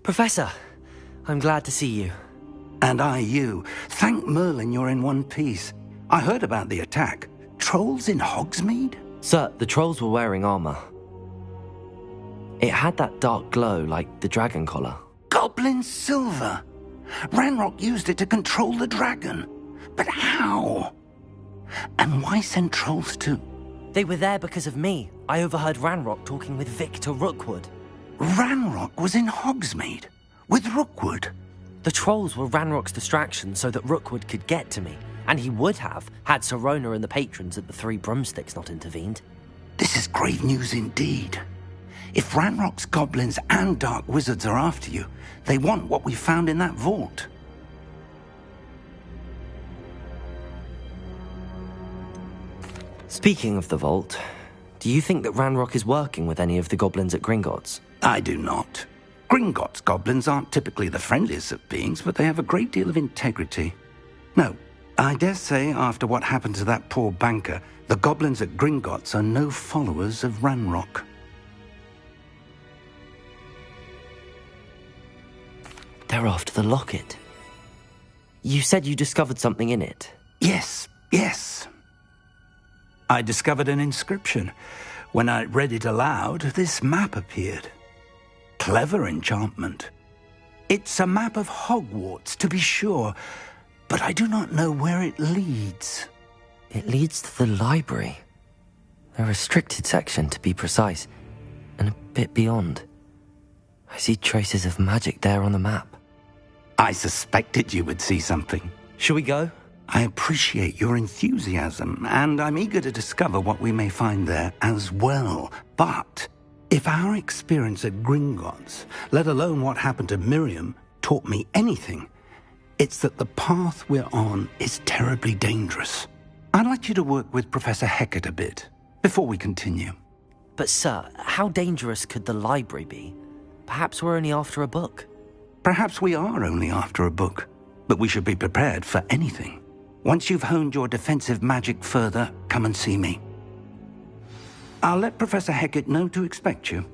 Professor, I'm glad to see you.
And I you. Thank Merlin you're in one piece. I heard about the attack. Trolls in Hogsmeade?
Sir, the trolls were wearing armor. It had that dark glow like the dragon collar.
Goblin silver. Ranrock used it to control the dragon. But how? And why send trolls too?
They were there because of me. I overheard Ranrock talking with Victor Rookwood.
Ranrock was in Hogsmeade? With Rookwood?
The trolls were Ranrock's distraction so that Rookwood could get to me. And he would have, had Sirona and the patrons at the Three Broomsticks not intervened.
This is grave news indeed. If Ranrock's goblins and dark wizards are after you, they want what we found in that vault.
Speaking of the vault, do you think that Ranrock is working with any of the goblins at Gringotts?
I do not. Gringotts goblins aren't typically the friendliest of beings, but they have a great deal of integrity. No, I dare say after what happened to that poor banker, the goblins at Gringotts are no followers of Ranrock.
They're after the locket. You said you discovered something in it.
Yes. I discovered an inscription. When I read it aloud, this map appeared. Clever enchantment. It's a map of Hogwarts, to be sure, but I do not know where it leads.
It leads to the library. A restricted section, to be precise, and a bit beyond. I see traces of magic there on the map.
I suspected you would see something.
Shall we go?
I appreciate your enthusiasm, and I'm eager to discover what we may find there as well. But if our experience at Gringotts, let alone what happened to Miriam, taught me anything, it's that the path we're on is terribly dangerous. I'd like you to work with Professor Hecat a bit, before we continue.
But sir, how dangerous could the library be? Perhaps we're only after a book.
Perhaps we are only after a book, but we should be prepared for anything. Once you've honed your defensive magic further, come and see me. I'll let Professor Hecat know to expect you.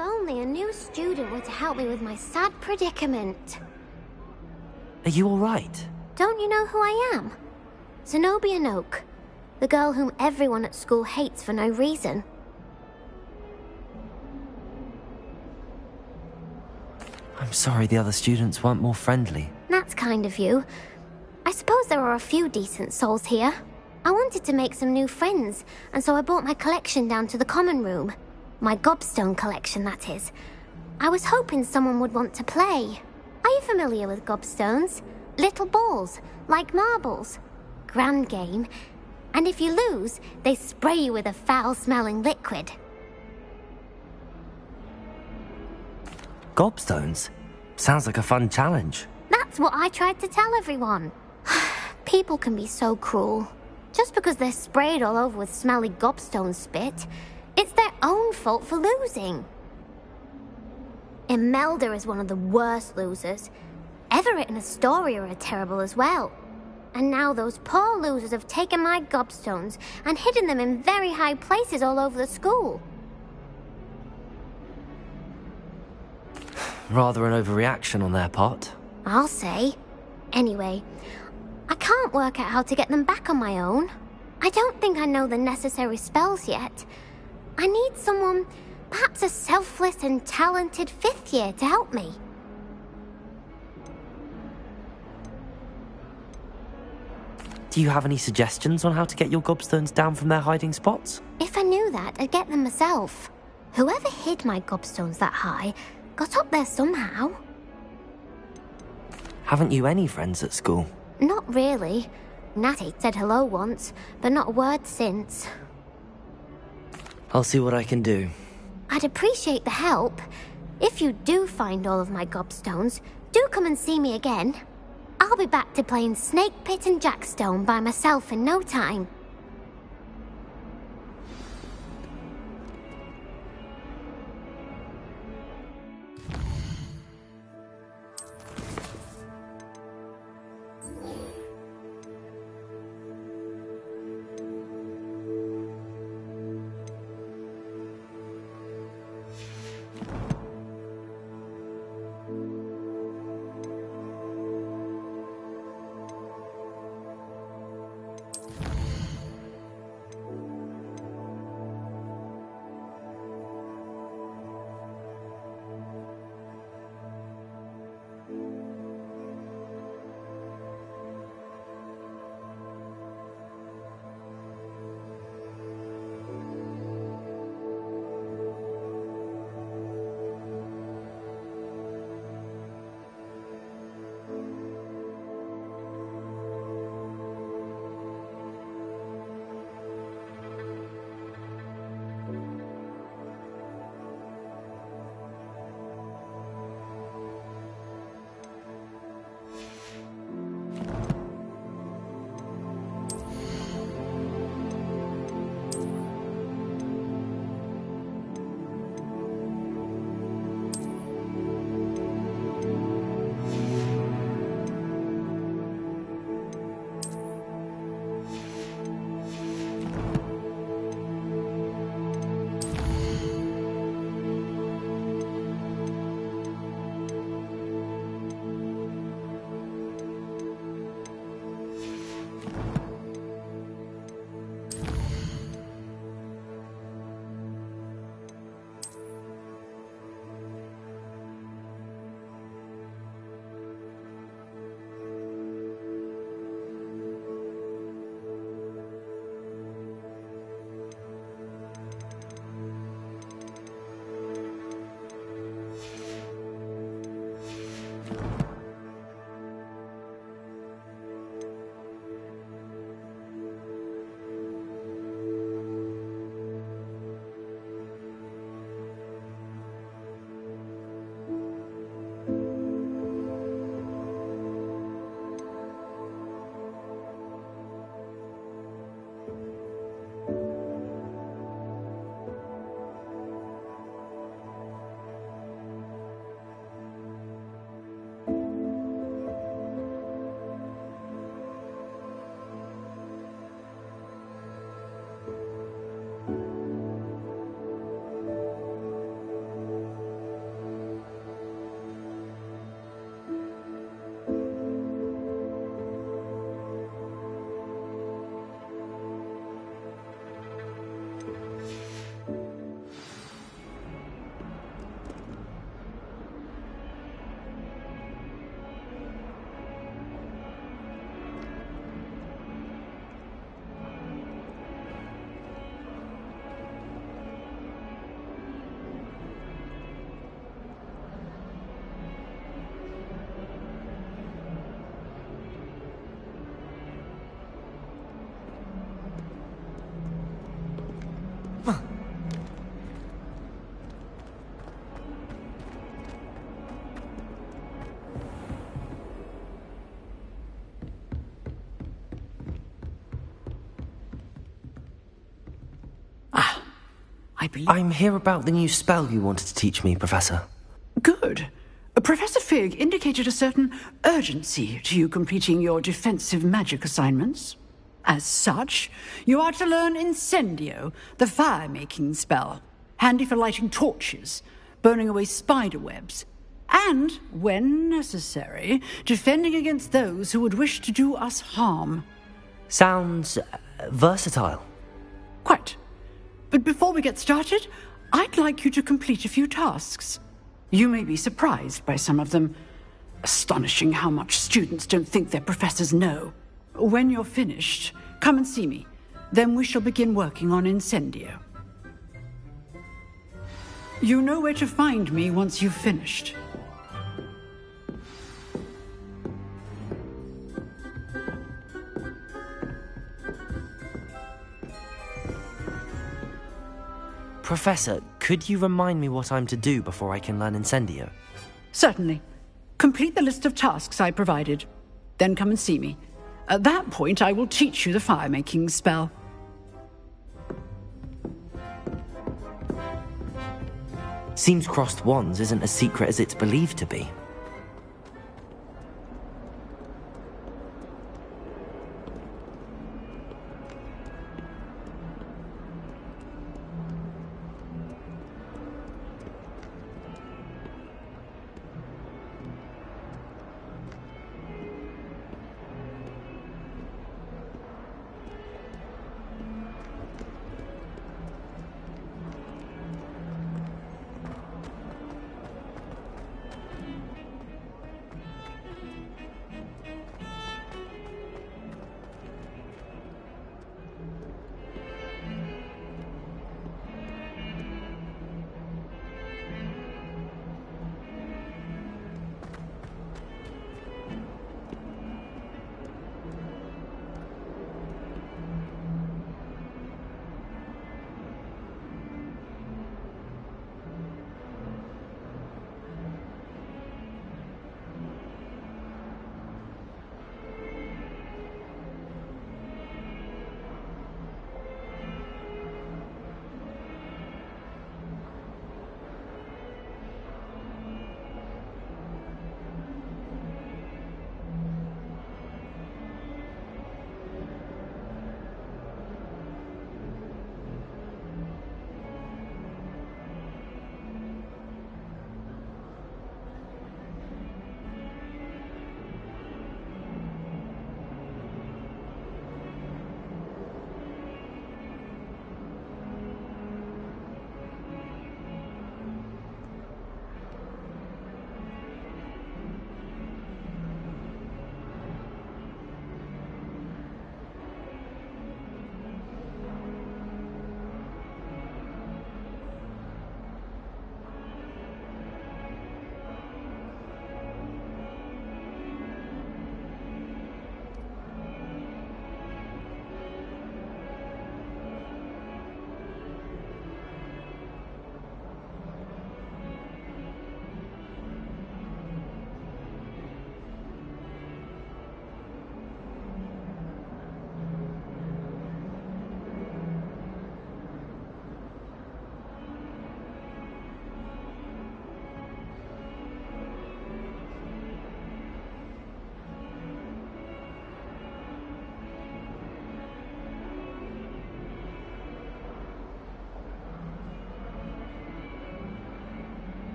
only a new student were to help me with my sad predicament.
Are you alright?
Don't you know who I am? Zenobia Noak, the girl whom everyone at school hates for no reason.
I'm sorry the other students weren't more friendly.
That's kind of you. I suppose there are a few decent souls here. I wanted to make some new friends, and so I brought my collection down to the common room. My gobstone collection, that is. I was hoping someone would want to play. Are you familiar with gobstones? Little balls, like marbles. Grand game. And if you lose, they spray you with a foul-smelling liquid.
Gobstones? Sounds like a fun challenge.
That's what I tried to tell everyone. People can be so cruel. Just because they're sprayed all over with smelly gobstone spit, it's their own fault for losing. Imelda is one of the worst losers. Everett and Astoria are terrible as well. And now those poor losers have taken my gobstones and hidden them in very high places all over the school.
Rather an overreaction on their part.
I'll say. Anyway, I can't work out how to get them back on my own. I don't think I know the necessary spells yet. I need someone, perhaps a selfless and talented 5th year to help me.
Do you have any suggestions on how to get your gobstones down from their hiding spots?
If I knew that, I'd get them myself. Whoever hid my gobstones that high got up there somehow.
Haven't you any friends at school?
Not really. Natty said hello once, but not a word since.
I'll see what I can do.
I'd appreciate the help. If you do find all of my gobstones, do come and see me again. I'll be back to playing Snake Pit and Jackstone by myself in no time.
I'm here about the new spell you wanted to teach me, Professor.
Good. Professor Fig indicated a certain urgency to you completing your defensive magic assignments. As such, you are to learn Incendio, the fire-making spell, handy for lighting torches, burning away spider webs, and, when necessary, defending against those who would wish to do us harm.
Sounds versatile.
Quite. But before we get started, I'd like you to complete a few tasks. You may be surprised by some of them. Astonishing how much students don't think their professors know. When you're finished, come and see me. Then we shall begin working on Incendio. You know where to find me once you've finished.
Professor, could you remind me what I'm to do before I can learn Incendio?
Certainly. Complete the list of tasks I provided. Then come and see me. At that point, I will teach you the fire-making spell.
Seems crossed wands isn't as secret as it's believed to be.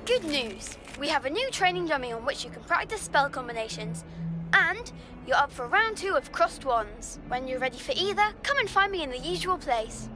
Good news! We have a new training dummy on which you can practice spell combinations. And you're up for round 2 of Crossed Wands. When you're ready for either, come and find me in the usual place.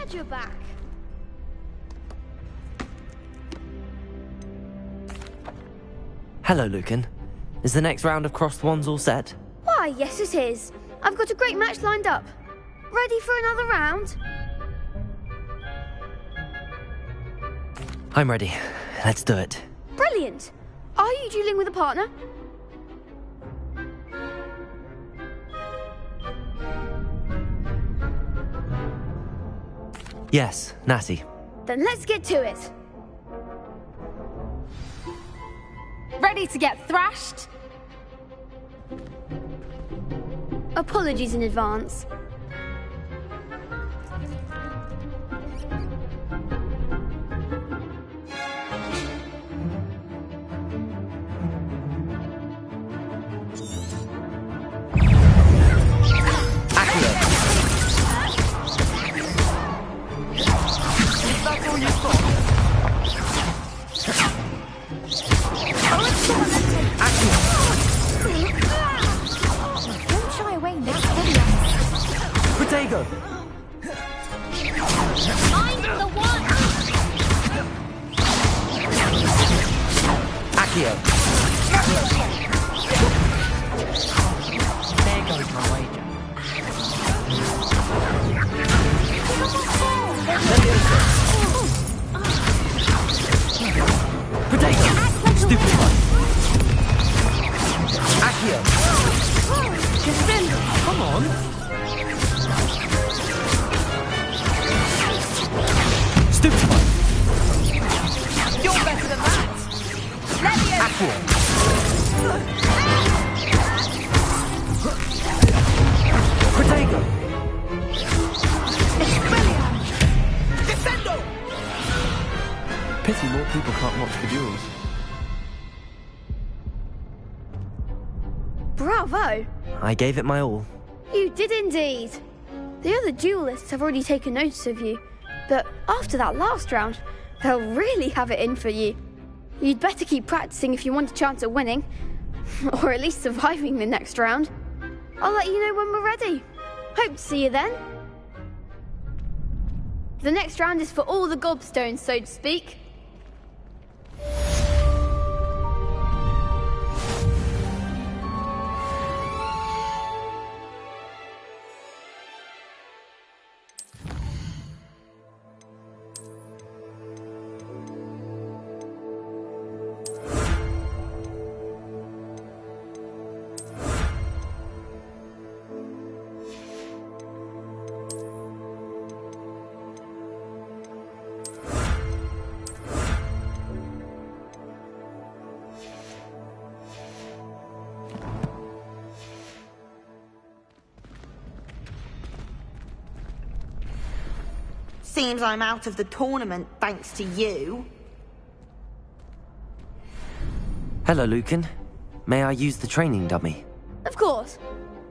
Glad you're back.
Hello, Lucan. Is the next round of Crossed Wands all set?
Why, yes it is. I've got a great match lined up. Ready for another round?
I'm ready. Let's do it.
Brilliant. Are you dueling with a partner?
Yes, Natty.
Then let's get to it.
Ready to get thrashed?
Apologies in advance.
Don't shy away now.
Protego!
Mind the one!
Accio!
There goes my wager.
Protego! Stupid one! Accio!
Defender, come on!
Stupid one!
You're better than that! Levio!
Accio! Protego!
Defendo!
Pity more people can't watch the duels.
Bravo!
I gave it my all.
You did indeed. The other duelists have already taken notice of you, but after that last round, they'll really have it in for you. You'd better keep practicing if you want a chance at winning, or at least surviving the next round. I'll let you know when we're ready. Hope to see you then. The next round is for all the gobstones, so to speak.
Seems I'm out of the tournament thanks to you.
Hello, Lucan. May I use the training dummy?
Of course.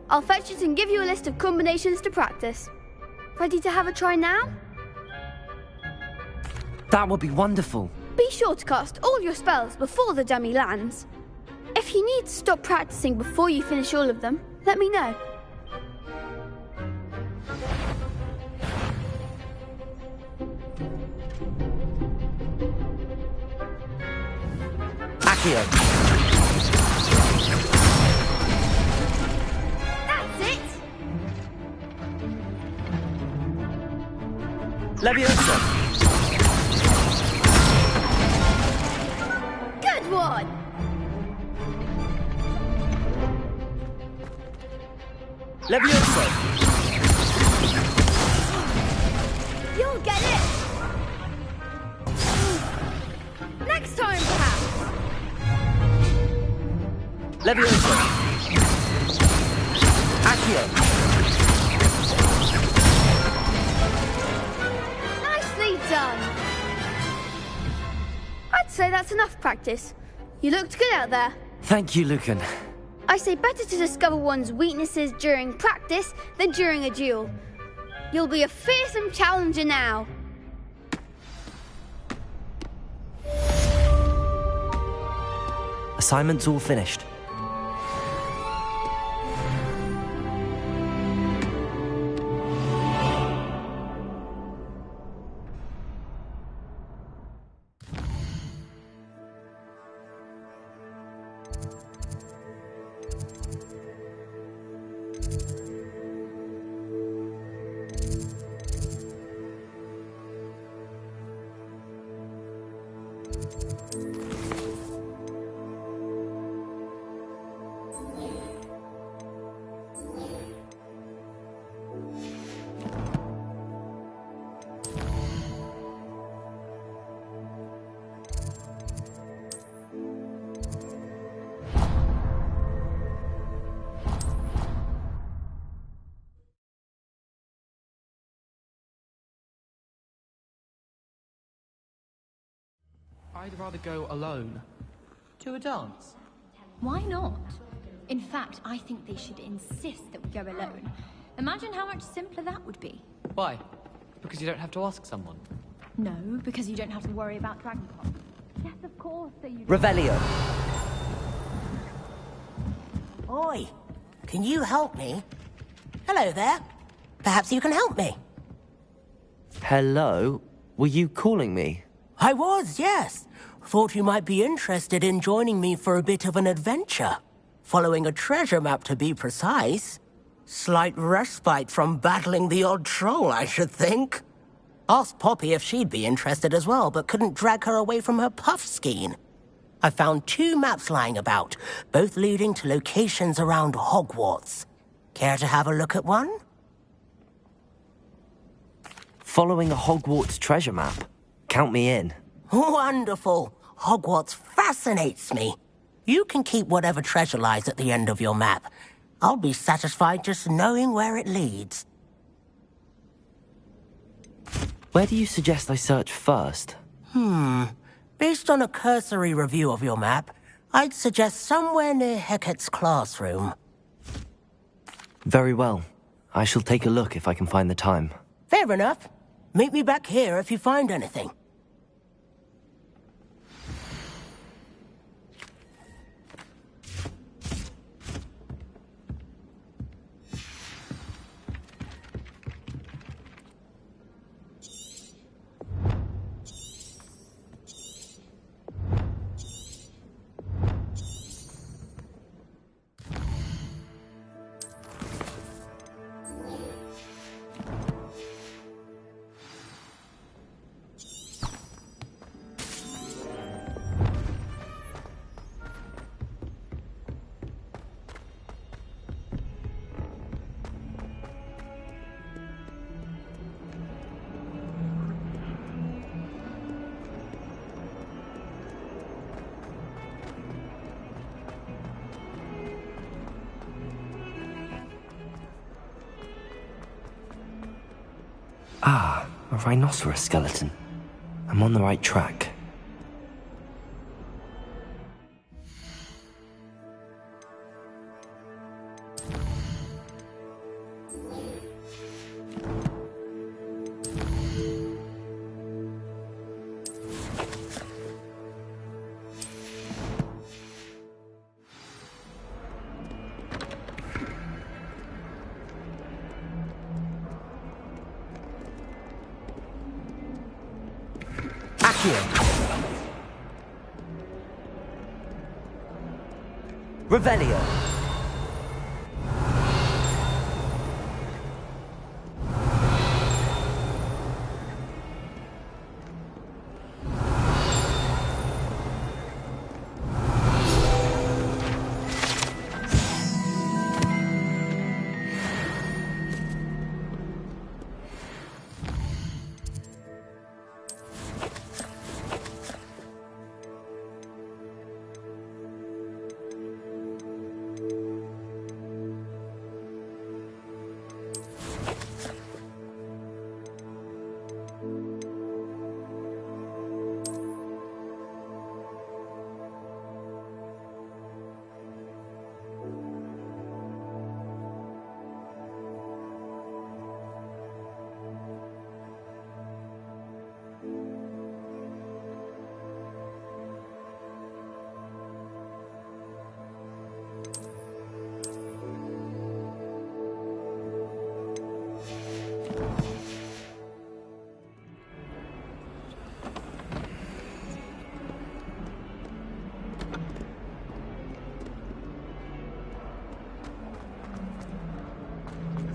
I'll fetch it and give you a list of combinations to practice. Ready to have a try now?
That would be wonderful.
Be sure to cast all your spells before the dummy lands. If you need to stop practicing before you finish all of them, let me know.
Accio!
That's it!
Leviosa!
Good one!
Leviosa!
You'll get it! Next time, perhaps!
Leviosa! Accio!
Nicely done! I'd say that's enough practice. You looked good out there.
Thank you, Lucan.
I say better to discover one's weaknesses during practice than during a duel. You'll be a fearsome challenger now.
Assignment's all finished.
I'd rather go alone.
To a dance?
Why not? In fact, I think they should insist that we go alone. Imagine how much simpler that would be.
Why? Because you don't have to ask someone.
No, because you don't have to worry about Dragonpop. Yes, of course, so you...
Revelio.
Oi, can you help me? Hello there. Perhaps you can help me.
Hello? Were you calling me?
I was, yes. Thought you might be interested in joining me for a bit of an adventure. Following a treasure map, to be precise. Slight respite from battling the odd troll, I should think. Asked Poppy if she'd be interested as well, but couldn't drag her away from her puffskein. I found 2 maps lying about, both leading to locations around Hogwarts. Care to have a look at one?
Following a Hogwarts treasure map? Count me in.
Wonderful. Hogwarts fascinates me. You can keep whatever treasure lies at the end of your map. I'll be satisfied just knowing where it leads.
Where do you suggest I search first?
Based on a cursory review of your map, I'd suggest somewhere near Hecate's classroom.
Very well. I shall take a look if I can find the time.
Fair enough. Meet me back here if you find anything.
Ah, a rhinoceros skeleton. I'm on the right track. Revelio.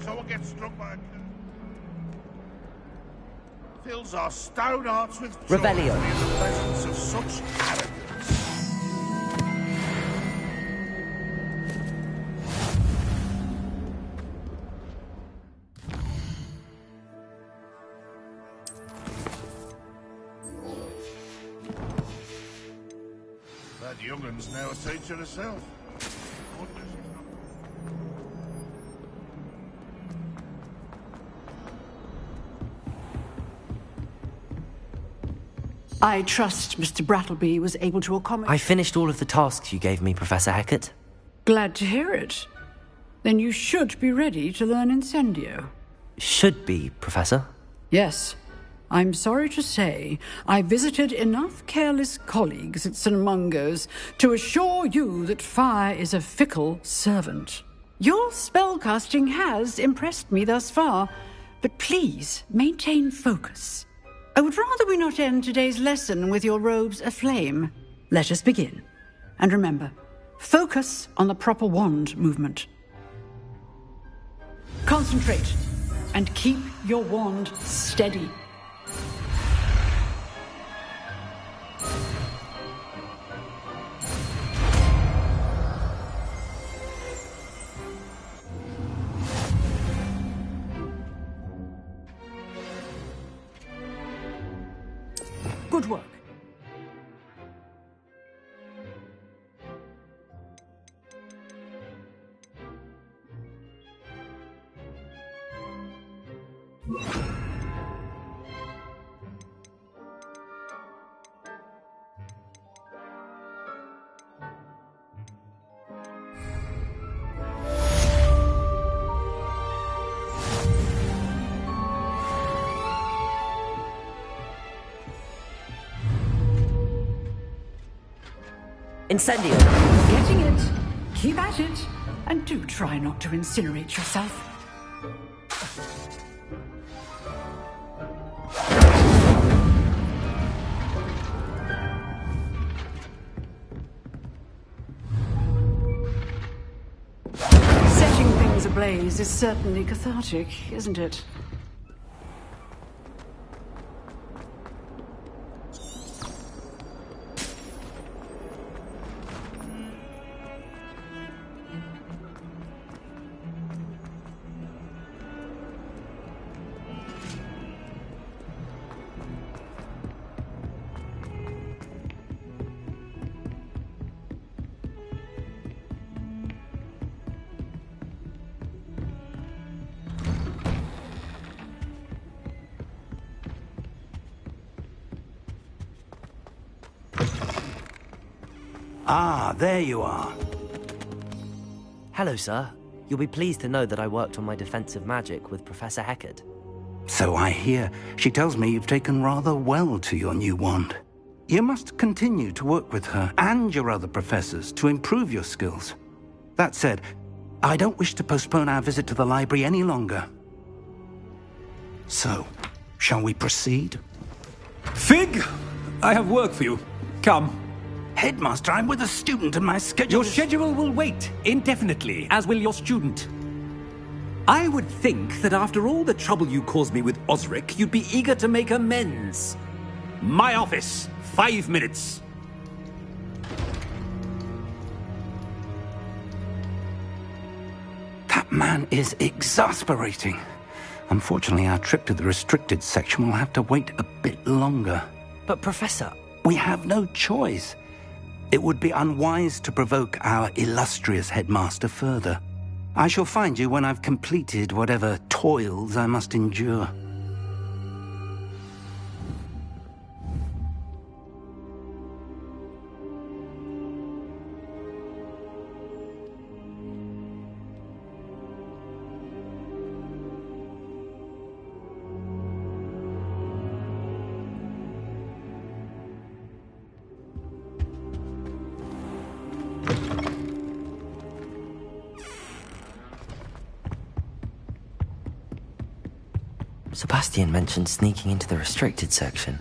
Someone gets struck by a car. Fills our stout hearts with joy
Revelio.
in the presence of such arrogance. That young'un's now a teacher herself.
I trust Mr. Brattleby was able to accommodate...
I finished all of the tasks you gave me, Professor Hecat.
Glad to hear it. Then you should be ready to learn Incendio.
Should be, Professor?
Yes. I'm sorry to say, I visited enough careless colleagues at St. Mungo's to assure you that fire is a fickle servant. Your spellcasting has impressed me thus far, but please maintain focus. I would rather we not end today's lesson with your robes aflame. Let us begin. And remember, focus on the proper wand movement. Concentrate, and keep your wand steady. Good work.
Incendio!
Getting it. Keep at it. And do try not to incinerate yourself. Setting things ablaze is certainly cathartic, isn't it?
Ah, there you are.
Hello, sir. You'll be pleased to know that I worked on my defensive magic with Professor Hecat.
So I hear. She tells me you've taken rather well to your new wand. You must continue to work with her and your other professors to improve your skills. That said, I don't wish to postpone our visit to the library any longer. So, shall we proceed?
Fig! I have work for you. Come.
Headmaster, I'm with a student and my schedule...
Your schedule will wait indefinitely, as will your student. I would think that after all the trouble you caused me with Osric, you'd be eager to make amends. My office, 5 minutes.
That man is exasperating. Unfortunately, our trip to the restricted section will have to wait a bit longer.
But, Professor...
We have no choice. It would be unwise to provoke our illustrious headmaster further. I shall find you when I've completed whatever toils I must endure.
Sebastian mentioned sneaking into the restricted section.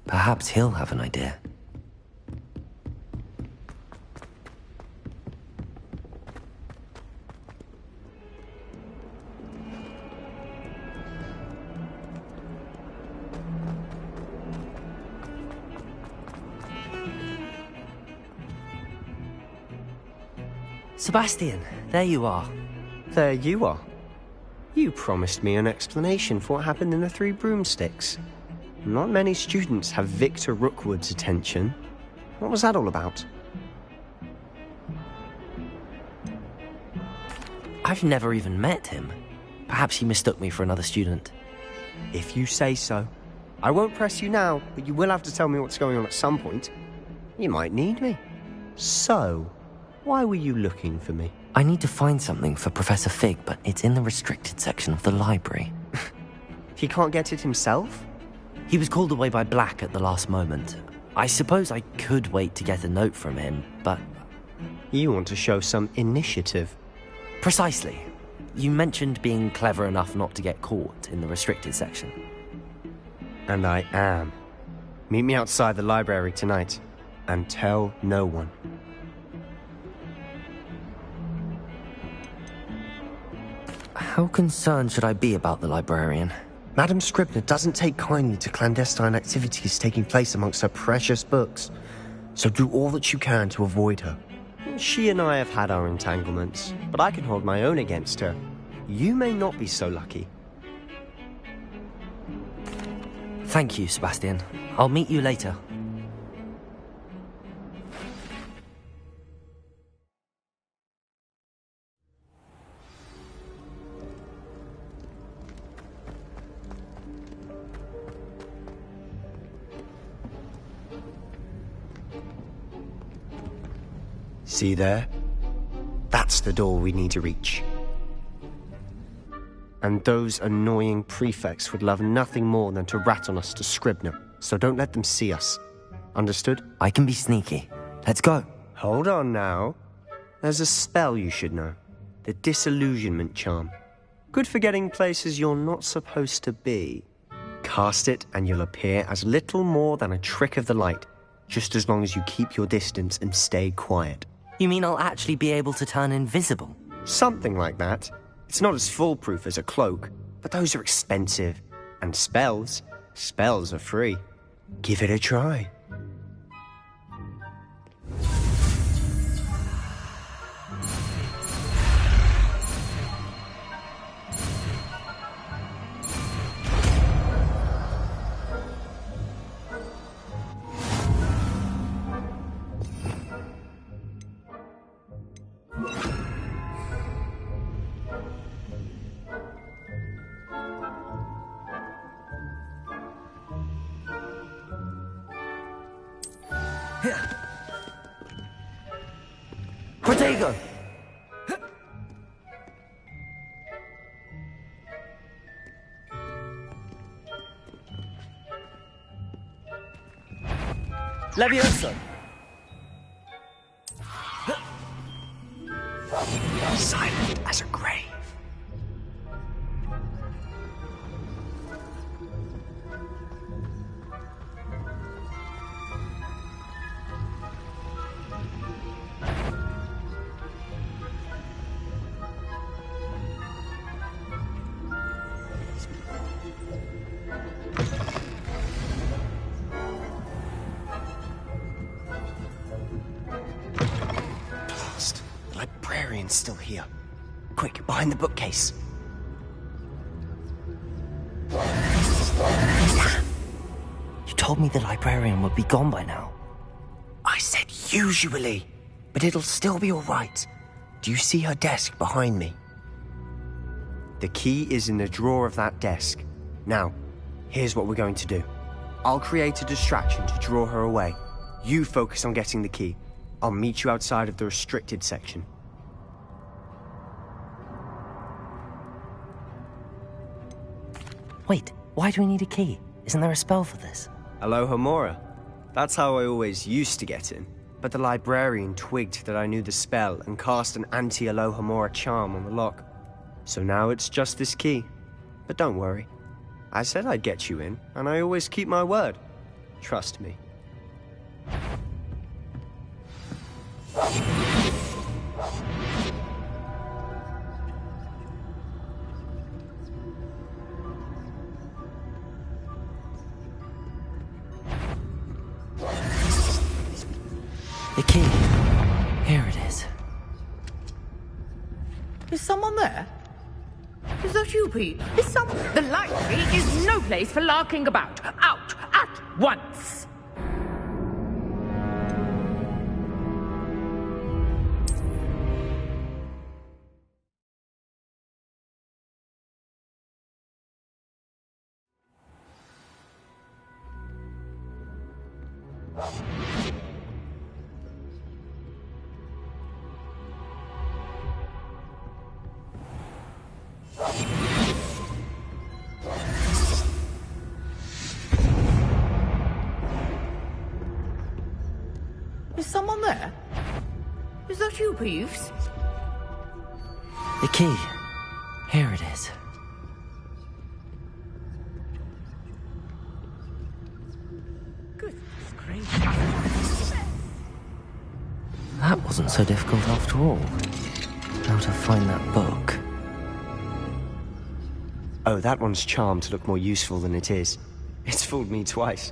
Perhaps he'll have an idea. Sebastian, there you are.
There you are. You promised me an explanation for what happened in the Three Broomsticks. Not many students have Victor Rookwood's attention. What was that all about?
I've never even met him. Perhaps he mistook me for another student.
If you say so. I won't press you now, but you will have to tell me what's going on at some point. You might need me. So, why were you looking for me?
I need to find something for Professor Fig, but it's in the restricted section of the library.
He can't get it himself?
He was called away by Black at the last moment. I suppose I could wait to get a note from him, but...
You want to show some initiative.
Precisely. You mentioned being clever enough not to get caught in the restricted section.
And I am. Meet me outside the library tonight, and tell no one.
How concerned should I be about the librarian?
Madam Scribner doesn't take kindly to clandestine activities taking place amongst her precious books, so do all that you can to avoid her. She and I have had our entanglements, but I can hold my own against her. You may not be so lucky.
Thank you, Sebastian. I'll meet you later.
See there? That's the door we need to reach. And those annoying prefects would love nothing more than to rat on us to Scribner, so don't let them see us. Understood?
I can be sneaky. Let's go.
Hold on now. There's a spell you should know. The Disillusionment Charm. Good for getting places you're not supposed to be. Cast it and you'll appear as little more than a trick of the light, just as long as you keep your distance and stay quiet.
You mean I'll actually be able to turn invisible?
Something like that. It's not as foolproof as a cloak, but those are expensive. And spells are free. Give it a try.
Protego! Levioso!
Silent as a grave. Still here. Quick, behind the bookcase.
You told me the librarian would be gone by now.
I said usually, but it'll still be all right. Do you see her desk behind me? The key is in the drawer of that desk. Now, here's what we're going to do. I'll create a distraction to draw her away. You focus on getting the key. I'll meet you outside of the restricted section.
Wait, why do we need a key? Isn't there a spell for this?
Alohomora. That's how I always used to get in. But the librarian twigged that I knew the spell and cast an anti-Alohomora charm on the lock. So now it's just this key. But don't worry. I said I'd get you in, and I always keep my word. Trust me.
The key. Here it is.
Is someone there? Is that you, Pete? Is some... The library is no place for larking about. Out at once! Is that you, Peeves?
The key. Here it is.
Goodness gracious.
That wasn't so difficult after all. How to find that book.
Oh, that one's charmed to look more useful than it is. It's fooled me twice.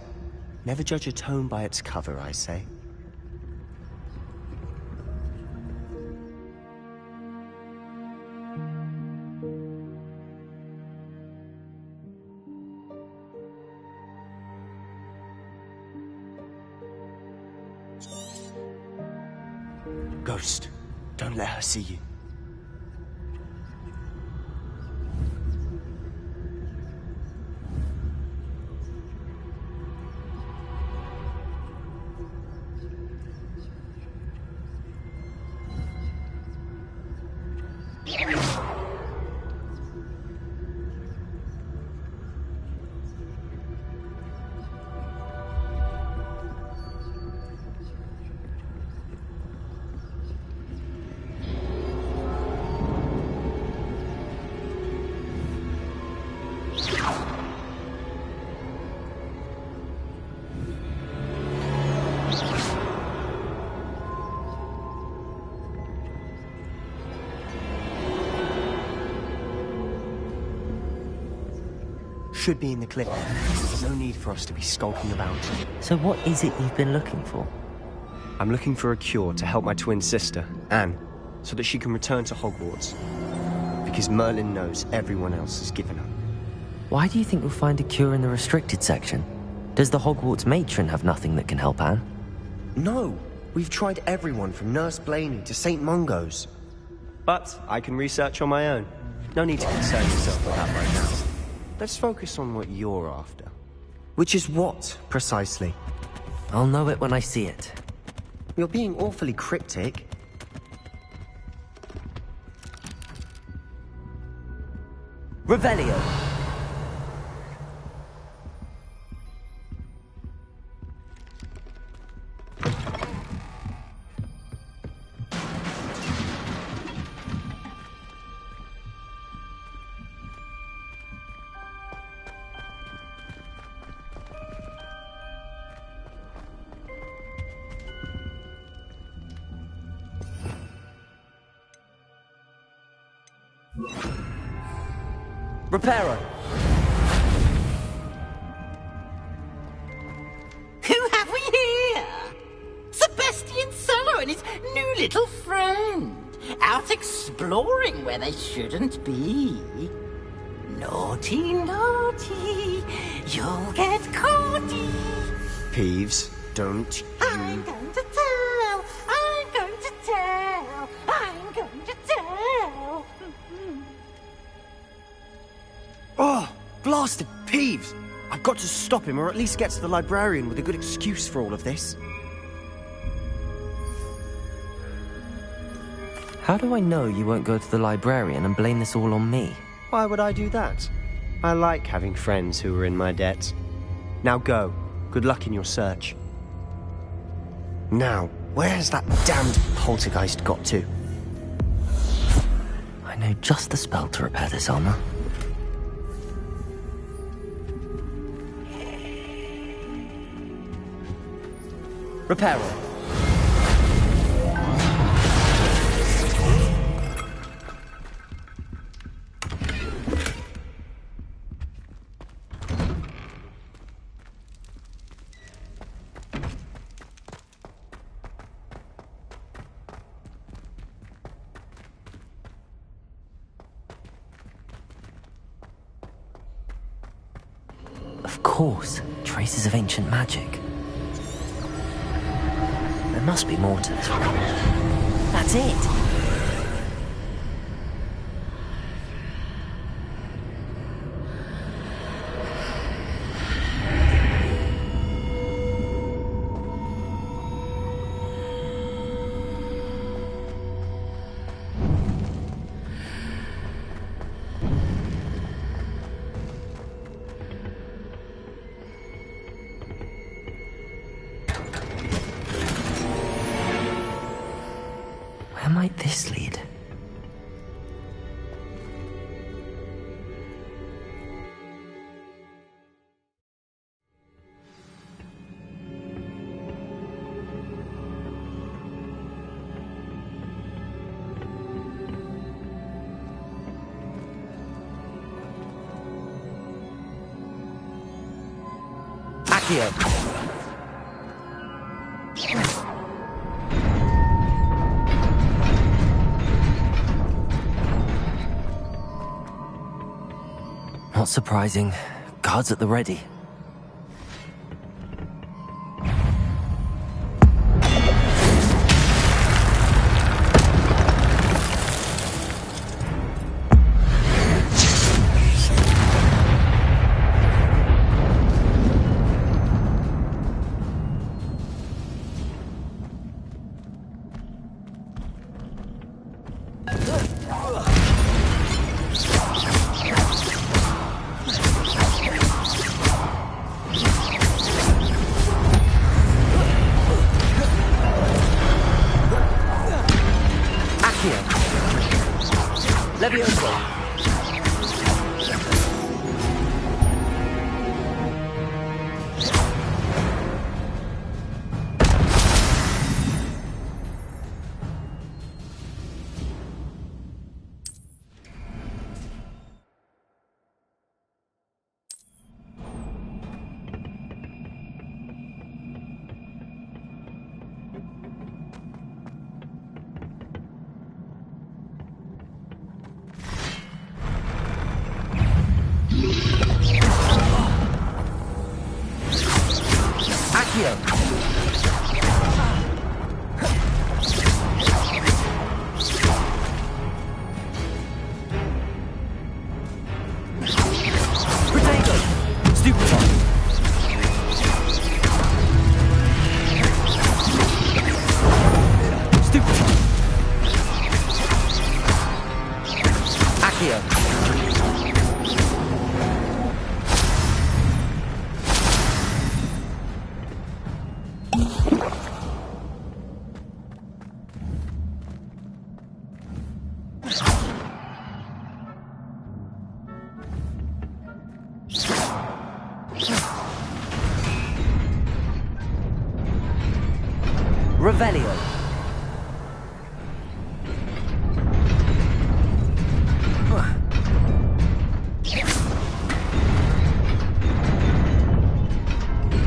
Never judge a tome by its cover, I say. Ghost, don't let her see you. Should be in the cliff. No need for us to be skulking about.
So what is it you've been looking for?
I'm looking for a cure to help my twin sister, Anne, so that she can return to Hogwarts. Because Merlin knows everyone else has given up.
Why do you think you'll find a cure in the restricted section? Does the Hogwarts matron have nothing that can help Anne?
No! We've tried everyone from Nurse Blaney to St. Mungo's. But I can research on my own. No need to concern yourself with that right now. Let's focus on what you're after. Which is what, precisely?
I'll know it when I see it.
You're being awfully cryptic.
Revelio! Reparo!
Who have we here? Sebastian Sallow and his new little friend. Out exploring where they shouldn't be. Naughty, naughty. You'll get caughty.
Peeves, don't you...
I'm going to tell. I'm going to tell. I'm going to tell.
Oh, blasted Peeves! I've got to stop him, or at least get to the librarian with a good excuse for all of this.
How do I know you won't go to the librarian and blame this all on me?
Why would I do that? I like having friends who are in my debt. Now go. Good luck in your search. Now, where's that damned poltergeist got to?
I know just the spell to repair this armor. Reparo. Of course, traces of ancient magic. There must be more to this room. That's it! Where might this lead?
Accio.
Not surprising. Guards at the ready.
Levioso. Revelio.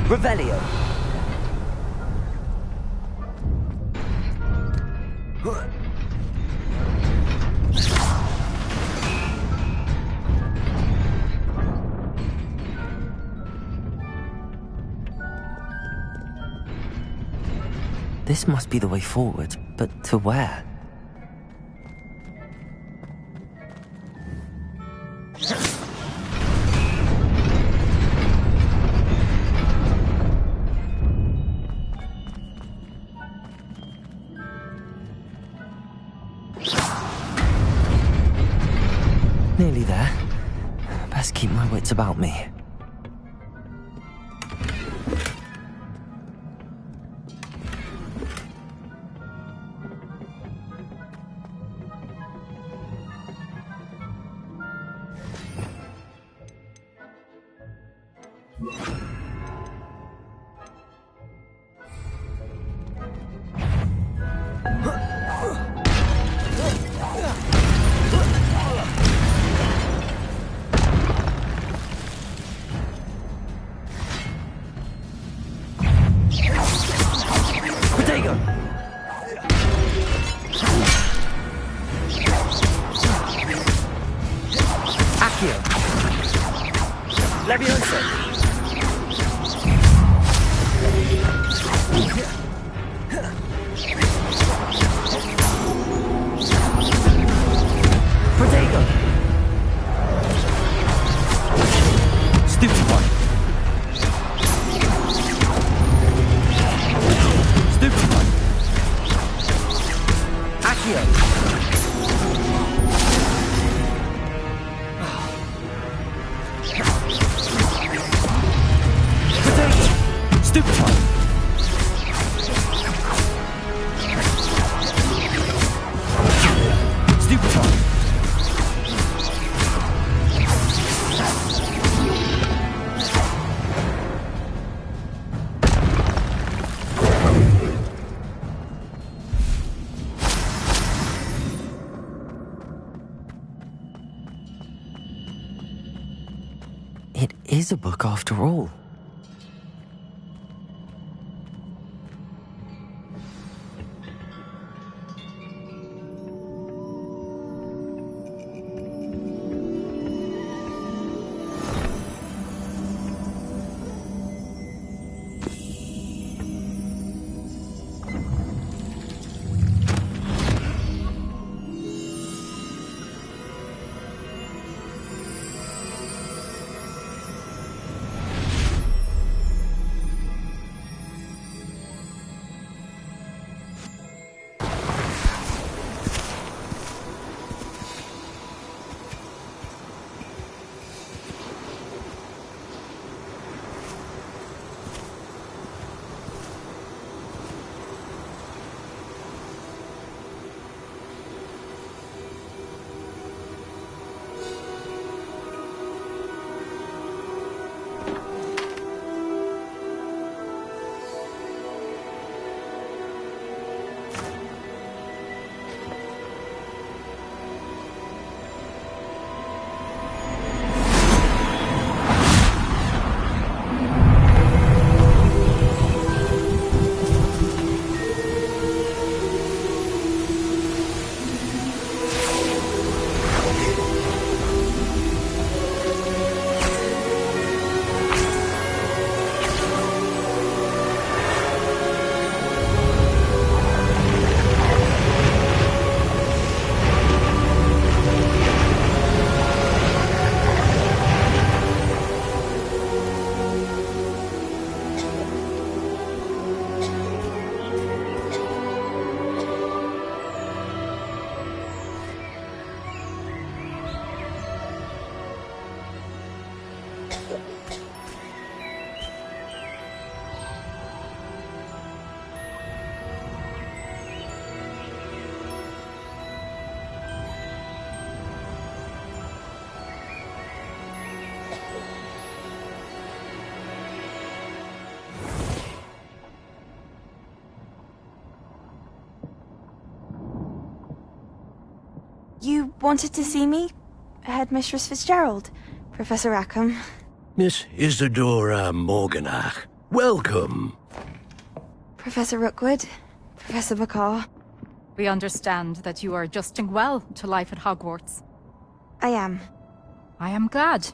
Revelio.
This must be the way forward, but to where? Nearly there. Best keep my wits about me. is a book after all.
You wanted to see me? Headmistress Fitzgerald, Professor Rackham.
Miss Isadora Morganach, welcome.
Professor Rookwood, Professor Bakar.
We understand that you are adjusting well to life at Hogwarts.
I am.
I am glad.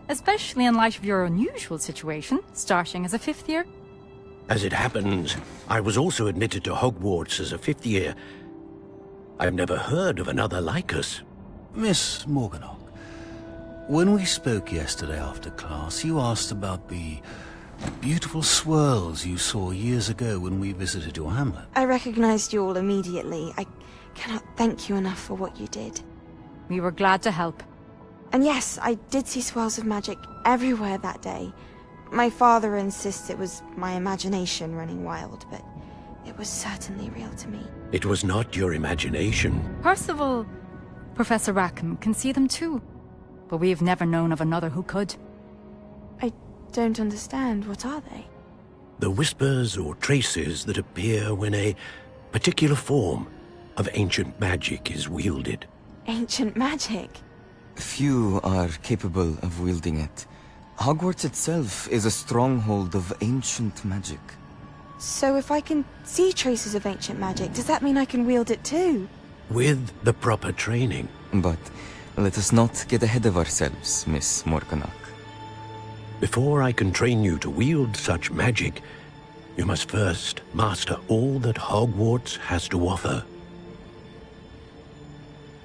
Especially in light of your unusual situation, starting as a 5th year.
As it happens, I was also admitted to Hogwarts as a 5th year. I have never heard of another like us.
Miss Morganach, when we spoke yesterday after class, you asked about the beautiful swirls you saw years ago when we visited your hamlet.
I recognized you all immediately. I cannot thank you enough for what you did.
We were glad to help.
And yes, I did see swirls of magic everywhere that day. My father insists it was my imagination running wild, but it was certainly real to me.
It was not your imagination.
Percival, Professor Rackham can see them too. But we have never known of another who could.
I don't understand. What are they?
The whispers or traces that appear when a particular form of ancient magic is wielded.
Ancient magic?
Few are capable of wielding it. Hogwarts itself is a stronghold of ancient magic.
So if I can see traces of ancient magic, does that mean I can wield it too?
With the proper training.
But let us not get ahead of ourselves, Miss Morganach.
Before I can train you to wield such magic, you must first master all that Hogwarts has to offer.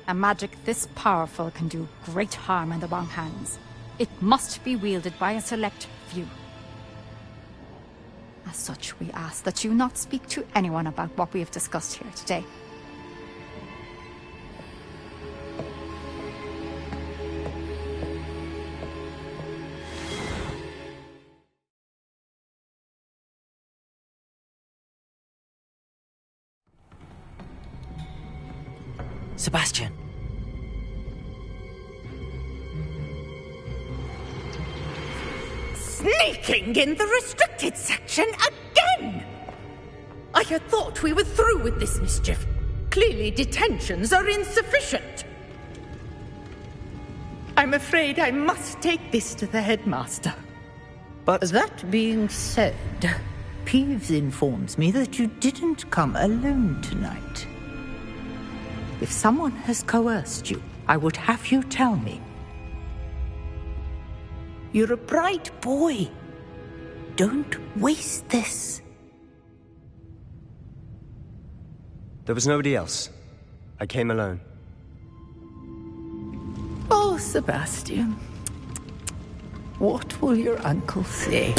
A magic this powerful can do great harm in the wrong hands. It must be wielded by a select few. As such, we ask that you not speak to anyone about what we have discussed here today.
Sebastian.
Sneaking in the restricted section again! I had thought we were through with this mischief. Clearly detentions are insufficient. I'm afraid I must take this to the headmaster.
But
that being said, Peeves informs me that you didn't come alone tonight. If someone has coerced you, I would have you tell me. You're a bright boy. Don't waste this.
there was nobody else. I came alone.
Oh, Sebastian. What will your uncle say?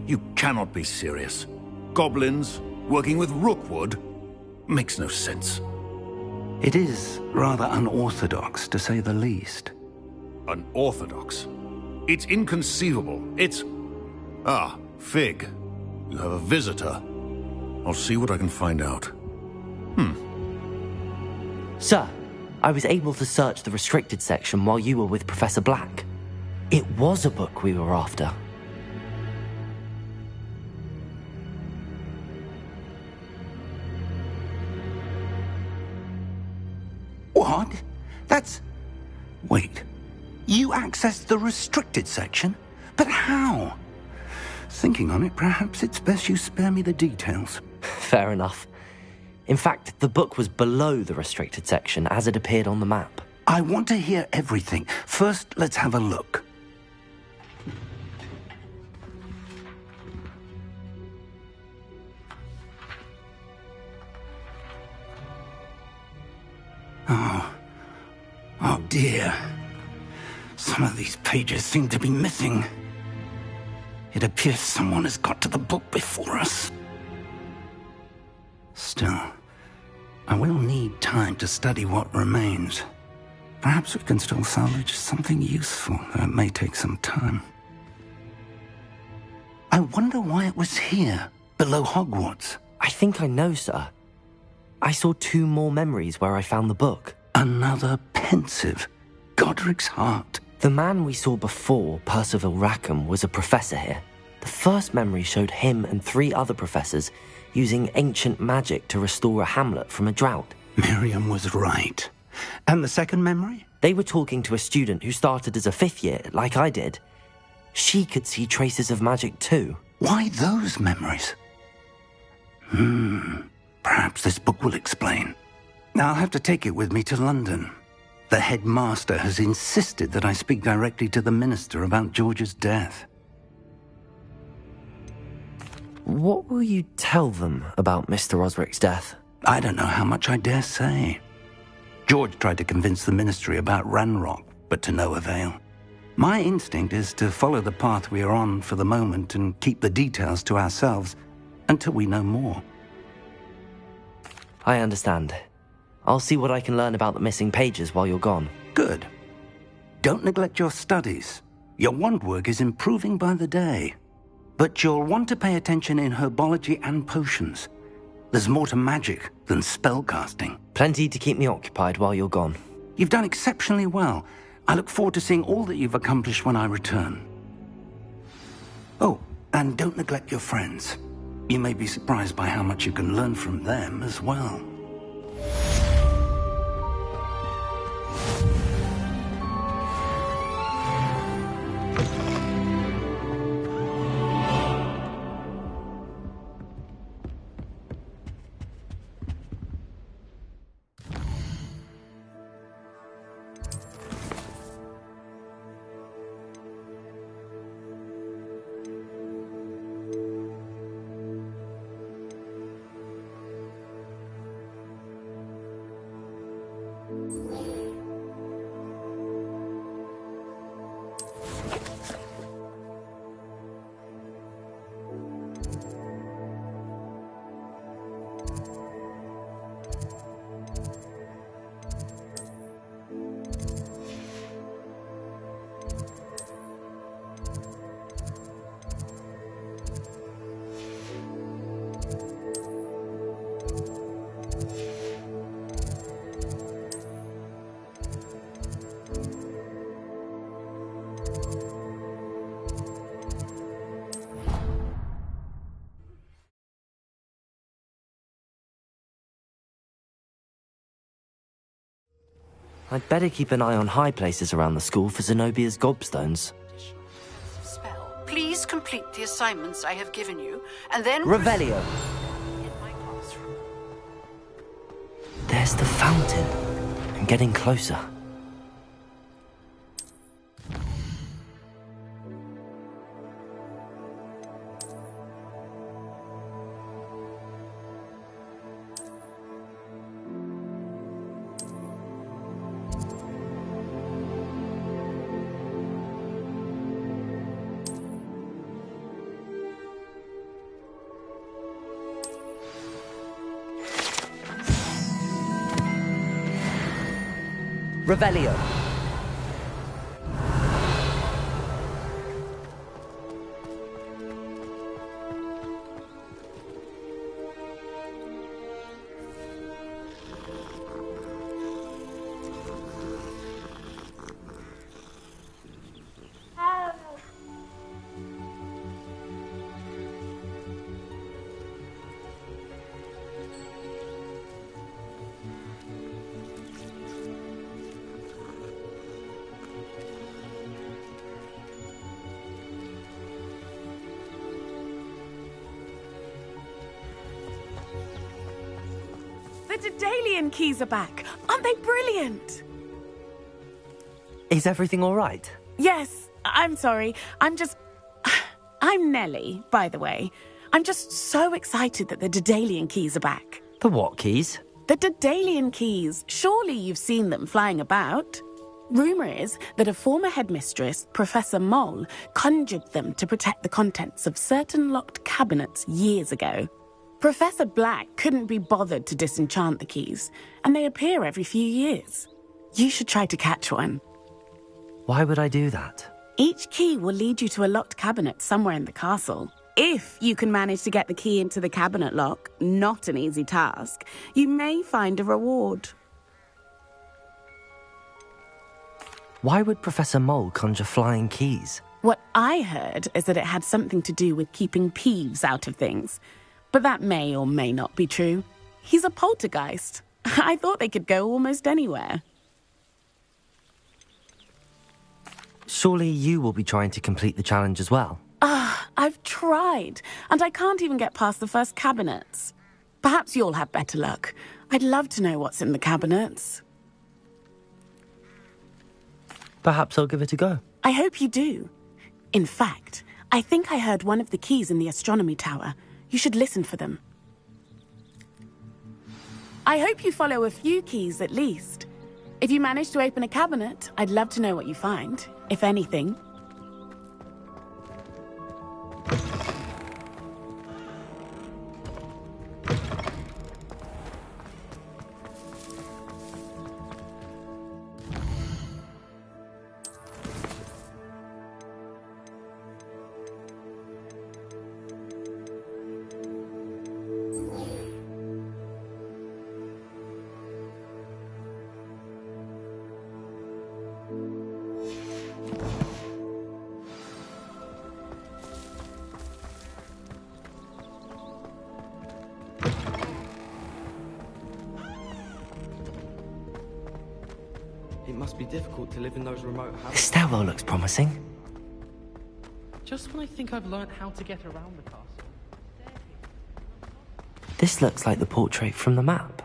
You cannot be serious. Goblins working with Rookwood makes no sense.
It is rather unorthodox, to say the least.
Unorthodox? It's inconceivable. It's... Ah, Fig. You have a visitor. I'll see what I can find out.
Sir, I was able to search the restricted section while you were with Professor Black. It was a book we were after.
What? That's... Wait. You accessed the restricted section? But how? Thinking on it, perhaps it's best you spare me the details.
Fair enough. In fact, the book was below the restricted section as it appeared on the map.
I want to hear everything. First, let's have a look. Oh dear. Some of these pages seem to be missing. It appears someone has got to the book before us. Still, I will need time to study what remains. Perhaps we can still salvage something useful, though it may take some time. I wonder why it was here, below Hogwarts.
I think I know, sir. I saw 2 more memories where I found the book.
Another pensive. Godric's heart.
The man we saw before, Percival Rackham, was a professor here. The first memory showed him and 3 other professors using ancient magic to restore a hamlet from a drought.
Miriam was right. And the second memory?
They were talking to a student who started as a 5th year, like I did. She could see traces of magic too.
Why those memories? Perhaps this book will explain. I'll have to take it with me to London. The headmaster has insisted that I speak directly to the minister about George's death.
What will you tell them about Mr. Osric's death?
I don't know how much I dare say. George tried to convince the ministry about Ranrock, but to no avail. My instinct is to follow the path we are on for the moment and keep the details to ourselves until we know more.
I understand. I'll see what I can learn about the missing pages while you're gone.
Good. Don't neglect your studies. Your wand work is improving by the day. But you'll want to pay attention in herbology and potions. There's more to magic than spellcasting.
Plenty to keep me occupied while you're gone.
You've done exceptionally well. I look forward to seeing all that you've accomplished when I return. Oh, and don't neglect your friends. You may be surprised by how much you can learn from them as well.
I'd better keep an eye on high places around the school for Zenobia's gobstones.
Spell. Please complete the assignments I have given you, and then...
Revelio! There's the fountain. I'm getting closer. Revelio.
The Daedalian keys are back. Aren't they brilliant?
Is everything all right?
Yes, I'm sorry. I'm Nellie, by the way. I'm just so excited that the Daedalian keys are back.
The what keys?
The Daedalian keys. Surely you've seen them flying about. Rumour is that a former headmistress, Professor Mole, conjured them to protect the contents of certain locked cabinets years ago. Professor Black couldn't be bothered to disenchant the keys, and they appear every few years. You should try to catch one.
Why would I do that?
Each key will lead you to a locked cabinet somewhere in the castle. If you can manage to get the key into the cabinet lock, not an easy task, you may find a reward.
Why would Professor Mole conjure flying keys?
What I heard is that it had something to do with keeping Peeves out of things. But that may or may not be true. He's a poltergeist. I thought they could go almost anywhere.
Surely you will be trying to complete the challenge as well.
I've tried, and I can't even get past the first cabinets. Perhaps you'll have better luck. I'd love to know what's in the cabinets.
Perhaps I'll give it a go.
I hope you do. In fact, I think I heard one of the keys in the astronomy tower. You should listen for them. I hope you follow a few keys at least. If you manage to open a cabinet, I'd love to know what you find, if anything.
It must be difficult to live in those remote
The
houses.
stairwell looks promising.
Just when I think I've learned how to get around the castle.
This looks like the portrait from the map.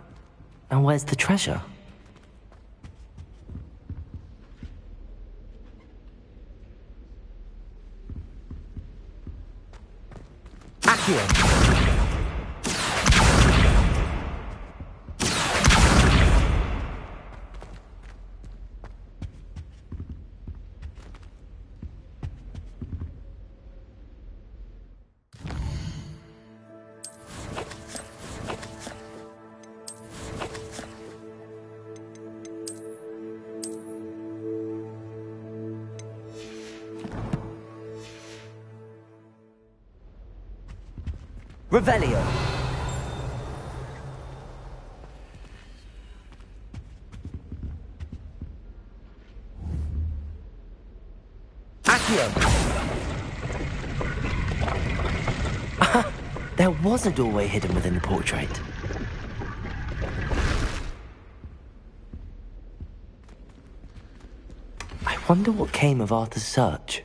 And where's the treasure? Accio! Revelio. Accio. There was a doorway hidden within the portrait. I wonder what came of Arthur's search.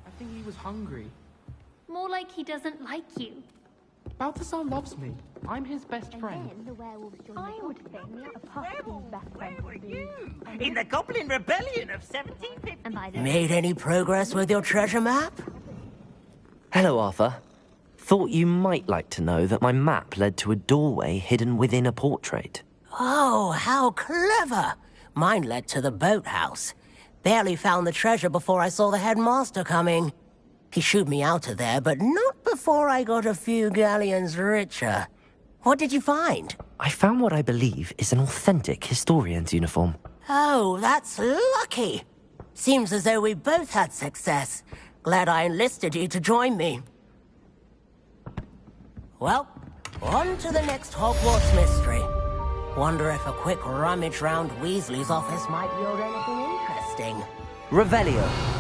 I think he was hungry.
More like he doesn't like you.
Balthazar loves me. I'm his best friend.
I would think a possible best friend would be...
In the Goblin Rebellion of 1750.
Made any progress with your treasure map?
Hello, Arthur. Thought you might like to know that my map led to a doorway hidden within a portrait.
Oh, how clever! Mine led to the boathouse. Barely found the treasure before I saw the headmaster coming. He shooed me out of there, but not before I got a few galleons richer. What did you find?
I found what I believe is an authentic historian's uniform.
Oh, that's lucky. Seems as though we both had success. Glad I enlisted you to join me. Well, on to the next Hogwarts mystery. Wonder if a quick rummage round Weasley's office might yield anything interesting.
Revelio.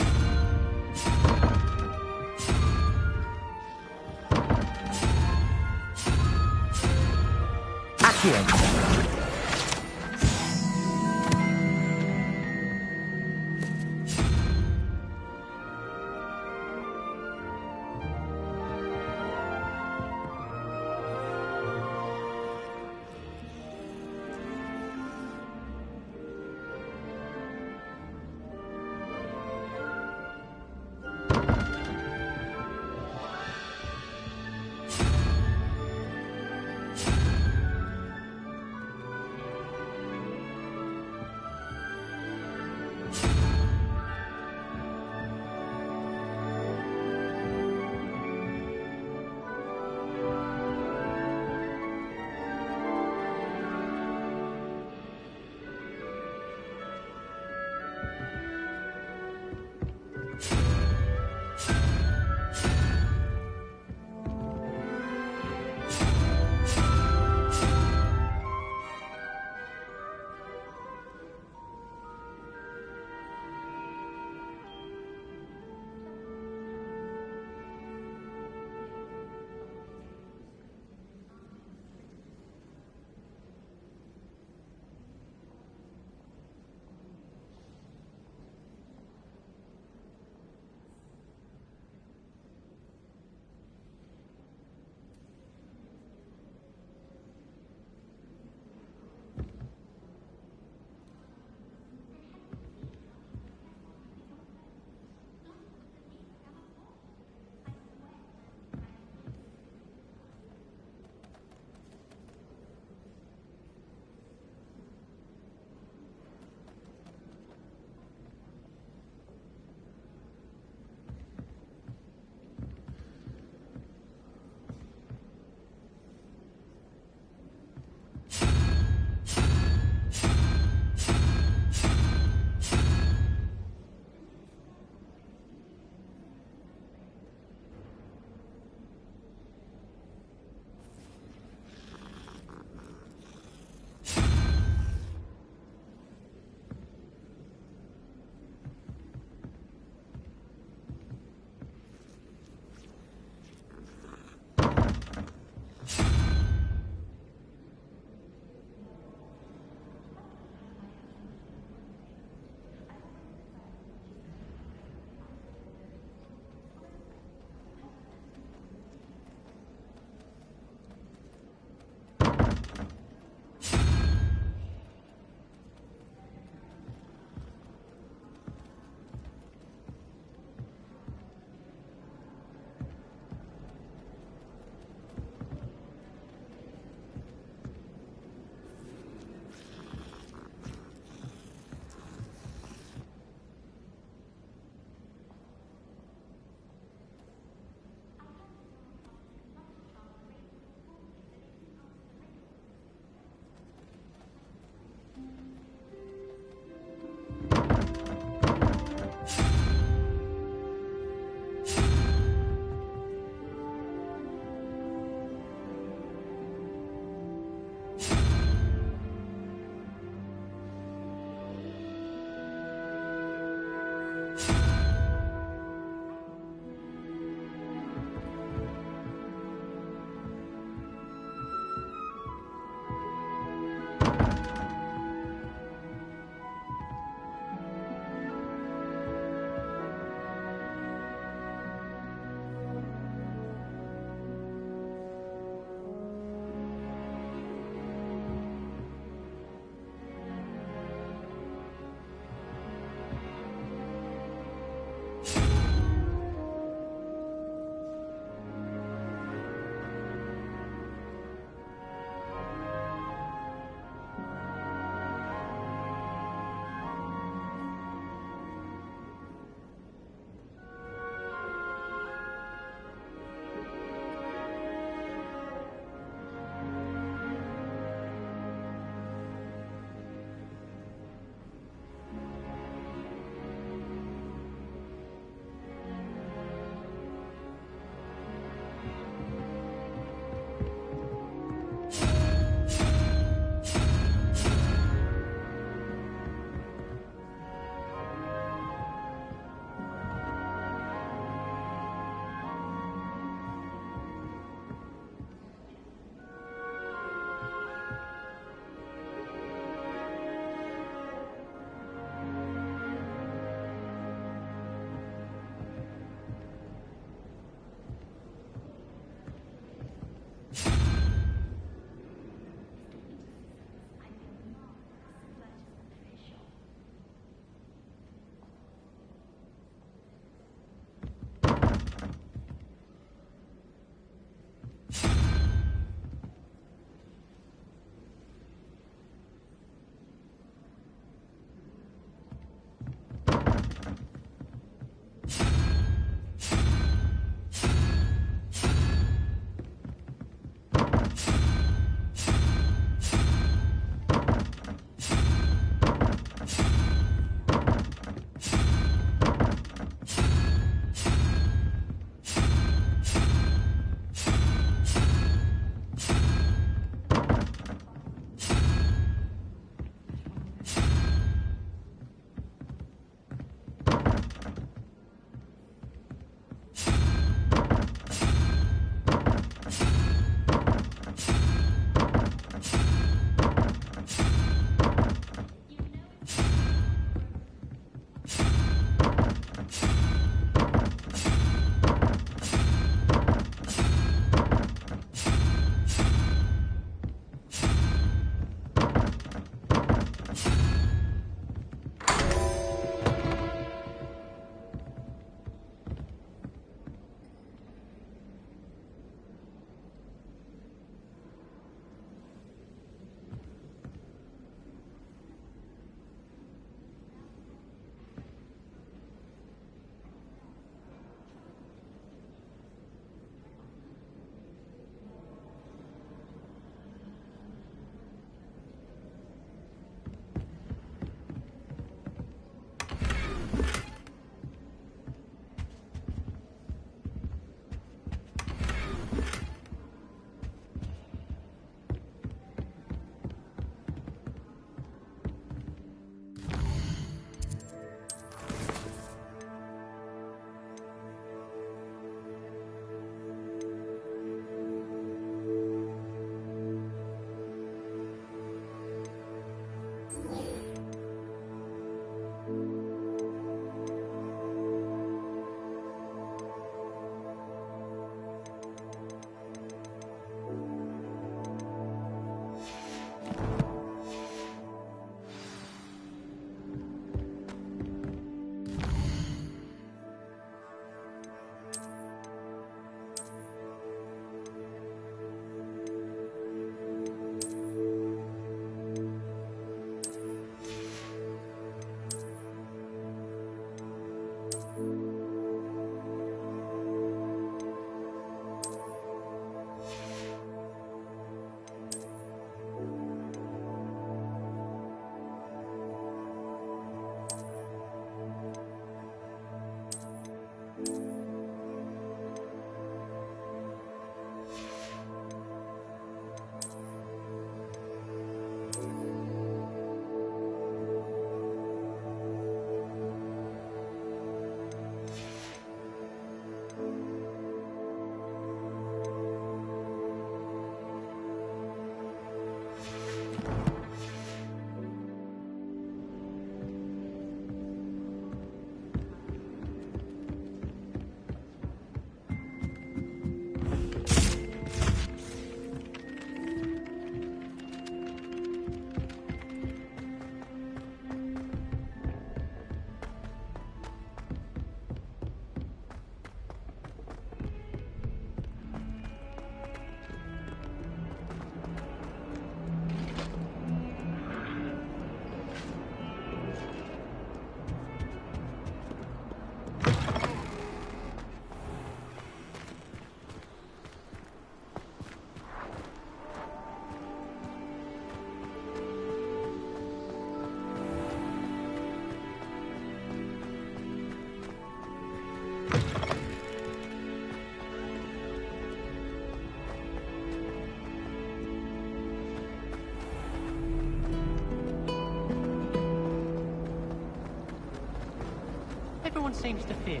Everyone seems to fear.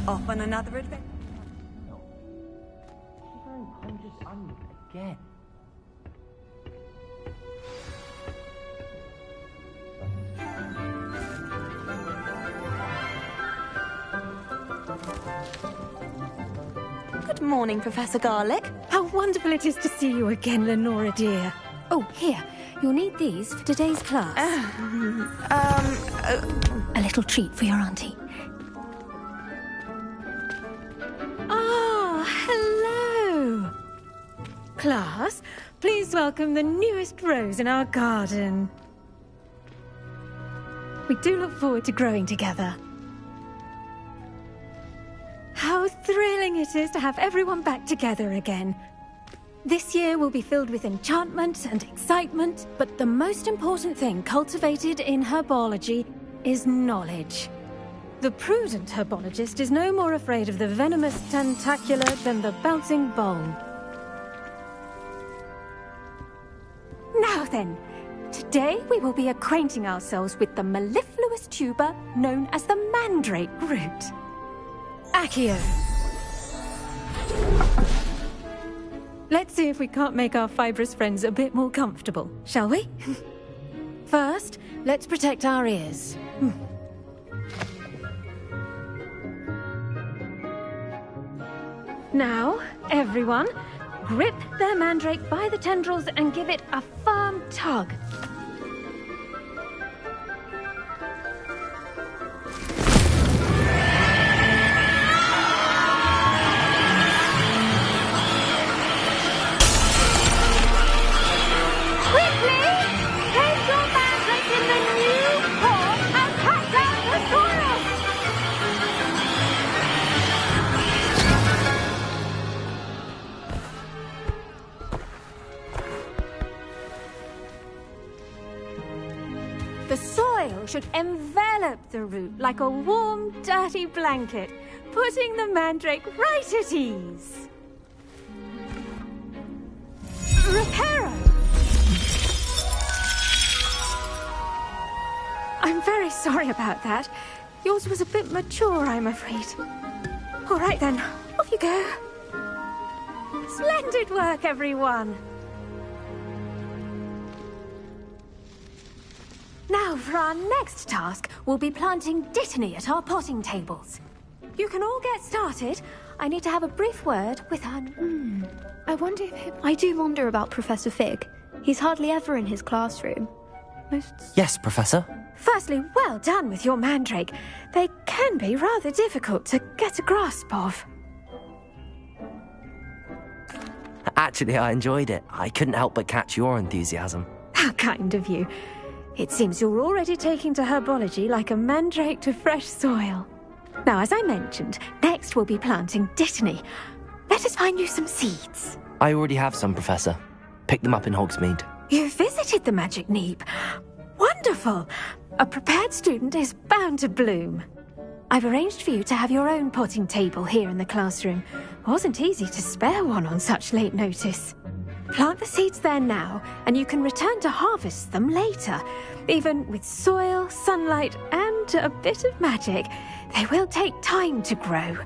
Off on another adventure.
Again.
Good morning, Professor Garlick.
How wonderful it is to see you again, Lenora dear. Oh, here. You'll need these for today's class. A little treat for your auntie. Ah, hello. Class, please welcome the newest rose in our garden. We do look forward to growing together. How thrilling it is to have everyone back together again. This year will be filled with enchantment and excitement, but the most important thing cultivated in herbology is knowledge. The prudent herbologist is no more afraid of the venomous tentacula than the bouncing bulb. Now then, today we will be acquainting ourselves with the mellifluous tuber known as the mandrake root. Accio. Let's see if we can't make our fibrous friends a bit more comfortable, shall we? First, let's protect our ears. Now, everyone, grip their mandrake by the tendrils and give it a firm tug. The soil should envelop the root like a warm, dirty blanket, putting the mandrake right at ease. Reparo! I'm very sorry about that. Yours was a bit mature, I'm afraid. All right then, off you go. Splendid work, everyone. Now, for our next task, we'll be planting Dittany at our potting tables. You can all get started. I need to have a brief word with our...
I wonder if... I do wonder about Professor Fig. He's hardly ever in his classroom.
Yes, Professor.
Firstly, well done with your mandrake. They can be rather difficult to get a grasp of.
Actually, I enjoyed it. I couldn't help but catch your enthusiasm.
How kind of you. It seems you're already taking to herbology like a mandrake to fresh soil. Now, as I mentioned, next we'll be planting Dittany. Let us find you some seeds.
I already have some, Professor. Picked them up in Hogsmeade.
You visited the Magic Neep. Wonderful! A prepared student is bound to bloom. I've arranged for you to have your own potting table here in the classroom. Wasn't easy to spare one on such late notice. Plant the seeds there now, and you can return to harvest them later. Even with soil, sunlight, and a bit of magic, they will take time to grow.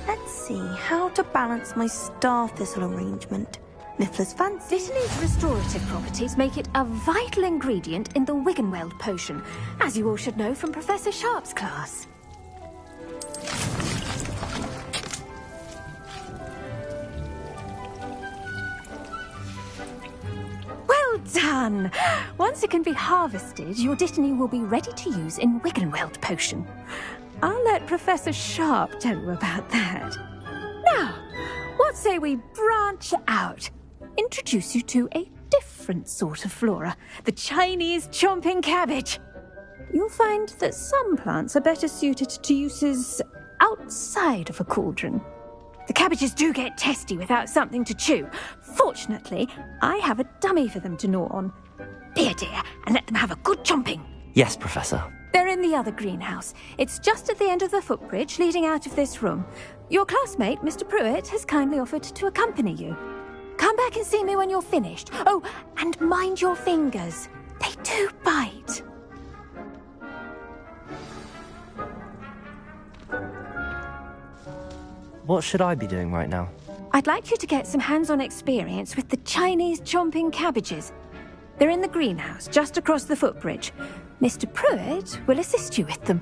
Let's see how to balance my star thistle arrangement. Niffler's fancy.
Dittany's restorative properties make it a vital ingredient in the Wiggenweld potion, as you all should know from Professor Sharp's class. Well done! Once it can be harvested, your Dittany will be ready to use in Wiggenweld potion. I'll let Professor Sharp tell you about that. Now, what say we branch out? Introduce you to a different sort of flora, the Chinese chomping cabbage. You'll find that some plants are better suited to uses outside of a cauldron. The cabbages do get testy without something to chew. Fortunately, I have a dummy for them to gnaw on. Be a dear and let them have a good chomping.
Yes, Professor.
They're in the other greenhouse. It's just at the end of the footbridge leading out of this room. Your classmate, Mr. Pruitt, has kindly offered to accompany you. Come back and see me when you're finished. Oh, and mind your fingers. They do bite.
What should I be doing right now?
I'd like you to get some hands-on experience with the Chinese chomping cabbages. They're in the greenhouse, just across the footbridge. Mr. Pruitt will assist you with them.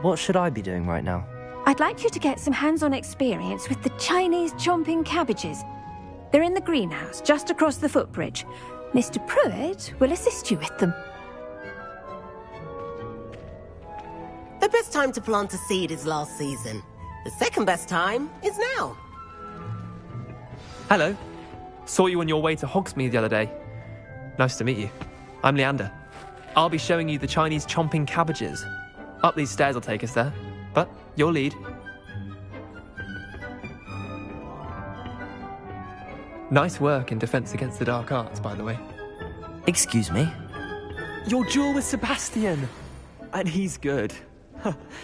What should I be doing right now?
I'd like you to get some hands-on experience with the Chinese chomping cabbages. They're in the greenhouse, just across the footbridge. Mr. Pruitt will assist you with them.
The best time to plant a seed is last season. The second best time is now.
Hello. Saw you on your way to Hogsmeade the other day. Nice to meet you. I'm Leander. I'll be showing you the Chinese chomping cabbages. Up these stairs will take us there, but your lead. Nice work in Defense Against the Dark Arts, by the way.
Excuse me?
Your duel with Sebastian! And he's good.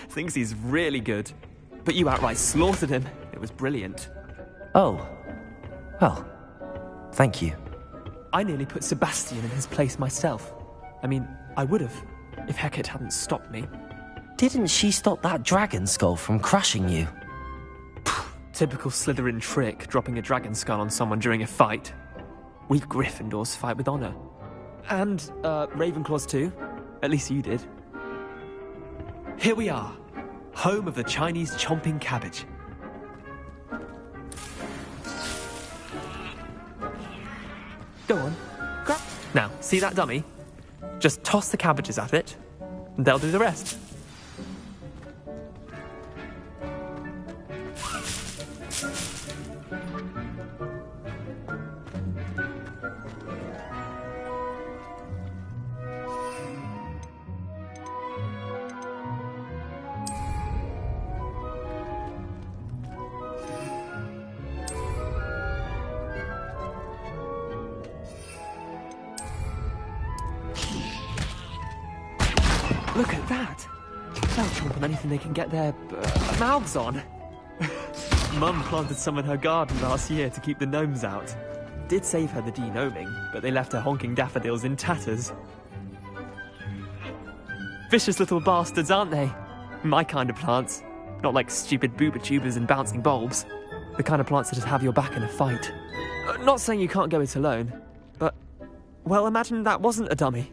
Thinks he's really good. But you outright slaughtered him. It was brilliant.
Oh. Well, thank you.
I nearly put Sebastian in his place myself. I mean, I would have, if Hecate hadn't stopped me.
Didn't she stop that dragon skull from crushing you?
Typical Slytherin trick, dropping a dragon skull on someone during a fight. We Gryffindors fight with honor. And, Ravenclaws too. At least you did. Here we are, home of the Chinese chomping cabbage. Go on, grab. Now, see that dummy? Just toss the cabbages at it, and they'll do the rest. Look at that! They'll chomp on anything they can get their mouths on. Mum planted some in her garden last year to keep the gnomes out. Did save her the de-gnoming, but they left her honking daffodils in tatters. Vicious little bastards, aren't they? My kind of plants. Not like stupid booba tubers and bouncing bulbs. The kind of plants that just have your back in a fight. Not saying you can't go it alone, but... well, imagine that wasn't a dummy.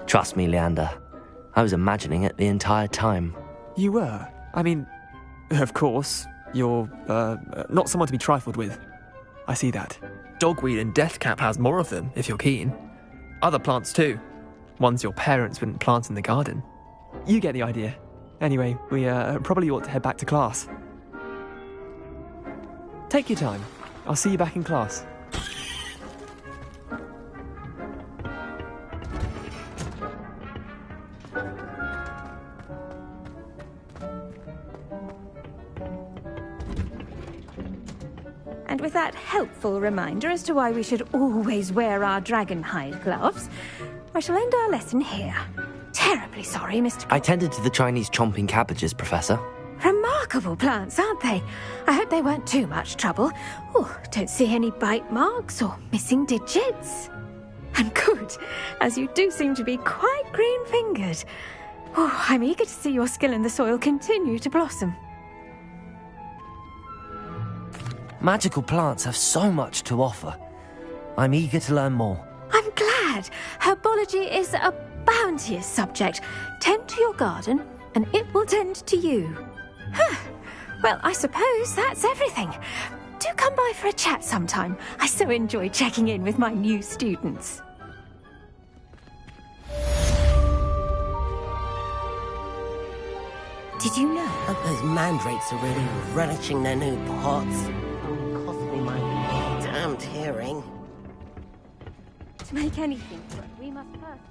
Trust me, Leander. I was imagining it the entire time.
You were? I mean, of course, you're, not someone to be trifled with. I see that. Dogweed and Deathcap has more of them, if you're keen. Other plants too. Ones your parents wouldn't plant in the garden. You get the idea. Anyway, we, probably ought to head back to class. Take your time. I'll see you back in class.
And with that helpful reminder as to why we should always wear our dragonhide gloves, I shall end our lesson here. Terribly sorry, Mr.
I tended to the Chinese chomping cabbages, Professor.
Remarkable plants, aren't they? I hope they weren't too much trouble. Oh, don't see any bite marks or missing digits. And good, as you do seem to be quite green-fingered. Oh, I'm eager to see your skill in the soil continue to blossom.
Magical plants have so much to offer. I'm eager to learn more.
I'm glad. Herbology is a bounteous subject. Tend to your garden, and it will tend to you. Well, I suppose that's everything. Do come by for a chat sometime. I so enjoy checking in with my new students.
Did you know that those mandrakes are really relishing their new pots? Cost me my damned hearing.
To make anything work, we must first...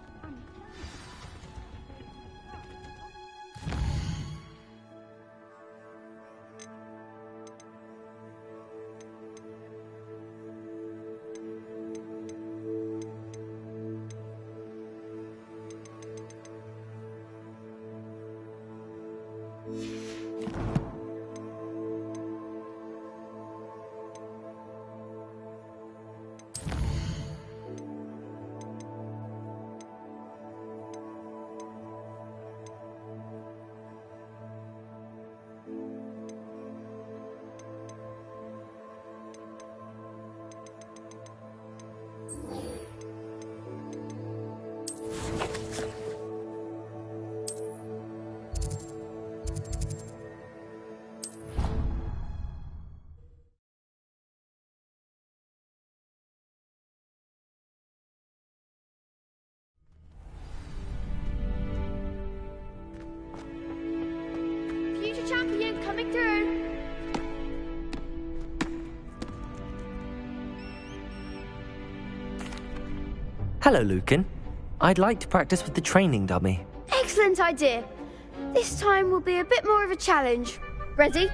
Future champion coming through.
Hello, Lucan. I'd like to practice with the training dummy.
Excellent idea. This time will be a bit more of a challenge. Ready?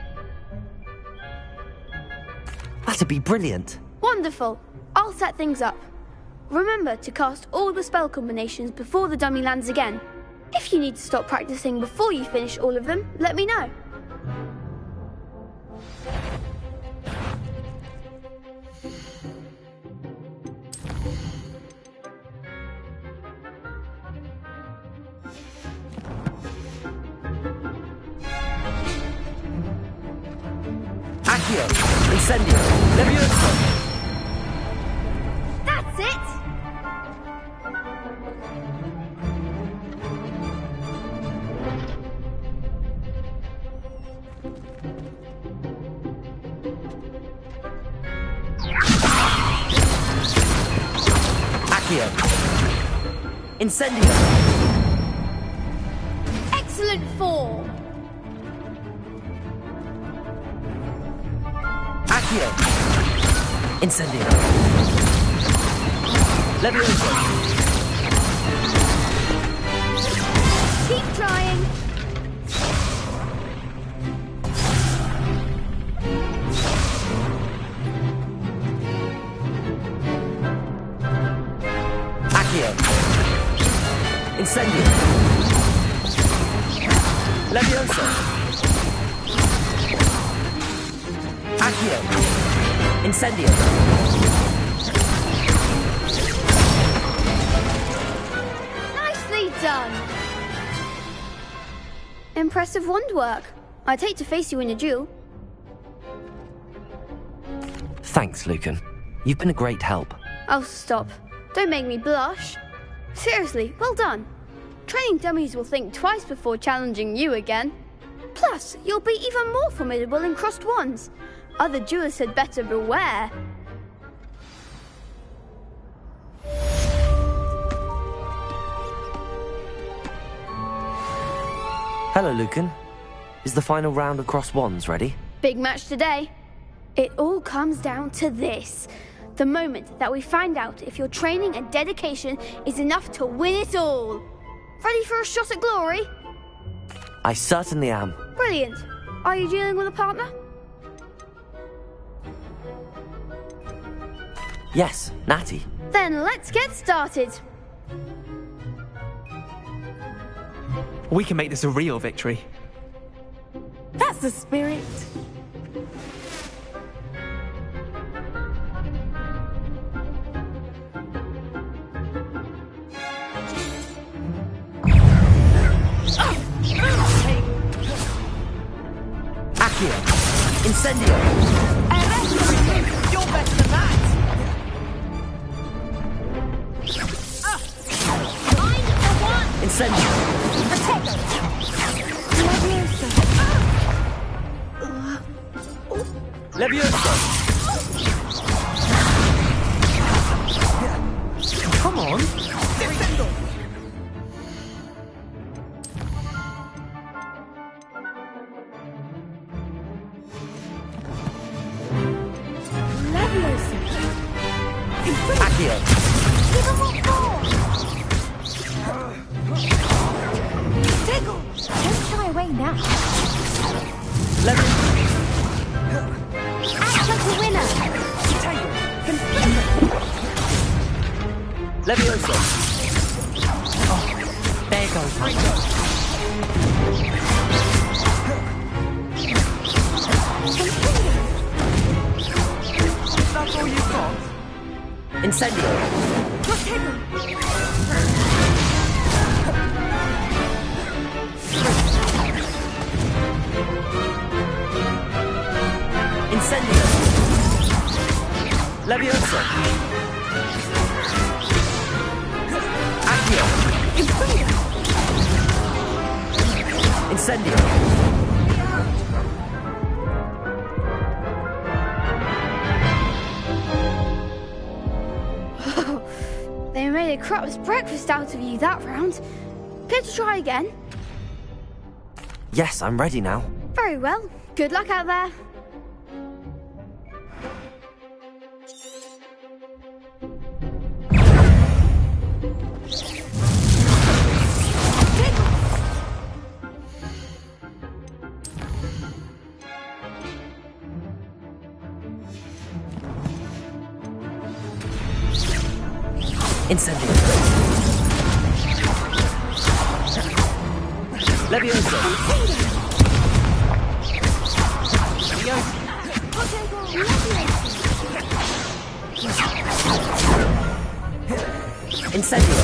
That'd be brilliant.
Wonderful. I'll set things up. Remember to cast all the spell combinations before the dummy lands again. If you need to stop practicing before you finish all of them, let me know.
Accio! Incendio! Levioso!
That's it!
Accio! Incendio!
Excellent form!
Accio! Incendio! Levioso!
Keep trying!
Accio! Incendio! Levioso! Accio! Incendio!
Nicely done! Impressive wand work. I'd hate to face you in a duel.
Thanks, Lucan. You've been a great help.
Oh, stop. Don't make me blush. Seriously, well done. Training dummies will think twice before challenging you again. Plus, you'll be even more formidable in crossed wands. Other duelists had better beware.
Hello, Lucan. Is the final round of crossed wands ready?
Big match today. It all comes down to this. The moment that we find out if your training and dedication is enough to win it all. Ready for a shot at glory?
I certainly am.
Brilliant. Are you dealing with a partner?
Yes, Natty.
Then let's get started.
We can make this a real victory.
That's the spirit.
Accio! Incendio!
You're better than that!
Find the one!
Incendio! Levioso! Come on!
Defendo!
Accio!
Give him what for!
Diggle! Don't shy away now.
Act like a winner!
Levioso! Oh, there goes. Incendio! Incendio! Leviosa! Accio! Incendio!
They made a crap's breakfast out of you that round. Care to try again?
Yes, I'm ready now.
Very well. Good luck out there.
Incendio! Leviosa! Incendio!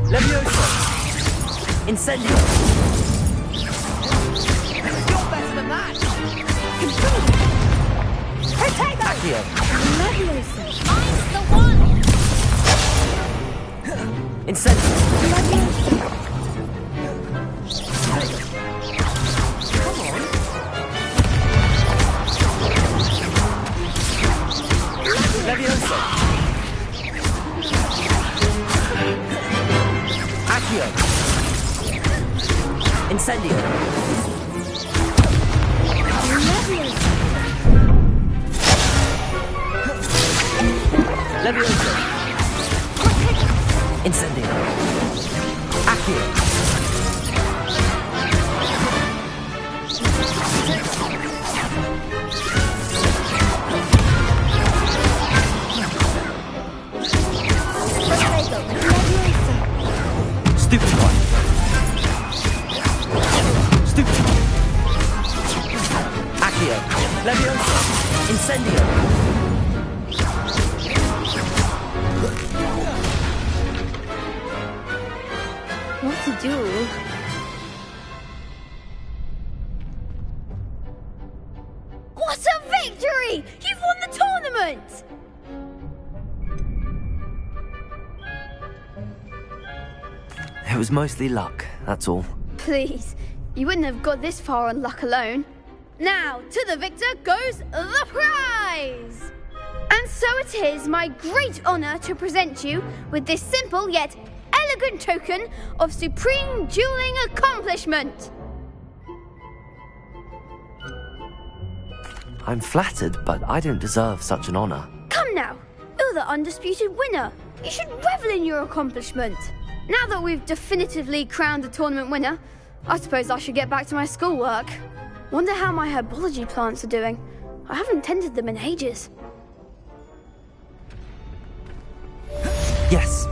Leviosa! Incendio!
You're better than that!
Accio!
Leviosa!
Mine's the one!
Incendio! Leviosa! Accio! Incendio! Leviosa! Incendio! Accio! Stupid one! Stupid one! Accio! Leviosa! Incendio!
What to do? What a victory! You've won the tournament!
It was mostly luck, that's all.
Please, you wouldn't have got this far on luck alone. Now, to the victor goes the prize! And so it is my great honor to present you with this simple yet elegant token of supreme dueling accomplishment.
I'm flattered, but I don't deserve such an honor.
Come now, you're the undisputed winner. You should revel in your accomplishment. Now that we've definitively crowned the tournament winner, I suppose I should get back to my schoolwork. Wonder how my herbology plants are doing. I haven't tended them in ages.
Yes.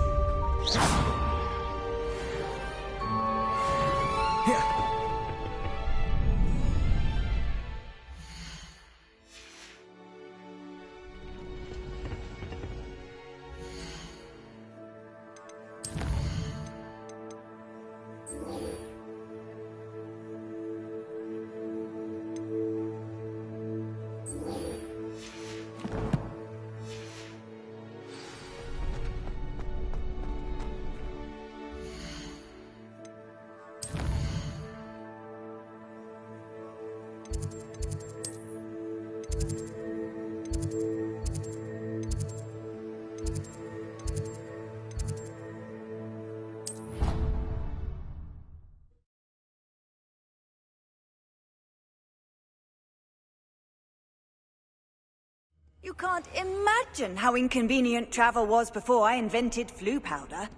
You can't imagine how inconvenient travel was before I invented flu powder.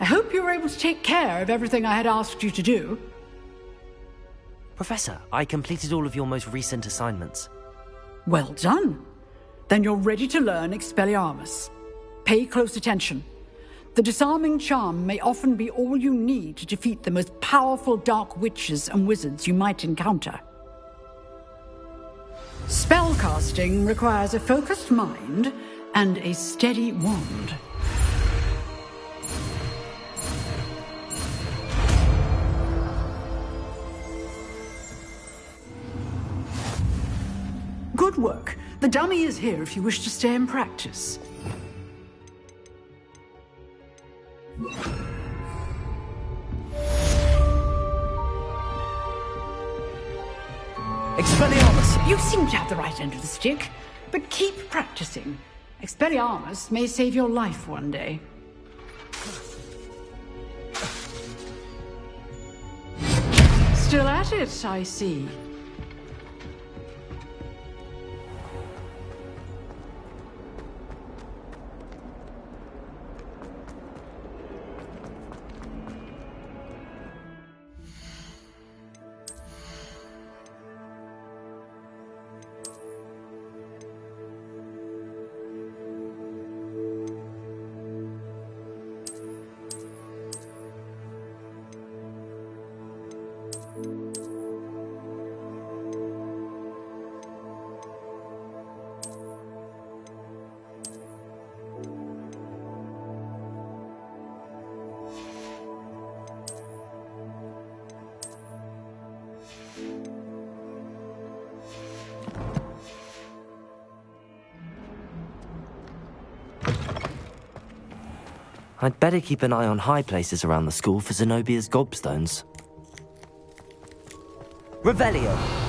I hope you were able to take care of everything I had asked you to do.
Professor, I completed all of your most recent assignments.
Well done. Then you're ready to learn Expelliarmus. Pay close attention. The disarming charm may often be all you need to defeat the most powerful dark witches and wizards you might encounter. Spellcasting requires a focused mind and a steady wand. Good work. The dummy is here if you wish to stay and practice. Expelliarmus! You seem to have the right end of the stick, but keep practicing. Expelliarmus may save your life one day. Still at it, I see.
I'd better keep an eye on high places around the school for Zenobia's gobstones. Revelio!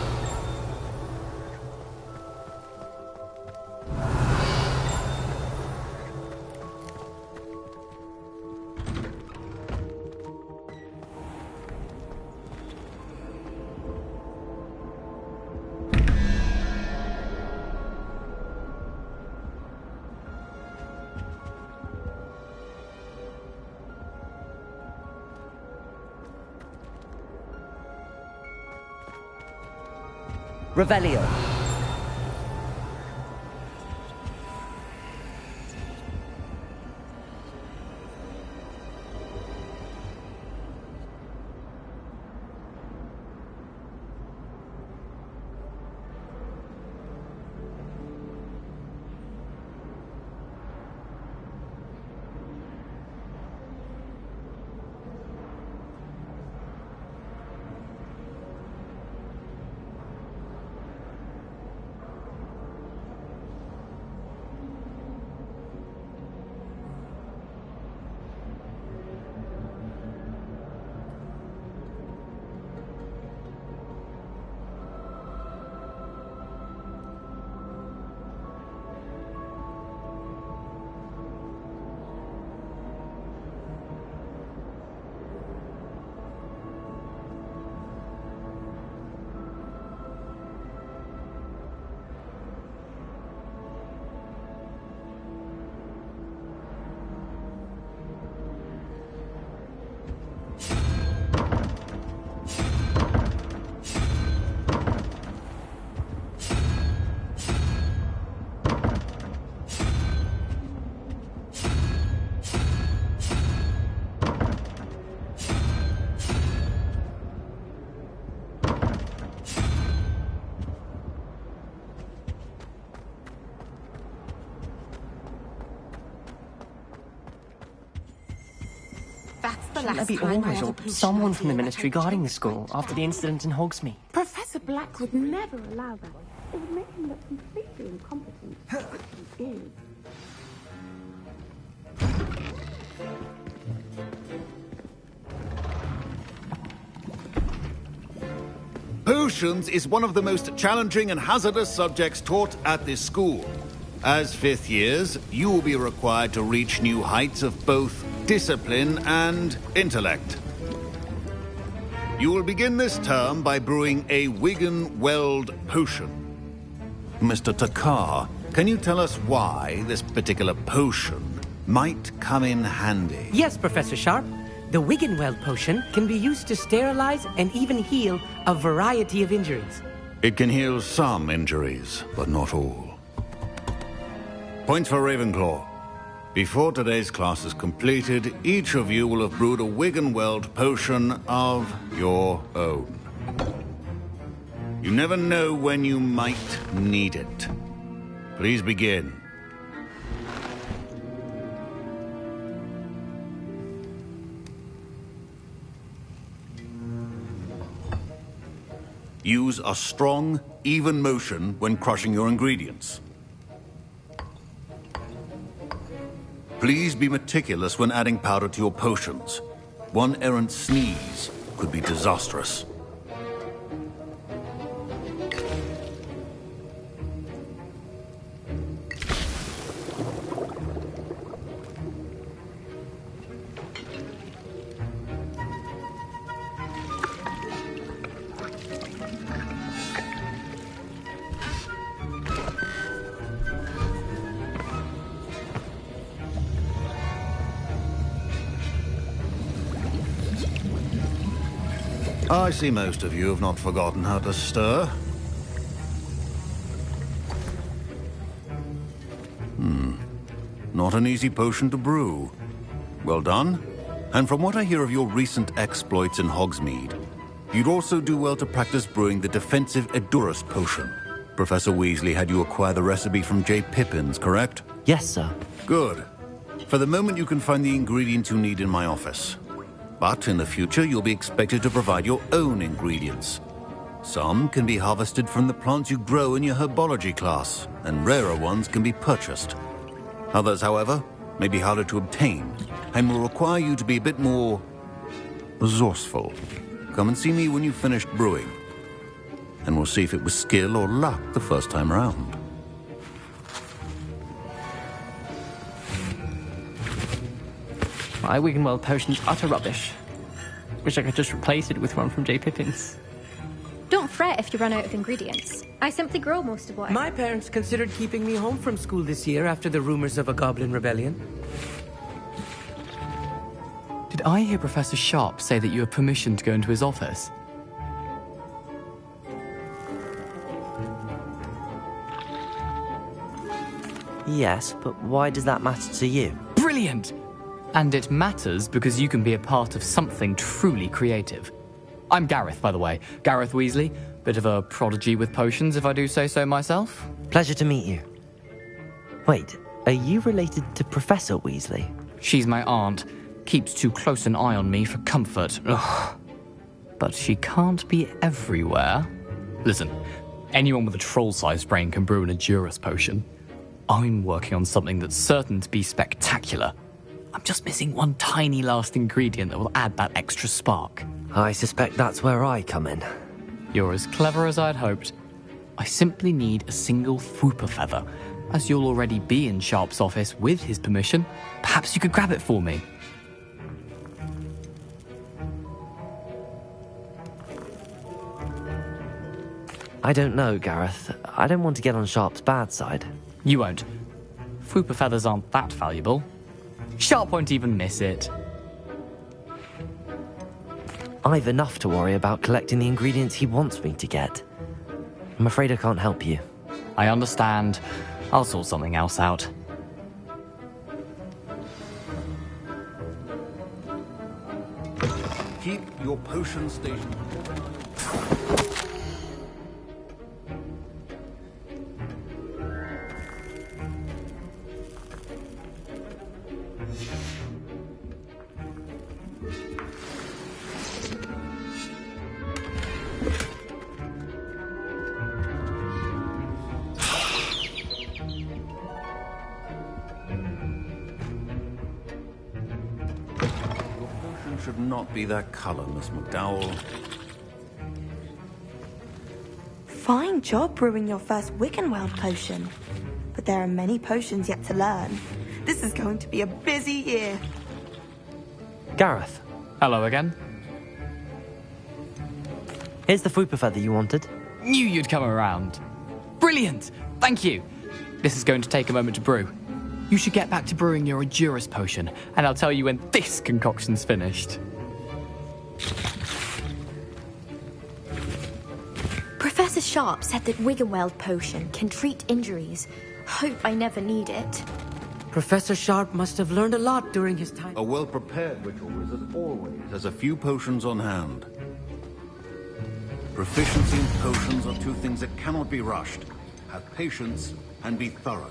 Revelio.
Shouldn't there be always or someone from the Ministry guarding the school after the incident in Hogsmeade?
Professor Black would never allow that. It would make him look completely incompetent. He is.
Potions is one of the most challenging and hazardous subjects taught at this school. As fifth years, you will be required to reach new heights of both discipline and intellect. You will begin this term by brewing a Wigan-Weld potion. Mr. Takar, can you tell us why this particular potion might come in handy.
Yes, Professor Sharp. The Wiggenweld potion can be used to sterilize and even heal a variety of injuries.
It can heal some injuries, but not all. Points for Ravenclaw. Before today's class is completed, each of you will have brewed a Wiggenweld potion of your own. You never know when you might need it. Please begin. Use a strong, even motion when crushing your ingredients. Please be meticulous when adding powder to your potions. One errant sneeze could be disastrous. I see most of you have not forgotten how to stir. Not an easy potion to brew. Well done. And from what I hear of your recent exploits in Hogsmeade, you'd also do well to practice brewing the defensive Edurus potion. Professor Weasley had you acquire the recipe from J. Pippins, correct?
Yes, sir.
Good. For the moment, you can find the ingredients you need in my office. But in the future, you'll be expected to provide your own ingredients. Some can be harvested from the plants you grow in your herbology class, and rarer ones can be purchased. Others, however, may be harder to obtain, and will require you to be a bit more resourceful. Come and see me when you've finished brewing, and we'll see if it was skill or luck the first time round.
My Wiggenweld potion's utter rubbish. Wish I could just replace it with one from J. Pippins.
Don't fret if you run out of ingredients. I simply grow most of what
My parents considered keeping me home from school this year after the rumors of a goblin rebellion.
Did I hear Professor Sharp say that you have permission to go into his office?
Yes, but why does that matter to you?
Brilliant! And it matters because you can be a part of something truly creative. I'm Gareth, by the way. Gareth Weasley. Bit of a prodigy with potions, if I do say so myself.
Pleasure to meet you. Wait, are you related to Professor Weasley?
She's my aunt. Keeps too close an eye on me for comfort. Ugh. But she can't be everywhere. Listen, anyone with a troll-sized brain can brew an Edurus potion. I'm working on something that's certain to be spectacular. I'm just missing one tiny last ingredient that will add that extra spark.
I suspect that's where I come in.
You're as clever as I'd hoped. I simply need a single Fwooper feather. As you'll already be in Sharp's office with his permission, perhaps you could grab it for me.
I don't know, Gareth. I don't want to get on Sharp's bad side.
You won't. Fwooper feathers aren't that valuable. Sharp won't even miss it.
I've enough to worry about collecting the ingredients he wants me to get. I'm afraid I can't help you.
I understand. I'll sort something else out.
Keep your potion station. Should not be that color, Miss McDowell.
Fine job brewing your first Wiggenweld potion. But there are many potions yet to learn. This is going to be a busy year.
Gareth.
Hello again.
Here's the Fwooper feather you wanted.
Knew you'd come around. Brilliant! Thank you. This is going to take a moment to brew. You should get back to brewing your Edurus potion, and I'll tell you when this concoction's finished.
Professor Sharp said that Wiggenweld potion can treat injuries. Hope I never need it.
Professor Sharp must have learned a lot during his time.
A well-prepared ritual wizard always has a few potions on hand. Proficiency in potions are two things that cannot be rushed. Have patience and be thorough.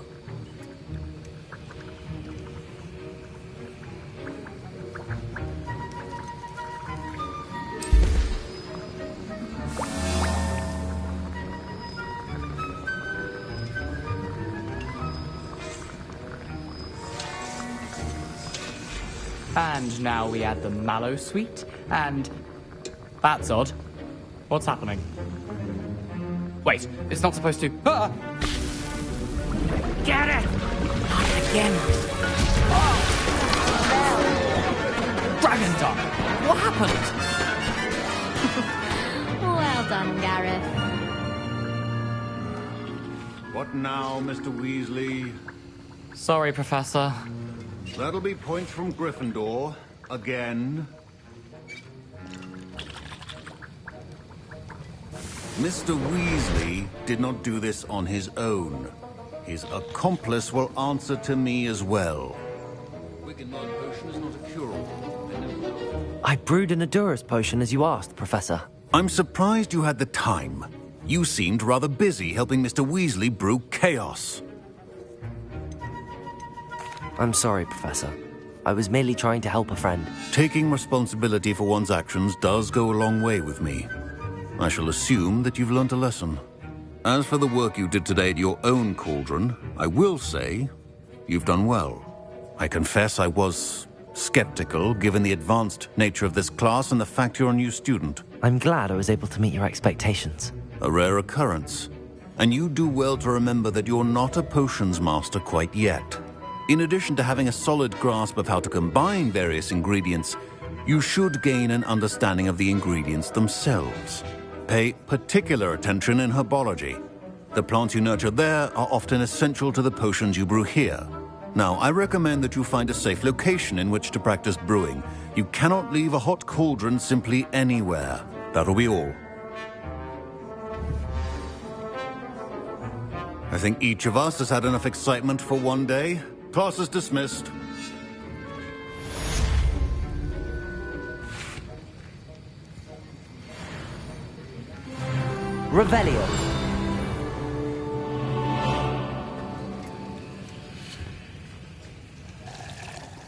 And now we add the mallow sweet, and... That's odd. What's happening? Wait, it's not supposed to... Ah!
Get it! Not again.
Oh! Dragon Tongue! What happened?
Well done, Gareth.
What now, Mr. Weasley?
Sorry, Professor.
That'll be points from Gryffindor. Again. Mr. Weasley did not do this on his own. His accomplice will answer to me as well. Wiggenweld potion is not a cure-all.
I brewed an Edurus potion as you asked, Professor.
I'm surprised you had the time. You seemed rather busy helping Mr. Weasley brew chaos.
I'm sorry, Professor. I was merely trying to help a friend.
Taking responsibility for one's actions does go a long way with me. I shall assume that you've learnt a lesson. As for the work you did today at your own cauldron, I will say you've done well. I confess I was skeptical, given the advanced nature of this class and the fact you're a new student.
I'm glad I was able to meet your expectations.
A rare occurrence. And you do well to remember that you're not a potions master quite yet. In addition to having a solid grasp of how to combine various ingredients, you should gain an understanding of the ingredients themselves. Pay particular attention in herbology. The plants you nurture there are often essential to the potions you brew here. Now, I recommend that you find a safe location in which to practice brewing. You cannot leave a hot cauldron simply anywhere. That'll be all. I think each of us has had enough excitement for one day. Class is dismissed.
Revelio.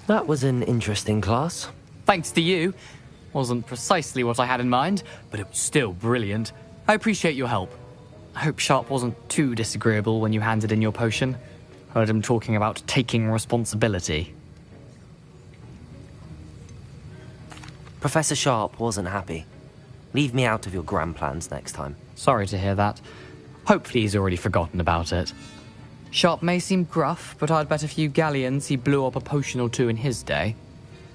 That was an interesting class.
Thanks to you. Wasn't precisely what I had in mind, but it was still brilliant. I appreciate your help. I hope Sharp wasn't too disagreeable when you handed in your potion. Heard him talking about taking responsibility.
Professor Sharp wasn't happy. Leave me out of your grand plans next time.
Sorry to hear that. Hopefully he's already forgotten about it. Sharp may seem gruff, but I'd bet a few galleons he blew up a potion or two in his day.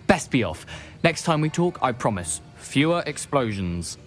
Best be off. Next time we talk, I promise, fewer explosions.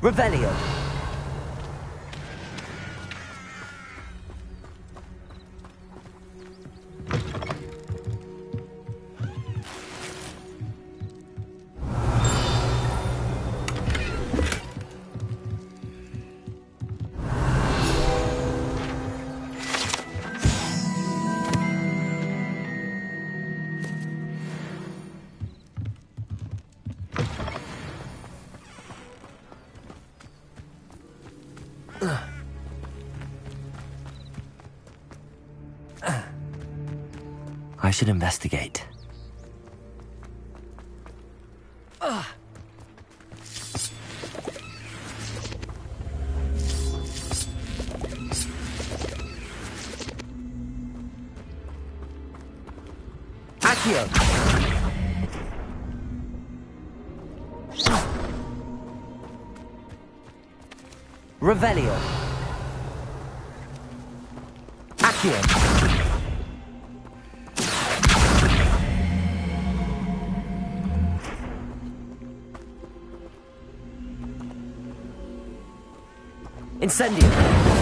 Revelio. I should investigate. Accio! Revelio. Accio! Incendio!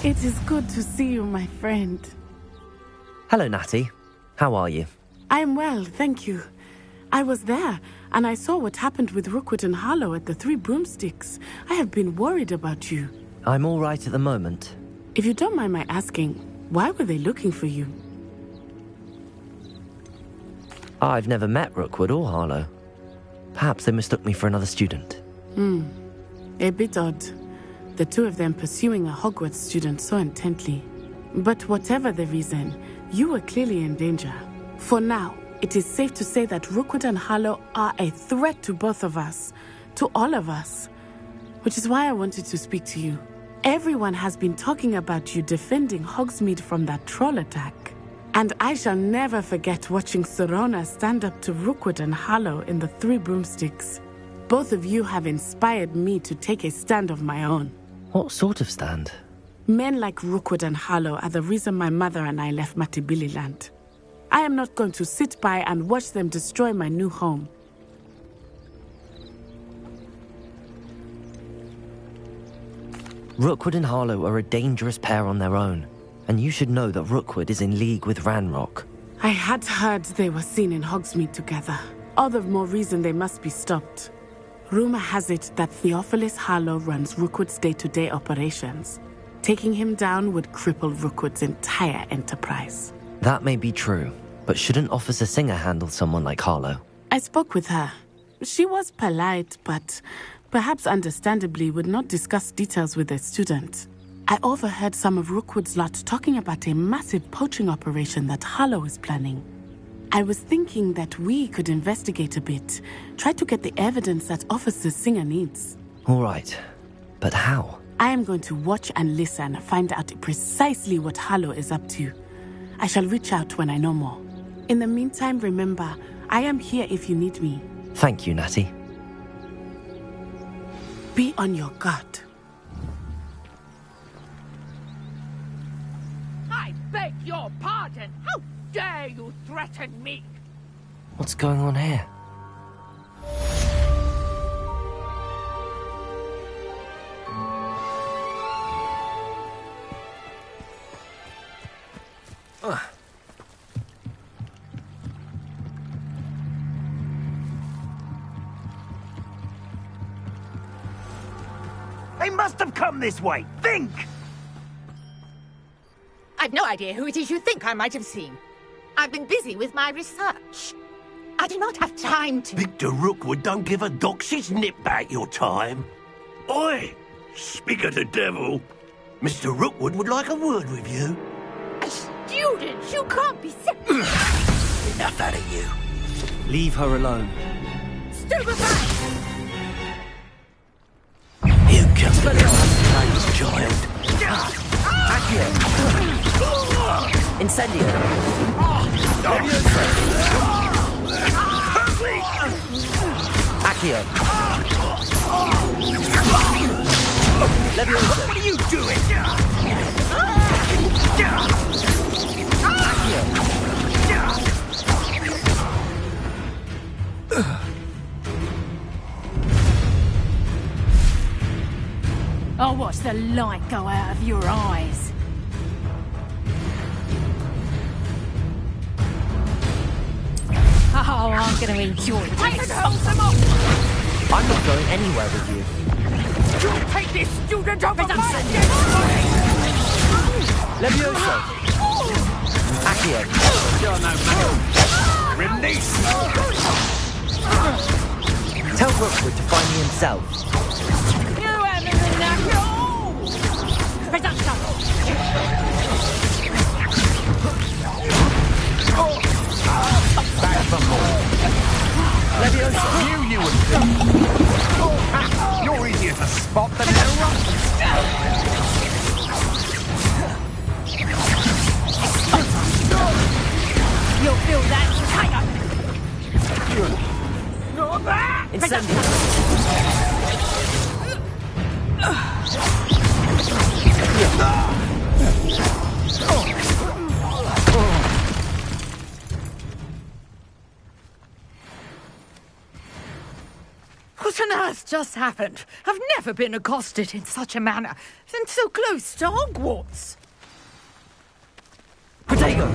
It is good to see you, my friend.
Hello, Natty. How are you?
I am well, thank you. I was there, and I saw what happened with Rookwood and Harlow at the Three Broomsticks. I have been worried about you.
I'm all right at the moment.
If you don't mind my asking, why were they looking for you?
I've never met Rookwood or Harlow. Perhaps they mistook me for another student.
A bit odd. The two of them pursuing a Hogwarts student so intently. But whatever the reason, you were clearly in danger. For now, it is safe to say that Rookwood and Harlow are a threat to both of us. To all of us. Which is why I wanted to speak to you. Everyone has been talking about you defending Hogsmeade from that troll attack. And I shall never forget watching Sirona stand up to Rookwood and Harlow in the Three Broomsticks. Both of you have inspired me to take a stand of my own.
What sort of stand?
Men like Rookwood and Harlow are the reason my mother and I left Matibili Land. I am not going to sit by and watch them destroy my new home.
Rookwood and Harlow are a dangerous pair on their own, and you should know that Rookwood is in league with Ranrock.
I had heard they were seen in Hogsmeade together. All the more reason they must be stopped. Rumor has it that Theophilus Harlow runs Rookwood's day-to-day operations. Taking him down would cripple Rookwood's entire enterprise.
That may be true, but shouldn't Officer Singer handle someone like Harlow?
I spoke with her. She was polite, but perhaps understandably would not discuss details with a student. I overheard some of Rookwood's lot talking about a massive poaching operation that Harlow is planning. I was thinking that we could investigate a bit, try to get the evidence that Officer Singer needs.
All right, but how?
I am going to watch and listen, find out precisely what Harlow is up to. I shall reach out when I know more. In the meantime, remember, I am here if you need me.
Thank you, Natty.
Be on your guard.
I beg your pardon. How dare you threaten me?
What's going on here?
They must have come this way. Think!
I've no idea who it is you think I might have seen. I've been busy with my research. I do not have time to...
Victor Rookwood don't give a doxy's nip back your time. Oi! Speak of the devil. Mr. Rookwood would like a word with you.
A student? You can't be...
Enough out of you.
Leave her alone.
Stupefy!
You just nice child.
Accio! Incendio! Leviosa! Accio! Leviosa!
What are you doing?
I'll watch the light go out of your eyes. Oh, I'm going to enjoy this.
I'm not going anywhere with you.
You take this student over my dead body!
Leviosa! Accio!
Release!
Tell Rookwood to find me himself.
You haven't enough! Reduction!
Back from more. Leviosa!
Knew you would. You're easier to spot than in a rock.
You'll feel that tiger! You're back!
Incendio!
What on earth just happened? I've never been accosted in such a manner, and so close to Hogwarts.
Protego!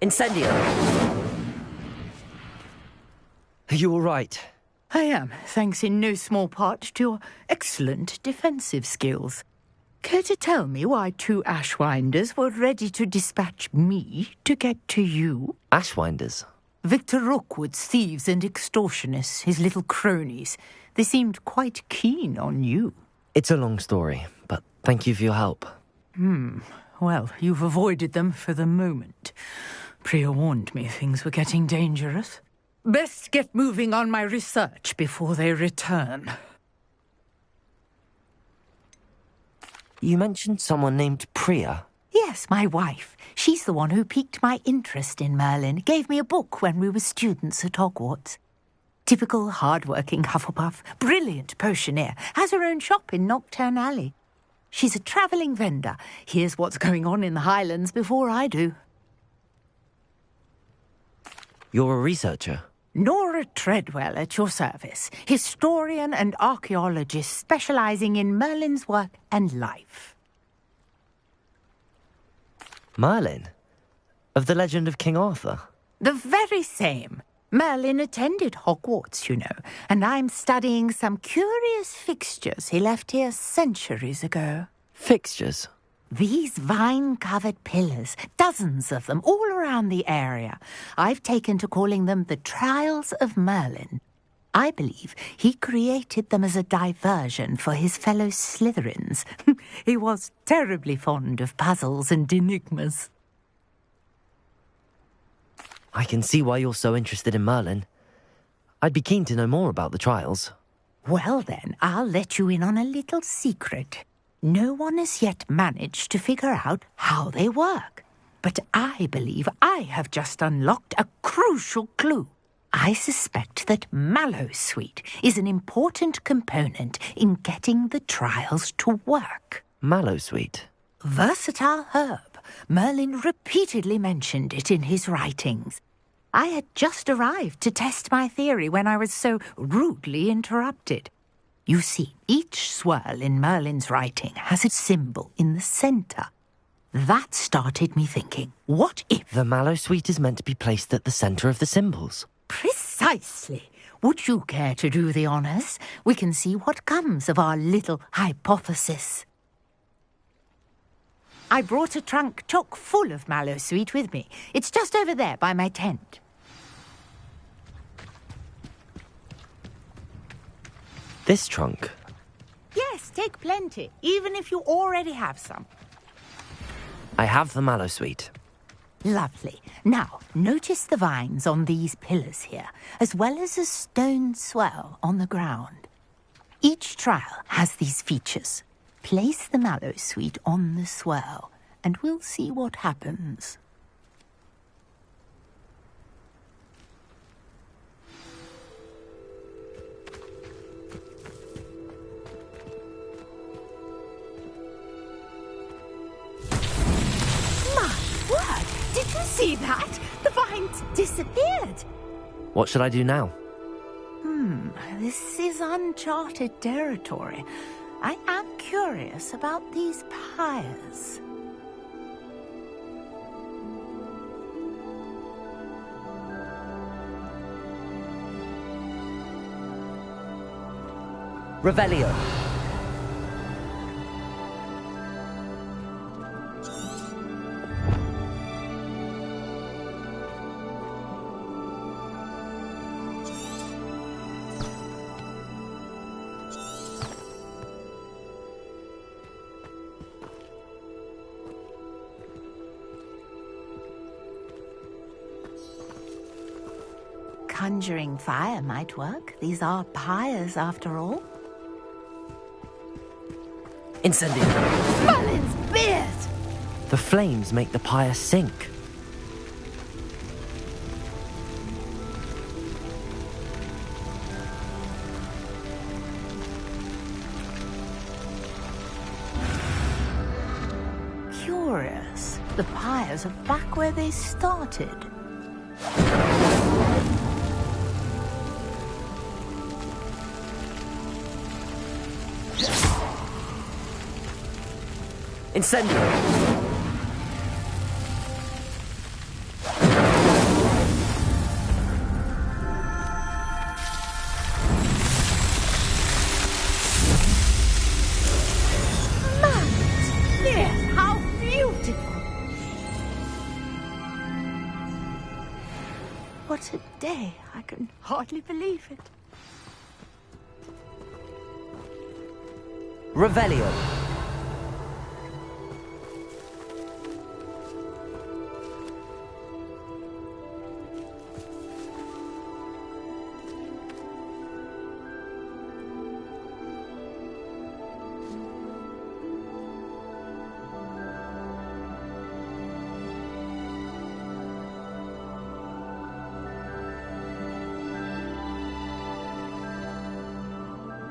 Incendio! Are you all right?
I am, thanks in no small part to your excellent defensive skills. Care to tell me why 2 Ashwinders were ready to dispatch me to get to you?
Ashwinders?
Victor Rookwood's thieves and extortionists, his little cronies. They seemed quite keen on you.
It's a long story, but thank you for your help.
Well, you've avoided them for the moment. Priya warned me things were getting dangerous. Best get moving on my research before they return.
You mentioned someone named Priya.
Yes, my wife. She's the one who piqued my interest in Merlin. Gave me a book when we were students at Hogwarts. Typical hard-working Hufflepuff. Brilliant potioneer. Has her own shop in Knockturn Alley. She's a travelling vendor. Hears what's going on in the Highlands before I do.
You're a researcher?
Nora Treadwell at your service. Historian and archaeologist specialising in Merlin's work and life.
Merlin? Of the legend of King Arthur?
The very same. Merlin attended Hogwarts, you know, and I'm studying some curious fixtures he left here centuries ago.
Fixtures?
These vine-covered pillars, dozens of them, all around the area. I've taken to calling them the Trials of Merlin. I believe he created them as a diversion for his fellow Slytherins. He was terribly fond of puzzles and enigmas.
I can see why you're so interested in Merlin. I'd be keen to know more about the trials.
Well then, I'll let you in on a little secret. No one has yet managed to figure out how they work. But I believe I have just unlocked a crucial clue. I suspect that Mallowsweet is an important component in getting the trials to work.
Mallowsweet?
Versatile herb. Merlin repeatedly mentioned it in his writings. I had just arrived to test my theory when I was so rudely interrupted. You see, each swirl in Merlin's writing has a symbol in the centre. That started me thinking, what if...
The Mallowsweet is meant to be placed at the centre of the symbols.
Precisely. would you care to do the honours? We can see what comes of our little hypothesis. I brought a trunk chock full of mallowsweet with me. It's just over there by my tent.
This trunk?
Yes, take plenty, even if you already have some.
I have the mallowsweet.
Lovely. Now, notice the vines on these pillars here, as well as a stone swell on the ground. Each trial has these features. Place the mallowsweet on the swell, and we'll see what happens. Did you see that? The vines disappeared.
What should I do now?
This is uncharted territory. I am curious about these pyres.
Revelio.
Conjuring fire might work. These are pyres, after all.
Incendio.
Merlin's beard!
The flames make the pyre sink.
Curious. The pyres are back where they started.
Incendio!
Yes, how beautiful! What a day. I can hardly believe it.
Revelio.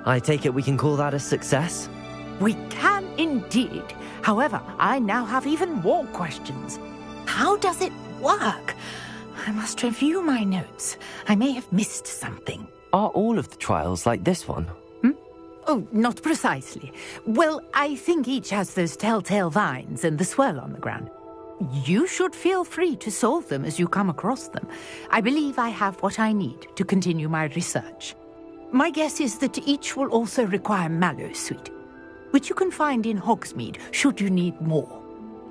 I take it we can call that a success?
We can indeed. However, I now have even more questions. How does it work? I must review my notes. I may have missed something.
Are all of the trials like this one?
Oh, not precisely. Well, I think each has those telltale vines and the swirl on the ground. You should feel free to solve them as you come across them. I believe I have what I need to continue my research. My guess is that each will also require mallowsweet, which you can find in Hogsmeade should you need more.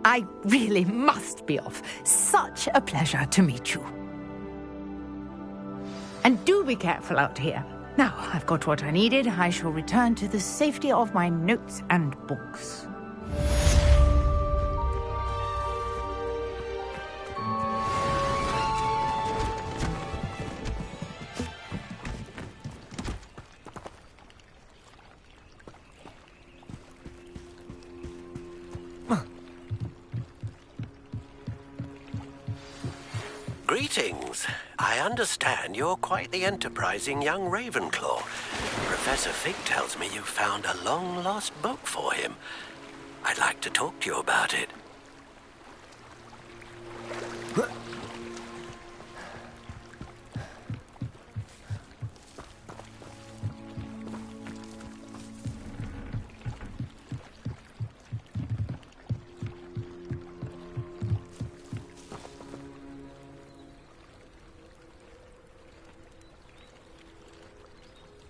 I really must be off. Such a pleasure to meet you. And do be careful out here. Now, I've got what I needed. I shall return to the safety of my notes and books.
Greetings. I understand you're quite the enterprising young Ravenclaw. Professor Fig tells me you found a long-lost book for him. I'd like to talk to you about it.